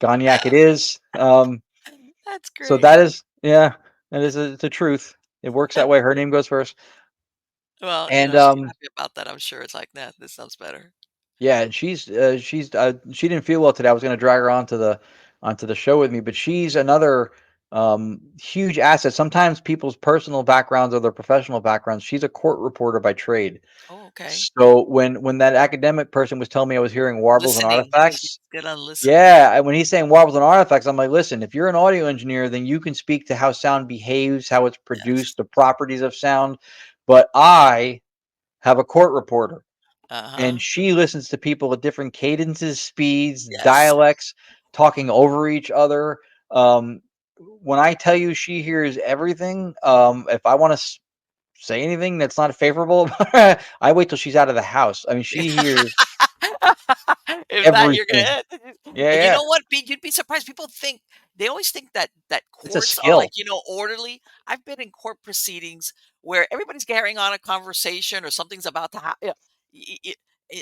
Speaker 2: Gonyak it is.
Speaker 1: That's
Speaker 2: So
Speaker 1: great.
Speaker 2: that is, yeah, that is it's a truth. It works that way. Her name goes first.
Speaker 1: Well,
Speaker 2: And
Speaker 1: she's happy about that, I'm sure. It's like, "Nah, this sounds better."
Speaker 2: yeah, and she didn't feel well today. I was going to drag her onto the show with me, but she's another. Huge asset. Sometimes people's personal backgrounds or their professional backgrounds. She's a court reporter by trade.
Speaker 1: Oh, okay.
Speaker 2: So when that academic person was telling me I was hearing warbles and
Speaker 1: Listening. So she's
Speaker 2: artifacts,
Speaker 1: good on listening.
Speaker 2: yeah, when he's saying warbles and artifacts, I'm like, listen, if you're an audio engineer, then you can speak to how sound behaves, how it's produced,
Speaker 1: Yes.
Speaker 2: the properties of sound. But I have a court reporter, and
Speaker 1: Uh-huh.
Speaker 2: she listens to people at different cadences, speeds,
Speaker 1: Yes.
Speaker 2: dialects, talking over each other. Um, when I tell you she hears everything, if I want to say anything that's not favorable, I wait till she's out of the house. I mean, she hears
Speaker 1: If not, you're
Speaker 2: everything.
Speaker 1: gonna
Speaker 2: Yeah,
Speaker 1: and you
Speaker 2: yeah.
Speaker 1: know what? You'd be surprised. People think they always think that
Speaker 2: It's a
Speaker 1: courts are like,
Speaker 2: skill.
Speaker 1: orderly. I've been in court proceedings where everybody's carrying on a conversation or something's about to happen.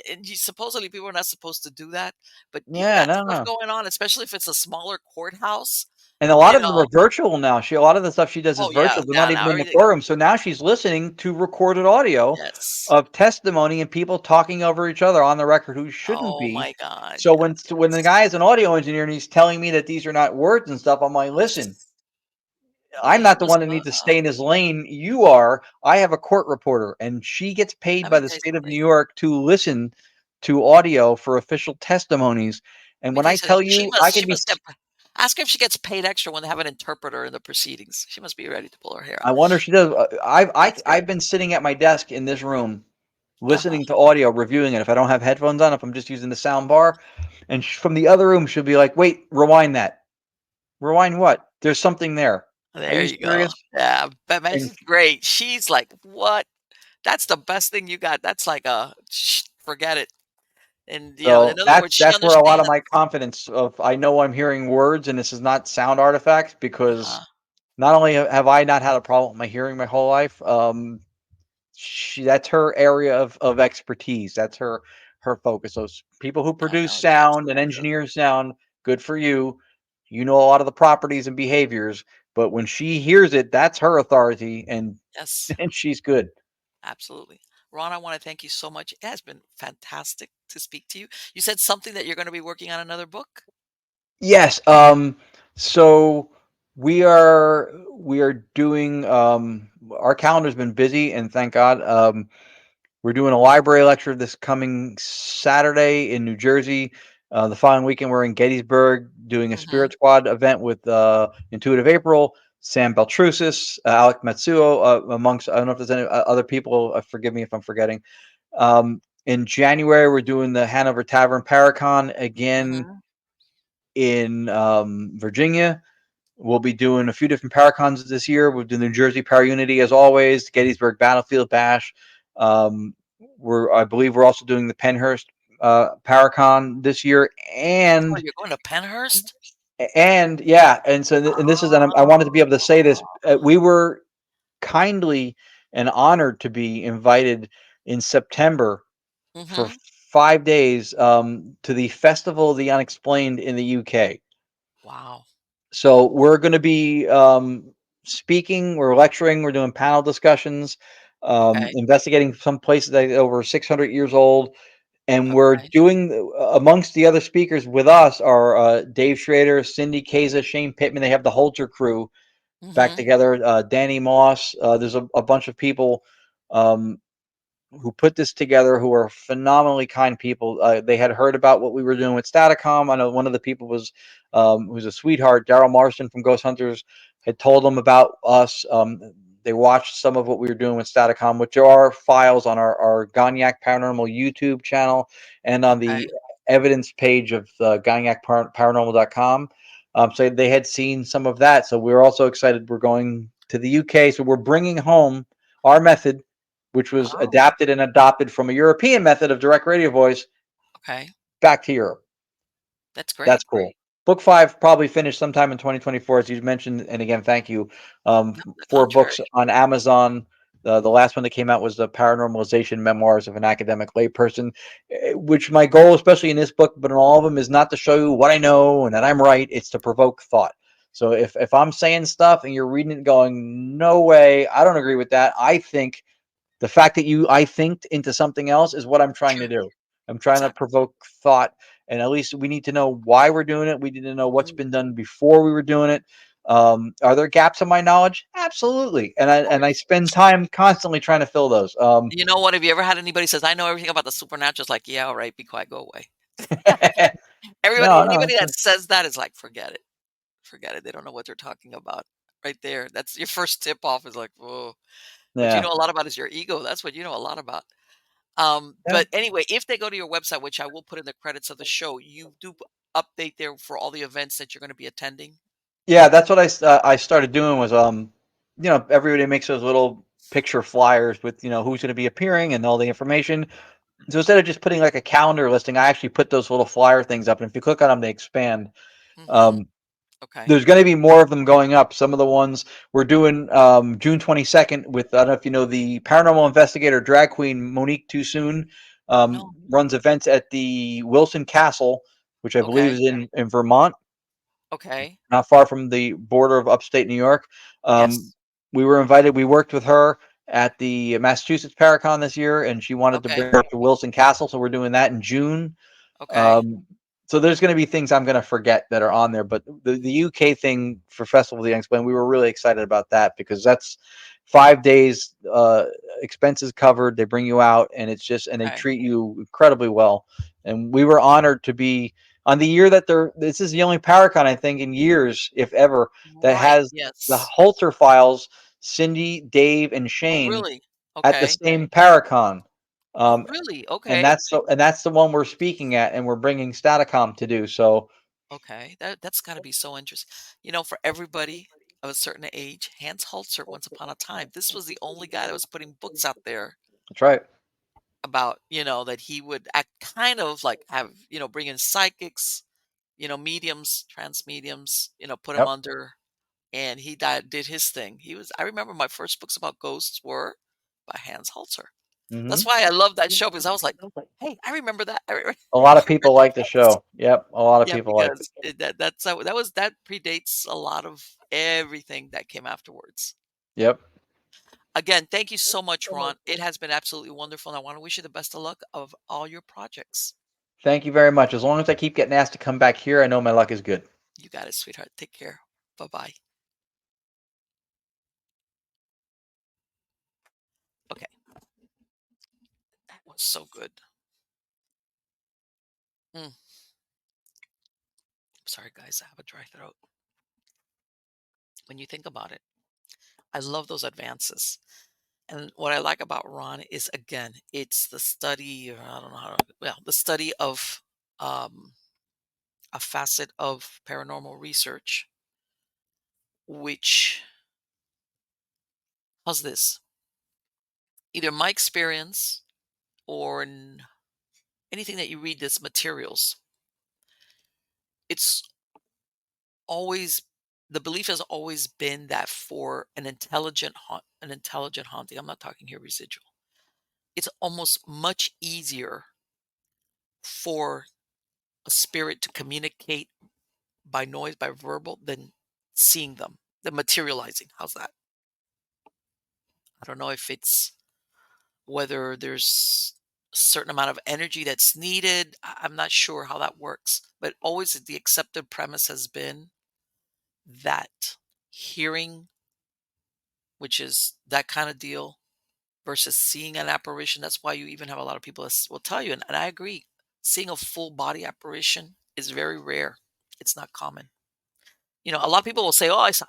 Speaker 1: And supposedly people are not supposed to do that, but you
Speaker 2: Yeah,
Speaker 1: got
Speaker 2: no,
Speaker 1: stuff
Speaker 2: no.
Speaker 1: going on, especially if it's a smaller courthouse.
Speaker 2: And a lot
Speaker 1: You
Speaker 2: of them are
Speaker 1: know.
Speaker 2: virtual now. A lot of the stuff she does is
Speaker 1: Oh yeah,
Speaker 2: virtual. They're not
Speaker 1: now
Speaker 2: even in the
Speaker 1: everything.
Speaker 2: courtroom. So now she's listening to recorded audio
Speaker 1: Yes.
Speaker 2: of testimony and people talking over each other on the record who shouldn't
Speaker 1: Oh
Speaker 2: be.
Speaker 1: my God.
Speaker 2: So when the
Speaker 1: Yes.
Speaker 2: guy is an audio engineer and he's telling me that these are not words and stuff, I'm like, listen,
Speaker 1: Yes.
Speaker 2: I'm
Speaker 1: He
Speaker 2: not the
Speaker 1: must.
Speaker 2: one that needs to stay in his lane. You are. I have a court reporter, and she gets paid
Speaker 1: Let
Speaker 2: by
Speaker 1: me
Speaker 2: the
Speaker 1: tell you
Speaker 2: state of New
Speaker 1: something.
Speaker 2: York to listen to audio for official testimonies. And
Speaker 1: Let me
Speaker 2: when
Speaker 1: tell
Speaker 2: I
Speaker 1: you something.
Speaker 2: tell
Speaker 1: She
Speaker 2: you, I
Speaker 1: must.
Speaker 2: can
Speaker 1: She
Speaker 2: be
Speaker 1: must get. Ask her if she gets paid extra when they have an interpreter in the proceedings. She must be ready to pull her hair out.
Speaker 2: I wonder if she does.
Speaker 1: That's great.
Speaker 2: I've been sitting at my desk in this room
Speaker 1: Uh-huh.
Speaker 2: listening to audio, reviewing it. If I don't have headphones on, if I'm just using the sound bar, and from the other room, she'll be like, "Wait, rewind that. Rewind what? There's something there. Are
Speaker 1: There
Speaker 2: you
Speaker 1: you go.
Speaker 2: serious?"
Speaker 1: Yeah, but man,
Speaker 2: And
Speaker 1: she's great. She's like, what? That's the best thing you got. That's like a forget it. And in
Speaker 2: so
Speaker 1: other words, she
Speaker 2: that's where a lot of
Speaker 1: understands.
Speaker 2: my confidence of I know I'm hearing words and this is not sound artifacts because
Speaker 1: Uh-huh.
Speaker 2: not only have I not had a problem with my hearing my whole life, that's her area of expertise. That's her focus. Those people who
Speaker 1: I
Speaker 2: produce
Speaker 1: know she
Speaker 2: sound and
Speaker 1: absolutely does.
Speaker 2: engineer sound, good for you. You know a lot of the properties and behaviors, but when she hears it, that's her authority, and
Speaker 1: Yes,
Speaker 2: and she's good.
Speaker 1: absolutely. Ron, I want to thank you so much. It has been fantastic to speak to you. You said something that you're going to be working on another book.
Speaker 2: Yes. So we are doing. Our calendar's been busy, and thank God. We're doing a library lecture this coming Saturday in New Jersey. The following weekend, we're in Gettysburg doing a
Speaker 1: Hmm.
Speaker 2: Spirit Squad event with Intuitive April, Sam Beltrusis, Alec Matsuo, amongst, I don't know if there's any other people. Forgive me if I'm forgetting. In January, we're doing the Hanover Tavern Paracon again
Speaker 1: Hmm.
Speaker 2: in Virginia. We'll be doing a few different Paracons this year. We'll do the New Jersey Parunity as always, Gettysburg Battlefield Bash. I believe we're also doing the Penhurst Paracon this year,
Speaker 1: Oh,
Speaker 2: and
Speaker 1: you're going to Penhurst?
Speaker 2: yeah, and so and this is, and I wanted to be able to say this.
Speaker 1: Oh.
Speaker 2: We were kindly and honored to be invited in September for
Speaker 1: Hmm.
Speaker 2: 5 days to the Festival of the Unexplained in the UK.
Speaker 1: Wow.
Speaker 2: So we're going to be speaking, we're lecturing, we're doing panel discussions,
Speaker 1: Okay.
Speaker 2: investigating some places that are over 600 years old. And we're
Speaker 1: Okay.
Speaker 2: doing, amongst the other speakers with us are Dave Schrader, Cindy Kaza, Shane Pittman. They have the Holter crew back
Speaker 1: Hmm.
Speaker 2: together. Danny Moss. There's a bunch of people um, who put this together who are phenomenally kind people. They had heard about what we were doing with Staticom. I know one of the people was who's a sweetheart, Daryl Marston from Ghost Hunters, had told them about us. They watched some of what we were doing with Staticom, which are files on our Gagnac Paranormal YouTube channel and on
Speaker 1: Okay.
Speaker 2: the evidence page of GagnacParanormal.com. So they had seen some of that. So we're also excited. We're going to the UK. So we're bringing home our method, which was
Speaker 1: Oh,
Speaker 2: adapted and adopted from a European method of direct radio voice,
Speaker 1: okay.
Speaker 2: back to Europe.
Speaker 1: That's
Speaker 2: That's
Speaker 1: great.
Speaker 2: cool. Book five probably finished sometime in 2024, as you mentioned. And again, thank you.
Speaker 1: No, the
Speaker 2: Four books
Speaker 1: contrary.
Speaker 2: on Amazon. The last one that came out was the Paranormalization Memoirs of an Academic Layperson, which my goal, especially in this book, but in all of them, is not to show you what I know and that I'm right. It's to provoke thought. So if I'm saying stuff and you're reading it going, no way, I don't agree with that. The fact that I thinked into something else is what I'm trying to
Speaker 1: True.
Speaker 2: do. I'm trying to
Speaker 1: Exactly.
Speaker 2: provoke thought, and at least we need to know why we're doing it. We need to know what's
Speaker 1: Mm.
Speaker 2: been done before we were doing it. Are there gaps in my knowledge? Absolutely, and
Speaker 1: Of
Speaker 2: I
Speaker 1: course.
Speaker 2: spend time constantly trying to fill those.
Speaker 1: You know what? Have you ever had anybody says, "I know everything about the supernatural?" It's like, "Yeah, all right, be quiet, go away." Everybody
Speaker 2: No, no,
Speaker 1: anybody
Speaker 2: it's
Speaker 1: that says that is like, "Forget it. Forget it. They don't know what they're talking about." Right there. That's your first tip off is like, "Whoa." What you
Speaker 2: yeah,
Speaker 1: know a lot about is your ego. That's what you know a lot about.
Speaker 2: yeah.
Speaker 1: But anyway, if they go to your website, which I will put in the credits of the show, you do update there for all the events that you're going to be attending.
Speaker 2: Yeah, that's what I started doing was everybody makes those little picture flyers with who's going to be appearing and all the information. So instead of just putting like a calendar listing, I actually put those little flyer things up, and if you click on them, they expand.
Speaker 1: Hmm.
Speaker 2: Um,
Speaker 1: Okay.
Speaker 2: there's going to be more of them going up. Some of the ones we're doing June 22nd with I don't know if you know the paranormal investigator drag queen Monique Too Soon
Speaker 1: No.
Speaker 2: runs events at the Wilson Castle, which I believe
Speaker 1: Okay.
Speaker 2: is in Vermont,
Speaker 1: Okay.
Speaker 2: not far from the border of upstate New York. Um,
Speaker 1: Yes.
Speaker 2: we were invited. We worked with her at the Massachusetts Paracon this year, and she wanted to
Speaker 1: Okay.
Speaker 2: bring her up to Wilson Castle, so we're doing that in June.
Speaker 1: Okay.
Speaker 2: Um, so there's going to be things I'm going to forget that are on there, but the UK thing for Festival of the Unexplained, we were really excited about that because that's 5 days, expenses covered. They bring you out, and it's just and they
Speaker 1: Okay.
Speaker 2: treat you incredibly well. And we were honored to be on the year that they're. This is the only Paracon I think in years, if ever, that
Speaker 1: Right.
Speaker 2: has the
Speaker 1: Yes.
Speaker 2: Holter files, Cindy, Dave, and
Speaker 1: Oh,
Speaker 2: Shane
Speaker 1: really?
Speaker 2: at the
Speaker 1: Okay.
Speaker 2: same Paracon.
Speaker 1: Oh,
Speaker 2: Um,
Speaker 1: really?
Speaker 2: and
Speaker 1: Okay.
Speaker 2: that's the one we're speaking at, and we're bringing Staticom to do. So
Speaker 1: Okay. That's got to be so interesting. You know, for everybody of a certain age, Hans Holzer, once upon a time, this was the only guy that was putting books out there
Speaker 2: that's right.
Speaker 1: about, that he would act kind of like have, bring in psychics, mediums, trans mediums, put him
Speaker 2: Yep.
Speaker 1: under, and he did his thing. I remember my first books about ghosts were by Hans Holzer. That's
Speaker 2: Hmm.
Speaker 1: why I love that show because I was like, hey, I remember that. I remember.
Speaker 2: A lot of people like the show. Yep. A lot of
Speaker 1: Yeah,
Speaker 2: people liked it.
Speaker 1: because that predates a lot of everything that came afterwards.
Speaker 2: Yep.
Speaker 1: Again, thank you so much, Ron. It has been absolutely wonderful, and I want to wish you the best of luck of all your projects.
Speaker 2: Thank you very much. As long as I keep getting asked to come back here, I know my luck is good.
Speaker 1: You got it, sweetheart. Take care. Bye bye. Okay, that was so good. Mm, sorry, guys. I have a dry throat. When you think about it, I love those advances. And what I like about Ron is, again, it's the study, or I don't know well, the study of um, a facet of paranormal research, which, how's this? Either my experience or in anything that you read this materials, it's always, the belief has always been that for an intelligent haunting, I'm not talking here residual, it's almost much easier for a spirit to communicate by noise, by verbal, than seeing them, than materializing. How's that? I don't know if it's whether there's a certain amount of energy that's needed. I'm not sure how that works, but always the accepted premise has been that hearing, which is that kind of deal, versus seeing an apparition. That's why you even have a lot of people that will tell you, and I agree, seeing a full body apparition is very rare. It's not common. A lot of people will say, "Oh, I saw."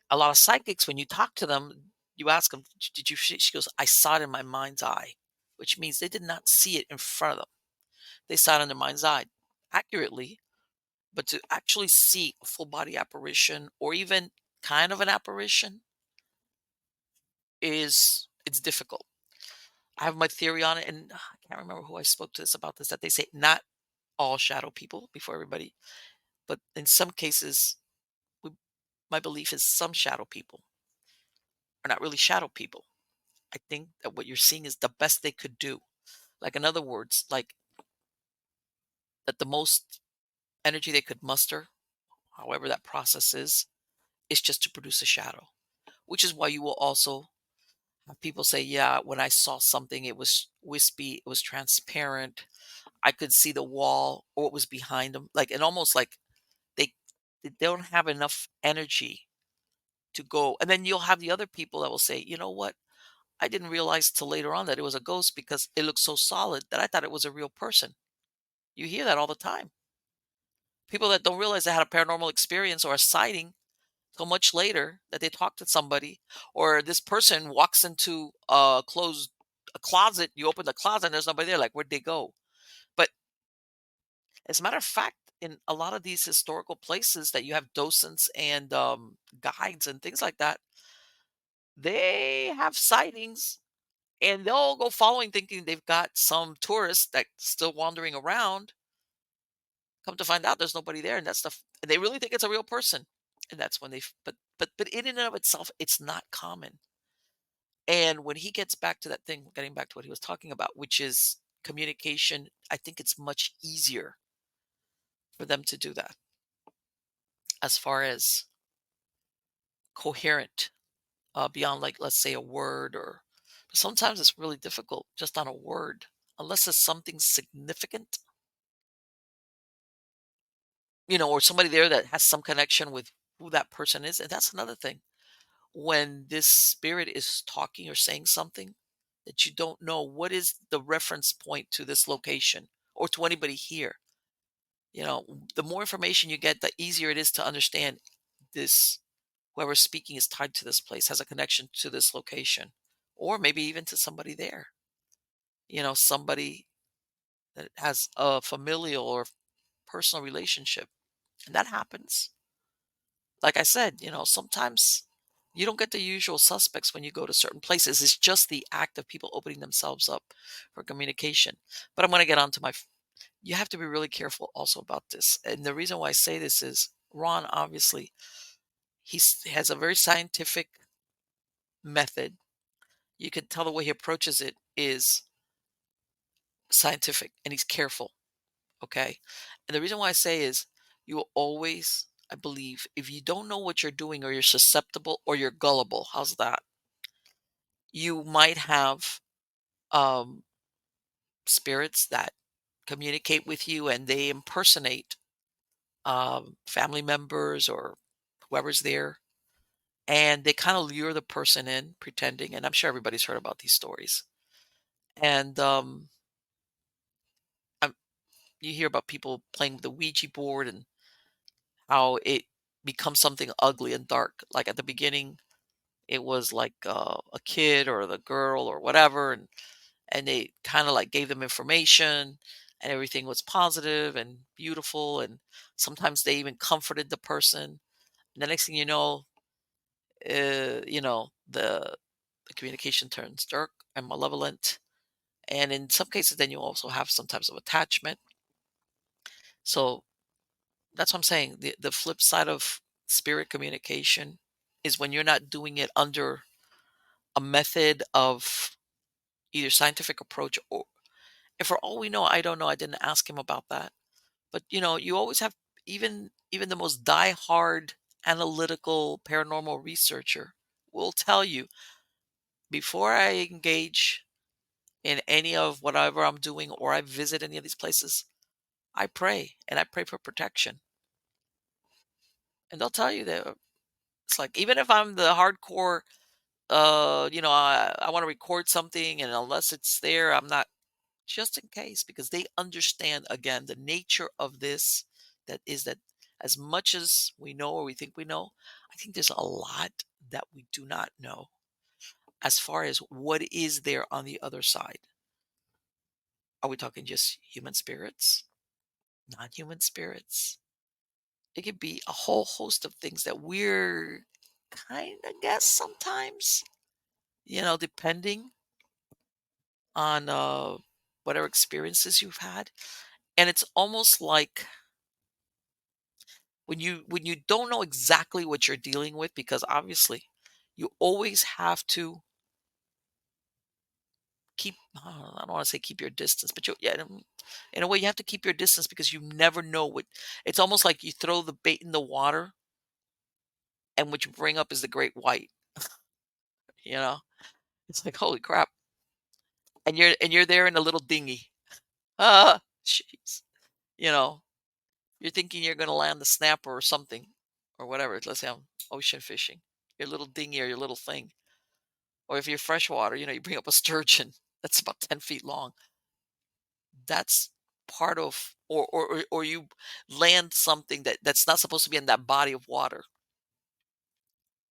Speaker 1: A lot of psychics, when you talk to them, you ask them, "Did you see?" She goes, "I saw it in my mind's eye," which means they did not see it in front of them. They saw it in their mind's eye accurately, but to actually see a full body apparition or even kind of an apparition it's difficult. I have my theory on it, and I can't remember who I spoke to this about this, that they say not all shadow people before everybody, but in some cases, we, my belief is some shadow people are not really shadow people. I think that what you're seeing is the best they could do. Like, in other words, like that the most energy they could muster, however that process is just to produce a shadow, which is why you will also have people say, yeah, when I saw something, it was wispy, it was transparent. I could see the wall or what was behind them. Like, and almost like they they don't have enough energy to go. And then you'll have the other people that will say, you know what? I didn't realize till later on that it was a ghost because it looked so solid that I thought it was a real person. You hear that all the time. People that don't realize they had a paranormal experience or a sighting till much later that they talk to somebody, or this person walks into a closet. You open the closet and there's nobody there. Like, where'd they go? But as a matter of fact, in a lot of these historical places that you have docents and guides and things like that, they have sightings and they'll go following thinking they've got some tourist that's still wandering around. Come to find out there's nobody there, and that's and they really think it's a real person. And that's when but in and of itself, it's not common. And when he gets back to that thing, getting back to what he was talking about, which is communication, I think it's much easier for them to do that as far as coherent, beyond, like, let's say, a word. Or sometimes it's really difficult just on a word, unless it's something significant, or somebody there that has some connection with who that person is. And that's another thing. When this spirit is talking or saying something that you don't know, what is the reference point to this location or to anybody here? The more information you get, the easier it is to understand this. Whoever's speaking is tied to this place, has a connection to this location, or maybe even to somebody there. Somebody that has a familial or personal relationship. And that happens. Like I said, sometimes you don't get the usual suspects when you go to certain places. It's just the act of people opening themselves up for communication. But I'm going to get on to you have to be really careful also about this. And the reason why I say this is Ron, obviously, has a very scientific method. You can tell the way he approaches it is scientific and he's careful. Okay. And the reason why I say is you will always, I believe, if you don't know what you're doing or you're susceptible or you're gullible, how's that? You might have um, spirits that communicate with you and they impersonate family members or whoever's there. And they kind of lure the person in pretending. And I'm sure everybody's heard about these stories. And um, you hear about people playing with the Ouija board and how it becomes something ugly and dark. Like at the beginning, it was like a kid or the girl or whatever, and they kind of like gave them information, and everything was positive and beautiful, and sometimes they even comforted the person. And the next thing the communication turns dark and malevolent, and in some cases, then you also have some types of attachment. So that's what I'm saying. The flip side of spirit communication is when you're not doing it under a method of either scientific approach or, and for all we know, I don't know, I didn't ask him about that. But you always have, even the most die-hard analytical paranormal researcher will tell you, before I engage in any of whatever I'm doing or I visit any of these places, I pray and I pray for protection. And they'll tell you that it's like, even if I'm the hardcore, I want to record something, and unless it's there, I'm not, just in case, because they understand, again, the nature of this. That is that as much as we know or we think we know, I think there's a lot that we do not know as far as what is there on the other side. Are we talking just human spirits, non-human spirits? It could be a whole host of things that we're kind of guess sometimes, depending on whatever experiences you've had. And it's almost like when you don't know exactly what you're dealing with, because obviously you always have to keep, I don't want to say keep your distance, but yeah, in a way you have to keep your distance, because you never know what. It's almost like you throw the bait in the water and what you bring up is the great white. you know it's like, holy crap. And you're there in a little dinghy. Jeez. you know you're thinking you're going to land the snapper or something, or whatever. Let's say I'm ocean fishing, your little dinghy or your little thing. Or if you're freshwater, you bring up a sturgeon that's about 10 feet long. That's part of, or you land something that's not supposed to be in that body of water.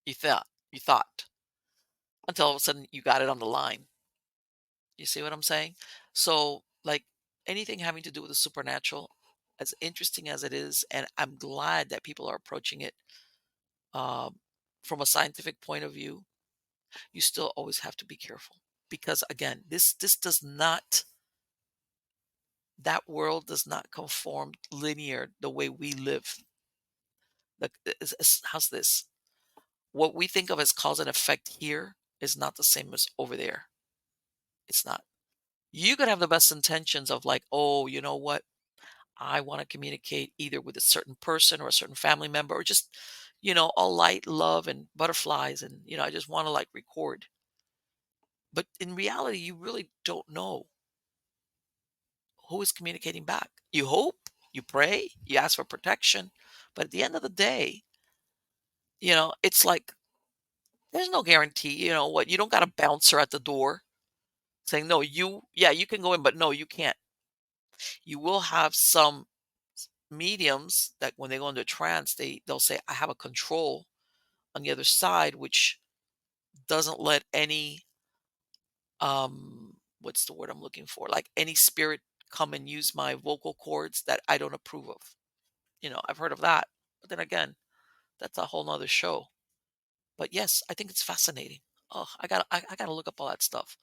Speaker 1: You thought until all of a sudden you got it on the line. You see what I'm saying? So, like anything having to do with the supernatural, as interesting as it is, and I'm glad that people are approaching it um, from a scientific point of view, you still always have to be careful because again, this does not that world does not conform linear the way we live. How's this? What we think of as cause and effect here is not the same as over there. It's not. You could have the best intentions of like, oh, you know what? I want to communicate either with a certain person or a certain family member or just, all light, love, and butterflies. And, I just want to like record. But in reality, you really don't know who is communicating back. You hope, you pray, you ask for protection. But at the end of the day, it's like there's no guarantee. You know what? You don't got a bouncer at the door saying, no, yeah, you can go in, but no, you can't. You will have some mediums that when they go into trance, they'll say, I have a control on the other side, which doesn't let any, what's the word I'm looking for? Like any spirit come and use my vocal cords that I don't approve of. I've heard of that. But then again, that's a whole nother show. But yes, I think it's fascinating. Oh, I gotta look up all that stuff,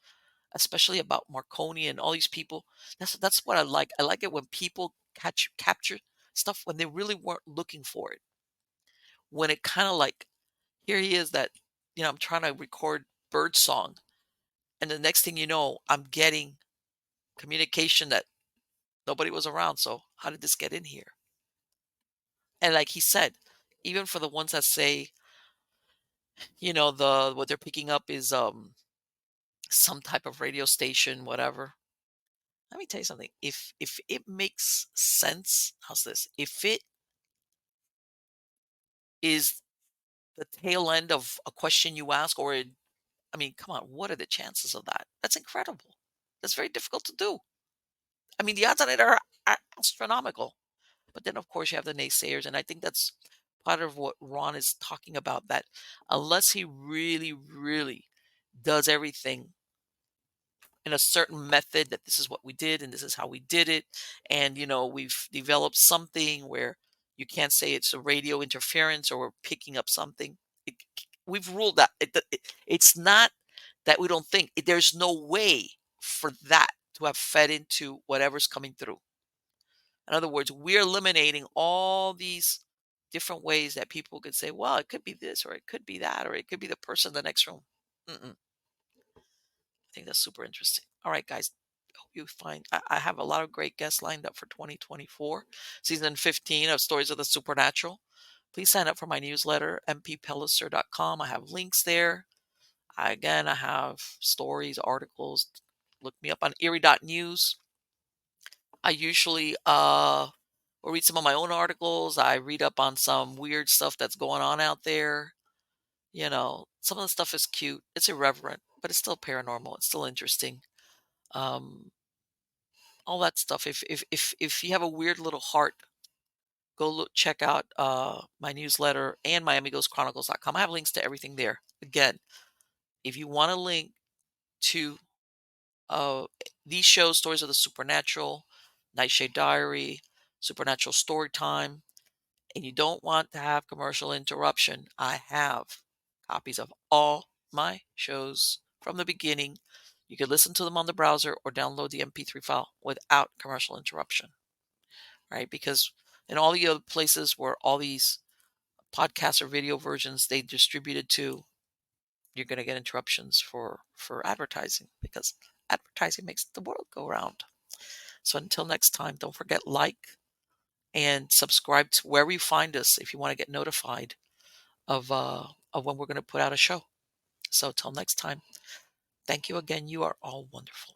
Speaker 1: especially about Marconi and all these people. That's what I like. I like it when people capture stuff when they really weren't looking for it. When it kind of like here he is that I'm trying to record bird song, and the next thing you know, I'm getting communication that nobody was around. So how did this get in here? And like he said, even for the ones that say, the what they're picking up is some type of radio station, whatever. Let me tell you something. If it makes sense, how's this? If it is the tail end of a question you ask, I mean, come on, what are the chances of that? That's incredible. That's very difficult to do. I mean, the odds on it are astronomical. But then, of course, you have the naysayers, and I think that's part of what Ron is talking about. That unless he really, really does everything in a certain method, that this is what we did and this is how we did it, and we've developed something where you can't say it's a radio interference or we're picking up something. It, we've ruled that it's not that we don't think there's no way for that to have fed into whatever's coming through. In other words, we're eliminating all these different ways that people could say, well, it could be this, or it could be that, or it could be the person in the next room. Mm-mm. I think that's super interesting. All right, guys. Hope you find I have a lot of great guests lined up for 2024, season 15 of Stories of the Supernatural. Please sign up for my newsletter, mppellicer.com. I have links there. Again, I have stories, articles. Look me up on Erie.news. I usually will read some of my own articles. I read up on some weird stuff that's going on out there. Some of the stuff is cute. It's irreverent, but it's still paranormal. It's still interesting. Um, all that stuff. If you have a weird little heart, go check out my newsletter and MiamiGhostChronicles.com. I have links to everything there. Again, if you want a link to uh, these shows, Stories of the Supernatural, Nightshade Diary, Supernatural Storytime, and you don't want to have commercial interruption, I have copies of all my shows from the beginning. You can listen to them on the browser or download the MP3 file without commercial interruption, right? Because in all the other places where all these podcasts or video versions they distributed to, you're going to get interruptions for advertising because advertising makes the world go round. So until next time, don't forget and subscribe to wherever you find us if you want to get notified of when we're going to put out a show. So till next time, thank you again. You are all wonderful.